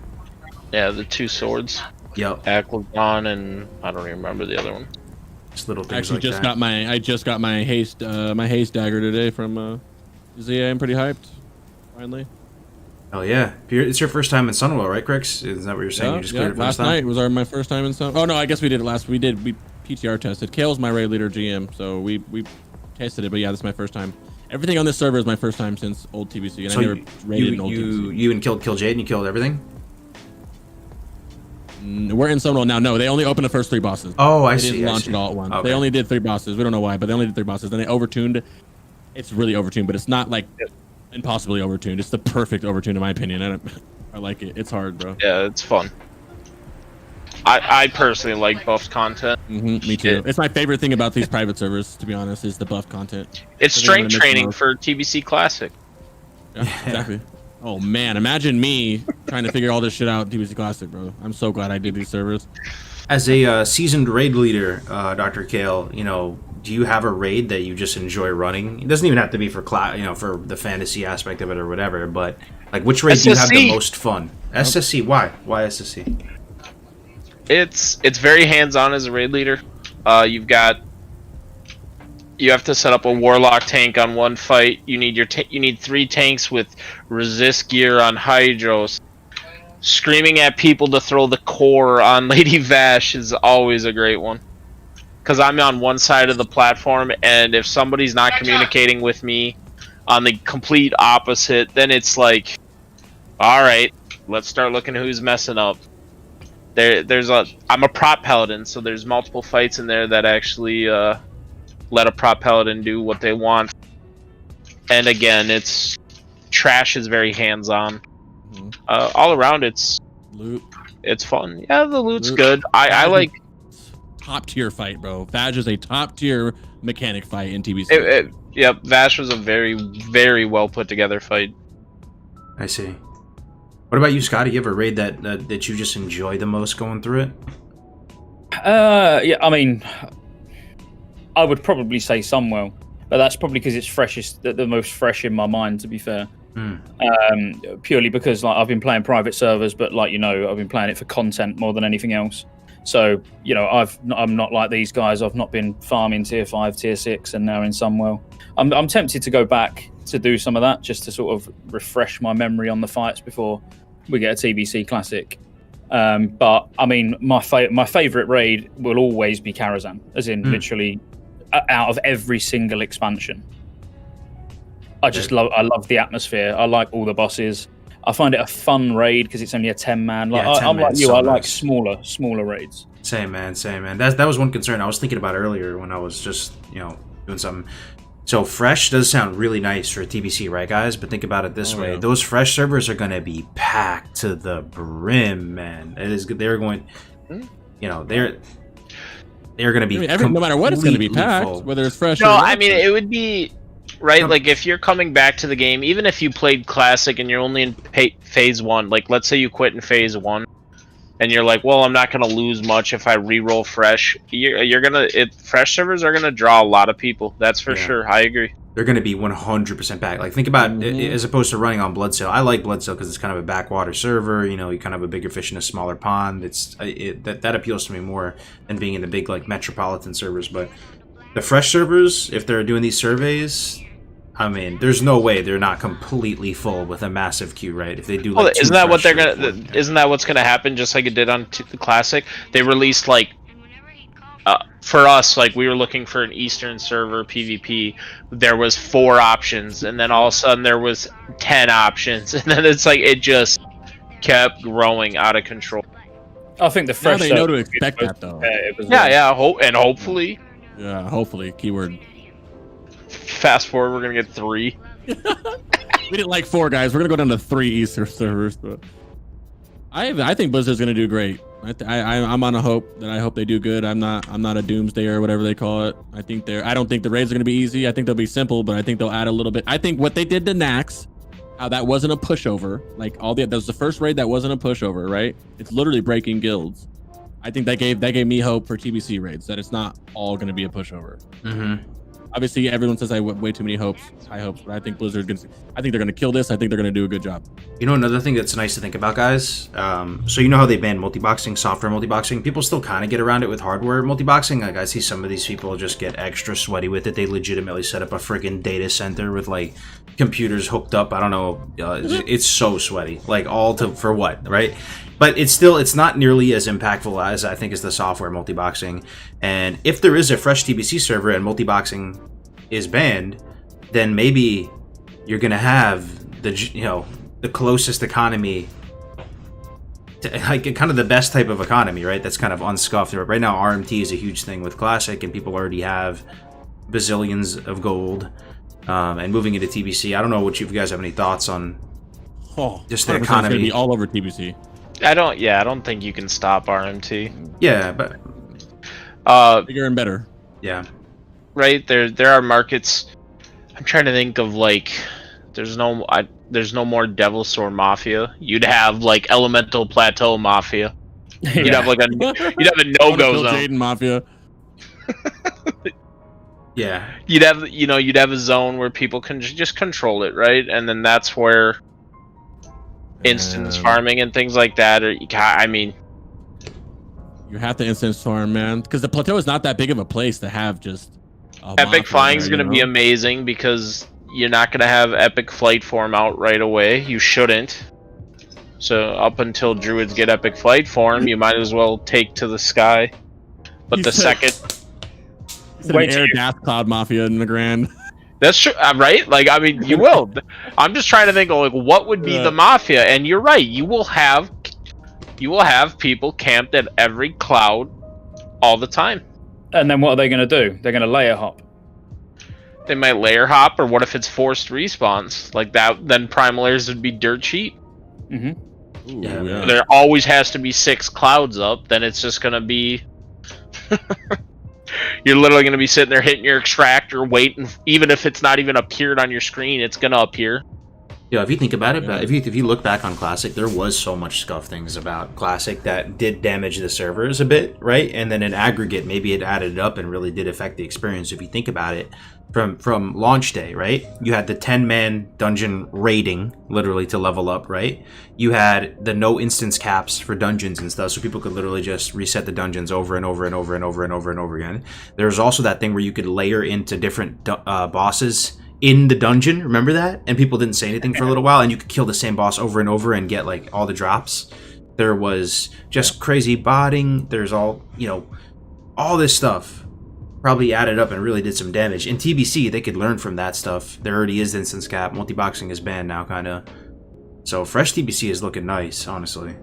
Yeah, the 2 swords. Yep. Aquilon and I don't even remember the other one. Just little I things actually like just that. got my haste dagger today from ZA. I'm pretty hyped. Finally. Oh yeah, it's your first time in Sunwell, right, Crix? Is that what you're saying? You just cleared it last first time? night was my first time in Sun. Oh no, I guess we did it last. We PTR tested. Kale's my raid leader GM, so we tested it. But yeah, this is my first time. Everything on this server is my first time since old TBC, and So I never raided an old TBC. you and killed Jade and you killed everything. We're in Sunwell now. No, they only opened the first 3 bosses. Oh, I They see. didn't I launch see. it all at once. Okay. They only did 3 bosses. We don't know why, but they only did 3 bosses. Then they overtuned. It's really overtuned, but it's not like impossibly overtuned. It's the perfect overtune in my opinion. I like it. It's hard, bro. Yeah, it's fun. I personally like buffed content. Me too. It's my favorite thing about these private servers, to be honest, is the buff content. It's So they wanna strength mix them training up. for TBC Classic. Yeah, exactly. Oh man, imagine me trying to figure all this shit out in TBC Classic, bro. I'm so glad I did these servers. As a seasoned raid leader, Dr. Kale, you know, do you have a raid that you just enjoy running? It doesn't even have to be for for the fantasy aspect of it or whatever, but like which raid do you have the most fun? SSC, why? Why SSC? It's very hands-on as a raid leader. You have to set up a warlock tank on one fight. You need you need 3 tanks with resist gear on Hydros. Screaming at people to throw the core on Lady Vash is always a great one. Because I'm on one side of the platform, and if somebody's not communicating with me on the complete opposite, then it's like, alright, let's start looking who's messing up. I'm a prop paladin, so there's multiple fights in there that actually let a prop paladin do what they want. And again, trash is very hands-on. All around, it's fun. Yeah, the loot's good. I like top tier fight, bro. Vash is a top tier mechanic fight in TBC. Yep, Vash was a very, very well put together fight. I see. What about you, Scotty? You have a raid that you just enjoy the most going through it? Yeah, I mean, I would probably say Sunwell, but that's probably because it's freshest, the most fresh in my mind, to be fair. Purely because like I've been playing private servers, but like I've been playing it for content more than anything else. So I'm not like these guys. I've not been farming tier 5, tier 6, and now in Sunwell. I'm tempted to go back to do some of that just to sort of refresh my memory on the fights before we get a TBC Classic. But I mean, my favorite raid will always be Karazhan, as in literally out of every single expansion. I love the atmosphere. I like all the bosses. I find it a fun raid because it's only a 10-man. Like, yeah, I'm like you. So I like smaller raids. Same man. That was one concern I was thinking about earlier when I was just doing something. So fresh does sound really nice for TBC, right, guys? But think about it this way: those fresh servers are going to be packed to the brim, man. It is. They're going. They're going to be. No matter what, it's going to be packed, full. Whether it's fresh. No, I mean it would be. Right, like if you're coming back to the game, even if you played Classic and you're only in Phase 1, like let's say you quit in Phase 1, and you're like, well, I'm not going to lose much if I re-roll Fresh, Fresh servers are going to draw a lot of people, that's for sure, I agree. They're going to be 100% back. Like, think about it, as opposed to running on Bloodsail. I like Bloodsail because it's kind of a backwater server, you kind of have a bigger fish in a smaller pond. That appeals to me more than being in the big, like, metropolitan servers, but the Fresh servers, if they're doing these surveys, I mean, there's no way they're not completely full with a massive queue, right? If they do, like, isn't that what's gonna happen? Just like it did on the Classic, they released like, for us, like we were looking for an Eastern server PvP. There was 4 options, and then all of a sudden there was 10 options, and then it's like it just kept growing out of control. I think the Fresh. Now they know to expect that though. Hopefully. Yeah, hopefully. Keyword. Fast forward, we're gonna get 3. We didn't like 4, guys. We're gonna go down to 3 Easter servers. But I think Blizzard's gonna do great. I'm on a hope that I hope they do good. I'm not a doomsday or whatever they call it. I don't think the raids are gonna be easy. I think they'll be simple, but I think they'll add a little bit. I think what they did to Nax, how that wasn't a pushover. Like that was the first raid that wasn't a pushover, right? It's literally breaking guilds. I think that gave me hope for TBC raids, that it's not all gonna be a pushover. Obviously, everyone says I have way too many high hopes, but I think Blizzard, I think they're going to kill this. I think they're going to do a good job. Another thing that's nice to think about, guys. So how they banned multi-boxing, software multi-boxing? People still kind of get around it with hardware multi-boxing. Like, I see some of these people just get extra sweaty with it. They legitimately set up a friggin' data center with, like, computers hooked up. I don't know. It's so sweaty. Like, for what, right? But it's not nearly as impactful as I think is the software multi-boxing. And if there is a fresh TBC server and multi-boxing is banned, then maybe you're gonna have the closest economy to, like, kind of the best type of economy, right? That's kind of unscuffed. Right now, RMT is a huge thing with Classic, and people already have bazillions of gold. And moving into TBC, I don't know if you guys have any thoughts on just the economy. It's gonna be all over TBC. I don't think you can stop RMT. Yeah, but bigger and better. Yeah. Right, there are markets. I'm trying to think of, like, There's no more Devil Sword Mafia. You'd have like Elemental Plateau Mafia. You'd have like a no-go zone. Jaden Mafia. Yeah. You'd have a zone where people can just control it, right? And then that's where instance farming and things like that. I mean, you have to instance farm, man, because the plateau is not that big of a place to have just. Epic flying is going to be amazing because you're not going to have epic flight form out right away. You shouldn't. So up until druids get epic flight form, you might as well take to the sky. But the second, air Death Cloud Mafia in the Grand. That's true, right? Like, I mean, you will. I'm just trying to think of like what would be the mafia, and you're right. You will have people camped at every cloud all the time. And then what are they going to do? They're going to layer hop. They might layer hop, or what if it's forced respawns like that? Then primal layers would be dirt cheap. Ooh, Yeah. There always has to be 6 clouds up. Then it's just gonna be. You're literally gonna be sitting there hitting your extractor, waiting. Even if it's not even appeared on your screen, it's gonna appear. Yeah, if you think about it, if you look back on Classic, there was so much scuff things about Classic that did damage the servers a bit, right? And then in aggregate, maybe it added up and really did affect the experience. If you think about it, from launch day, right? You had the 10-man dungeon raiding, literally to level up, right? You had the no instance caps for dungeons and stuff, so people could literally just reset the dungeons over and over and over and over and over and over again. There was also that thing where you could layer into different bosses in the dungeon, remember that? And people didn't say anything for a little while, and you could kill the same boss over and over and get like all the drops. There was just crazy botting. There's all this stuff probably added up and really did some damage. In TBC, they could learn from that stuff. There already is instance cap. Multi-boxing is banned now, kind of. So fresh TBC is looking nice, honestly.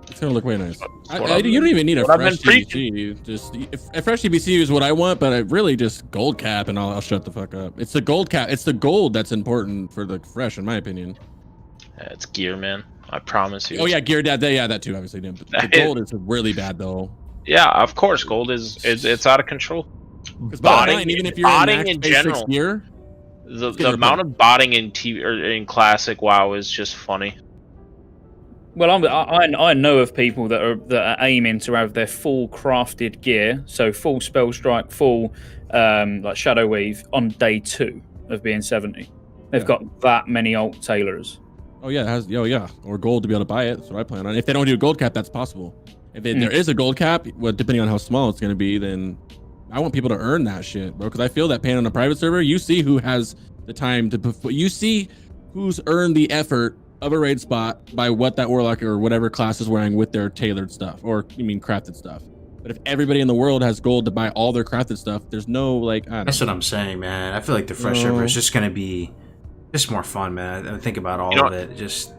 It's gonna look way nice. You don't even need a fresh TBC. Just a fresh TBC is what I want, but I really just gold cap and I'll shut the fuck up. It's the gold cap. It's the gold that's important for the fresh, in my opinion. Yeah, it's gear, man. I promise you. Oh yeah, gear. That too, obviously. But the gold is really bad though. Yeah, of course, gold it's out of control. Botting, even if you're in general, gear, the amount of botting in classic WoW is just funny. Well, I know of people that are aiming to have their full crafted gear, so full spell strike, full like shadow weave on day 2 of being 70. They've got that many alt tailors. Oh yeah, or gold to be able to buy it. That's what I plan on. If they don't do a gold cap, that's possible. If there is a gold cap, well, depending on how small it's going to be, then I want people to earn that shit, bro. Because I feel that paying on a private server, you see who has the time to. You see who's earned the effort of a raid spot by what that warlock or whatever class is wearing with their tailored stuff, or you mean crafted stuff. But if everybody in the world has gold to buy all their crafted stuff, there's no like. That's what I'm saying, man. I feel like the fresh server is just going to be just more fun, man. I think about all of it. Just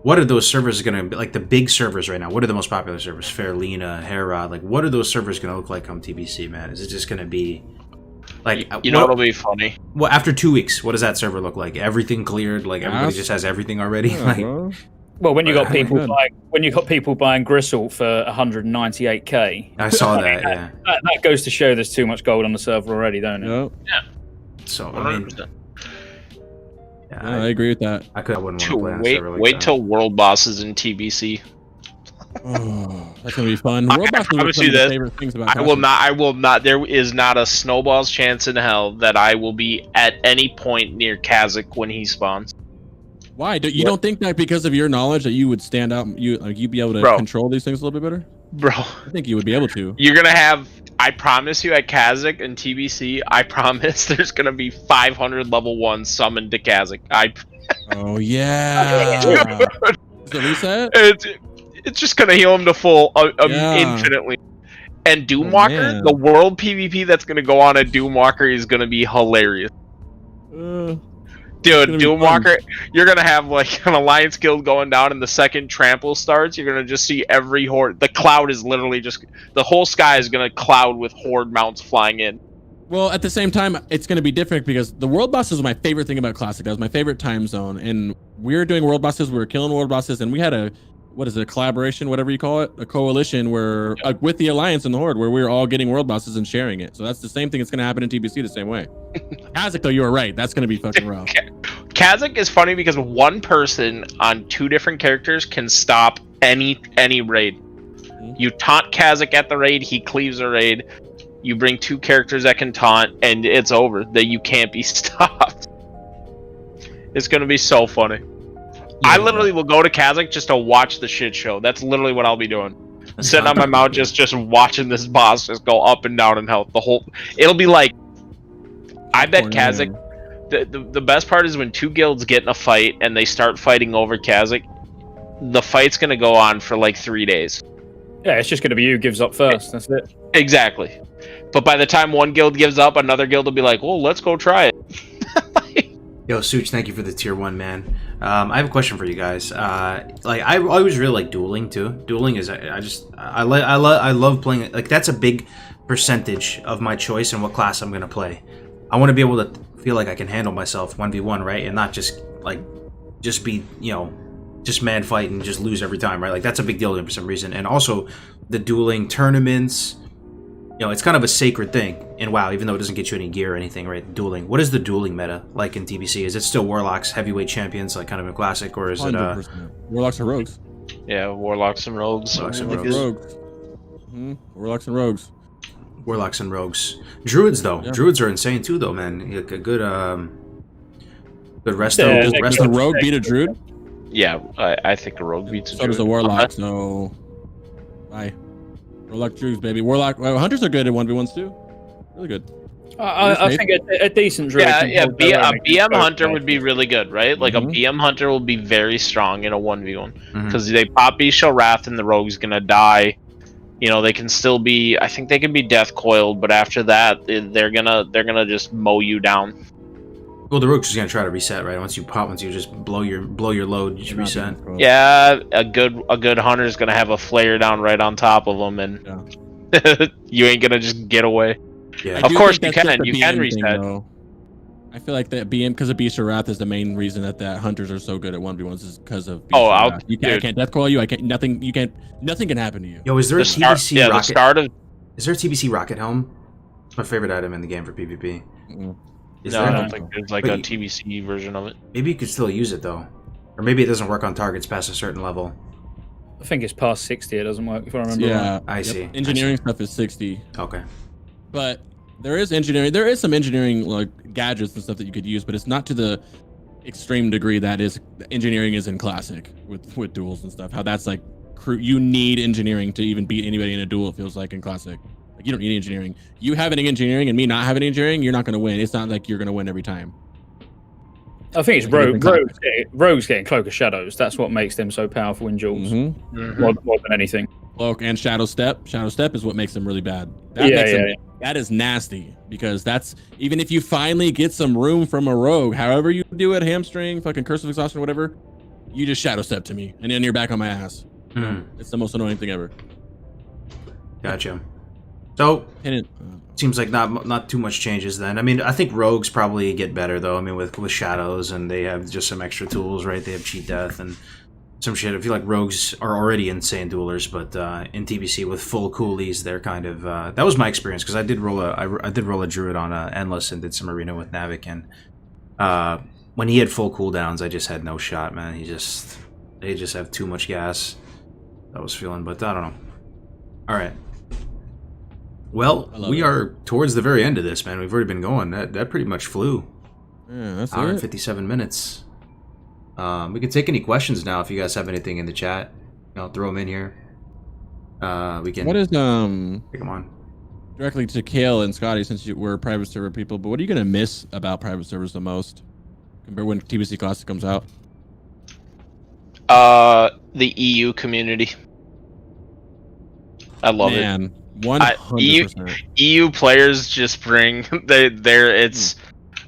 what are those servers going to be like? The big servers right now. What are the most popular servers? Fairlina, Herod. Like, what are those servers going to look like come TBC, man? Is it just going to be like what'll be funny? Well, after 2 weeks, what does that server look like? Everything cleared? Like everybody just has everything already? Yeah, well, when you got people buying Gristle for 198k, I saw that. Yeah, that goes to show there's too much gold on the server already, don't it? Yep. Yeah. So I mean, I agree with that. I wouldn't want to play on a server like wait that. till world bosses in TBC. Oh, that's gonna be fun. World I Boss is promise one you of the this. favorite things about I will not. There is not a snowball's chance in hell that I will be at any point near Kazakh when he spawns. Why? You don't think that because of your knowledge that you would stand out, you'd be able to control these things a little bit better? Bro, I think you would be able to. You're gonna have. I promise you, at Kazakh and TBC, I promise there's gonna be 500 level 1 summoned to Kazakh. Oh yeah. Is the reset? It's just gonna heal him to full infinitely. And Doomwalker, the world PvP that's gonna go on at Doomwalker is gonna be hilarious. Dude, Doomwalker, you're gonna have like an Alliance guild going down, and the second Trample starts, you're gonna just see every horde. The cloud is literally just the whole sky is gonna cloud with horde mounts flying in. Well, at the same time, it's going to be different because the world bosses was my favorite thing about Classic. That was my favorite time zone. And we were doing world bosses. We were killing world bosses. And we had a collaboration, whatever you call it? A coalition where, with the Alliance and the Horde, where we were all getting world bosses and sharing it. So that's the same thing that's going to happen in TBC the same way. Kazakh, though, you were right. That's going to be fucking rough. Kazakh is funny because one person on 2 different characters can stop any raid. You taunt Kazakh at the raid, he cleaves a raid. You bring 2 characters that can taunt, and it's over. That you can't be stopped. It's gonna be so funny. I literally will go to Kazakh just to watch the shit show. That's literally what I'll be doing. Sitting on my mount, just watching this boss just go up and down in health. It'll be like, I bet Kazakh. The best part is when 2 guilds get in a fight and they start fighting over Kazakh. The fight's gonna go on for like 3 days. Yeah, it's just gonna be who gives up first. That's it. Exactly. But by the time one guild gives up, another guild will be like, "Well, let's go try it." Yo, Such, thank you for the tier 1, man. I have a question for you guys. Like, I always really like dueling too. Dueling is I love playing. Like, that's a big percentage of my choice in what class I'm gonna play. I want to be able to feel like I can handle myself 1v1, right, and not just be just man fight and just lose every time, right? Like, that's a big deal to me for some reason. And also the dueling tournaments. It's kind of a sacred thing in WoW, even though it doesn't get you any gear or anything, right? Dueling. What is the dueling meta like in TBC? Is it still Warlocks, heavyweight champions, like kind of a classic, or is 100%. it Warlocks and Rogues? Yeah, Warlocks and Rogues. Warlocks and Rogues. Warlocks and Rogues. Warlocks and Rogues. Druids, though. Yeah. Druids are insane too, though, man. Like a good resto. Does a Rogue beat a Druid? Yeah, I think a Rogue beats a Druid. So does a Warlock. So, bye. Warlock Druids, baby. Warlock Hunters are good at 1v1s too. Really good. I think a decent Druid. Yeah. A BM Hunter would be really good, right? Like a BM Hunter will be very strong in a 1v1 because they pop Bestial Wrath and the Rogue's gonna die. They can still be. I think they can be death coiled, but after that, they're gonna just mow you down. Well, the Rogue's just gonna try to reset, right? Once you just blow your load, you just reset. Yeah, a good hunter is gonna have a flare down right on top of them, and you ain't gonna just get away. Yeah. Of course you can. You can reset. I feel like that BM because of Bestial Wrath is the main reason that hunters are so good at 1v1s is because of Bestial Wrath. I can't death coil you. Nothing can happen to you. Yo, is there a TBC rocket? The start of. Is there a TBC rocket helm? It's my favorite item in the game for PvP. I don't think there's like a TBC version of it. Maybe you could still use it though, or maybe it doesn't work on targets past a certain level. I think it's past 60. It doesn't work if I remember. Yeah, I see. Engineering stuff is 60. Okay, but there is engineering. There is some engineering like gadgets and stuff that you could use, but it's not to the extreme degree that is engineering is in classic with duels and stuff. How that's like you need engineering to even beat anybody in a duel. It feels like in classic. Like you don't need engineering. You having engineering and me not having engineering, you're not going to win. It's not like you're going to win every time. I think it's Rogues getting Cloak of Shadows. That's what makes them so powerful in duels. More than anything. Cloak and Shadow Step. Shadow Step is what makes them really bad. That is nasty because that's even if you finally get some room from a rogue, however you do it, hamstring, fucking Curse of Exhaustion, whatever, you just Shadow Step to me and then you're back on my ass. It's the most annoying thing ever. Gotcha. So seems like not too much changes then. I mean, I think rogues probably get better though. I mean, with shadows and they have just some extra tools, right? They have cheat death and some shit. I feel like rogues are already insane duelers, but in TBC with full coolies, they're kind of that was my experience because I did roll a druid on endless and did some arena with Navik, and when he had full cooldowns, I just had no shot, man. They just have too much gas. I was feeling, but I don't know. All right. Well, we are towards the very end of this, man. We've already been going. That pretty much flew. Yeah, that's hour and 57 minutes. We can take any questions now if you guys have anything in the chat. I'll throw them in here. We can. What is pick them on directly to Kale and Scotty since we're private server people? But what are you gonna miss about private servers the most compared when TBC Classic comes out? The EU community. I love it. 100%. EU players just bring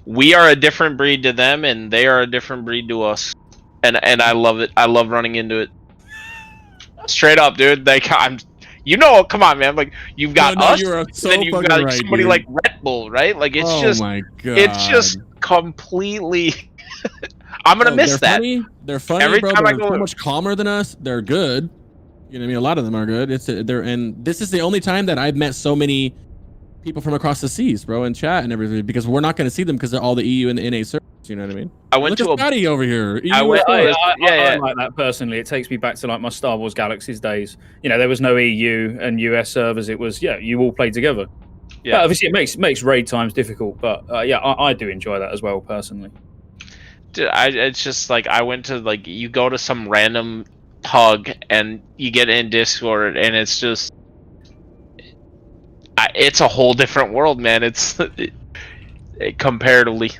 we are a different breed to them and they are a different breed to us, and I love it. I love running into it. Straight up, dude. Come on, man. Like you've got us, then you've got somebody like Red Bull, right? Like it's my God. It's just completely. I'm gonna miss that. They're funny, every bro. time They're I go so much calmer than us. They're good. You know what I mean? A lot of them are good. And this is the only time that I've met so many people from across the seas, bro, in chat and everything, because we're not going to see them because of all the EU and the NA servers. You know what I mean? I went Look to at a Scotty over here. I went- I yeah. like that personally. It takes me back to like my Star Wars Galaxies days. You know, there was no EU and US servers. It was you all played together. Yeah. But obviously, it makes raid times difficult. But I do enjoy that as well personally. Dude, it's just like I went to like you go to some random hug and you get in Discord and it's just it's a whole different world, man. It's comparatively.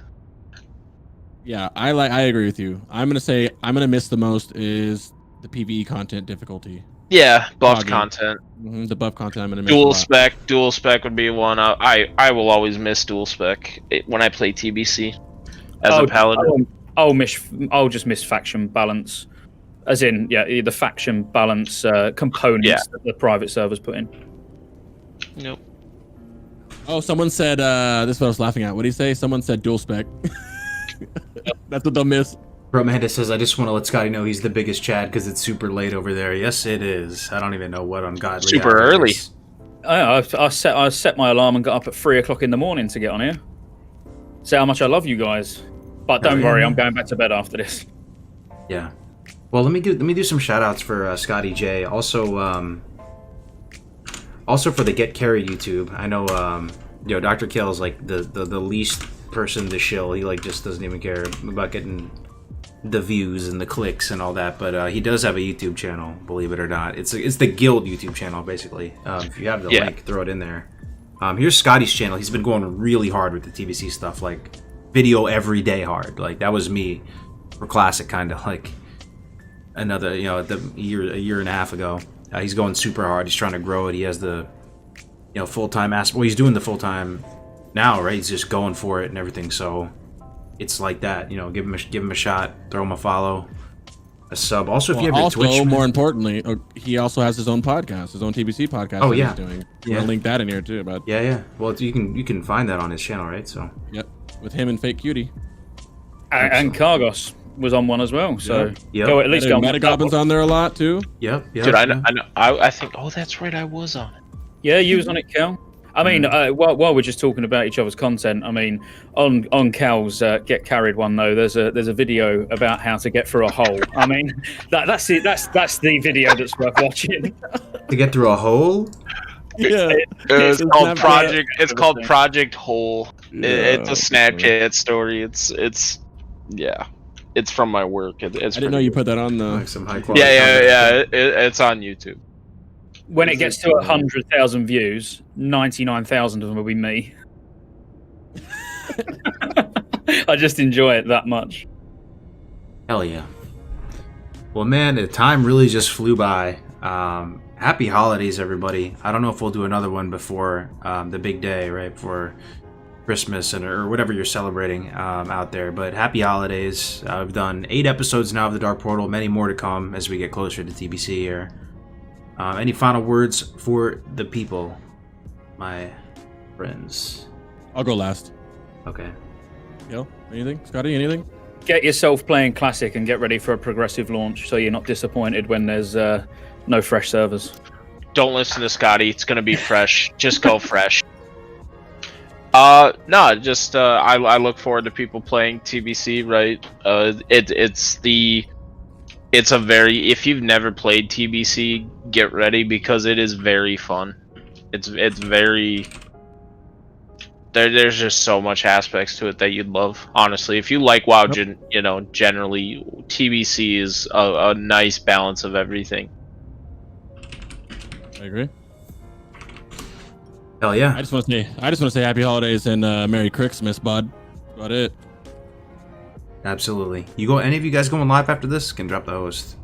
Yeah, I agree with you. I'm gonna miss the most is the PvE content difficulty. Yeah, buff Logging. content. The buff content I'm gonna miss. Dual spec would be one. I will always miss dual spec when I play TBC as a paladin. I'll just miss faction balance, as in the faction balance components that the private servers put in. Nope. Oh, someone said this is what I was laughing at. What did he say? Someone said dual spec. That's what they'll miss. Romanda says, I just want to let Scotty know he's the biggest Chad because it's super late over there. Yes, it is. I don't even know what ungodly. Super early. I set my alarm and got up at 3 o'clock in the morning to get on here. Say how much I love you guys, but don't worry, I'm going back to bed after this. Yeah. Well, let me do some shout outs for Scotty J. Also for the Get Carry YouTube. I know Dr. Kale's like the least person to shill. He like just doesn't even care about getting the views and the clicks and all that, but he does have a YouTube channel, believe it or not. It's the Guild YouTube channel, basically. If you have the link, throw it in there. Here's Scotty's channel. He's been going really hard with the TBC stuff, like video every day hard. Like that was me for Classic, kind of like another, a year and a half ago. He's going super hard. He's trying to grow it. He has the full-time aspect. Well, he's doing the full-time now, right? He's just going for it and everything. So it's like that, give him a shot, throw him a follow, a sub. Also, if you have your Twitch, more importantly, he also has his own podcast, his own TBC podcast. Oh, that yeah. he's doing. I'm gonna link that in here too. But yeah. Well, you can find that on his channel, right? So yep, with him and Fake Cutie, and Kargoz was on one as well. So go at least go. Metagoblin's on there a lot too. Yep. Dude, I know. I think. Oh, that's right. I was on it. Yeah, you was on it, Cal. I mean, while we're just talking about each other's content, I mean, on Cal's Get Carried one though, there's a video about how to get through a hole. I mean, that's it. That's the video that's worth watching. To get through a hole. Yeah, it's called Project. It's called Project Hole. It's a Snapchat story. It's from my work. I didn't know you put that on though. Like some high quality. Yeah. It's on YouTube. When it gets to 100,000 views, 99,000 of them will be me. I just enjoy it that much. Hell yeah. Well, man, the time really just flew by. Happy holidays, everybody. I don't know if we'll do another one before the big day, right? Before Christmas or whatever you're celebrating out there. But happy holidays. I've done 8 episodes now of The Dark Portal. Many more to come as we get closer to TBC here. Any final words for the people, my friends? I'll go last. Okay. Yo, anything? Scotty, anything? Get yourself playing Classic and get ready for a progressive launch so you're not disappointed when there's no fresh servers. Don't listen to Scotty. It's gonna be fresh. Just go fresh. I look forward to people playing TBC. Right. It's a very, if you've never played TBC, get ready because it is very fun. It's very, there's just so much aspects to it that you'd love. Honestly, if you like WoW, generally TBC is a nice balance of everything. I agree. Hell yeah. I just want to say happy holidays and Merry Christmas, bud. That's about it. Absolutely. Any of you guys going live after this? Can drop the host.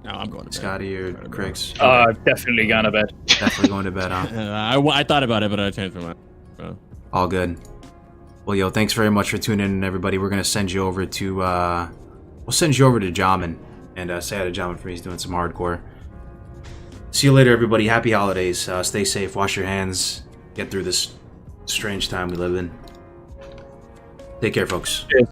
No, I'm going to bed. Scotty or Craigs? Definitely going to bed. Definitely going to bed, huh? I thought about it, but I changed my mind. So. All good. Well, thanks very much for tuning in, everybody. We're gonna send you over to Jamin and say hi to Jamin for me. He's doing some hardcore. See you later, everybody. Happy holidays. Stay safe. Wash your hands. Get through this strange time we live in. Take care, folks. Cheers.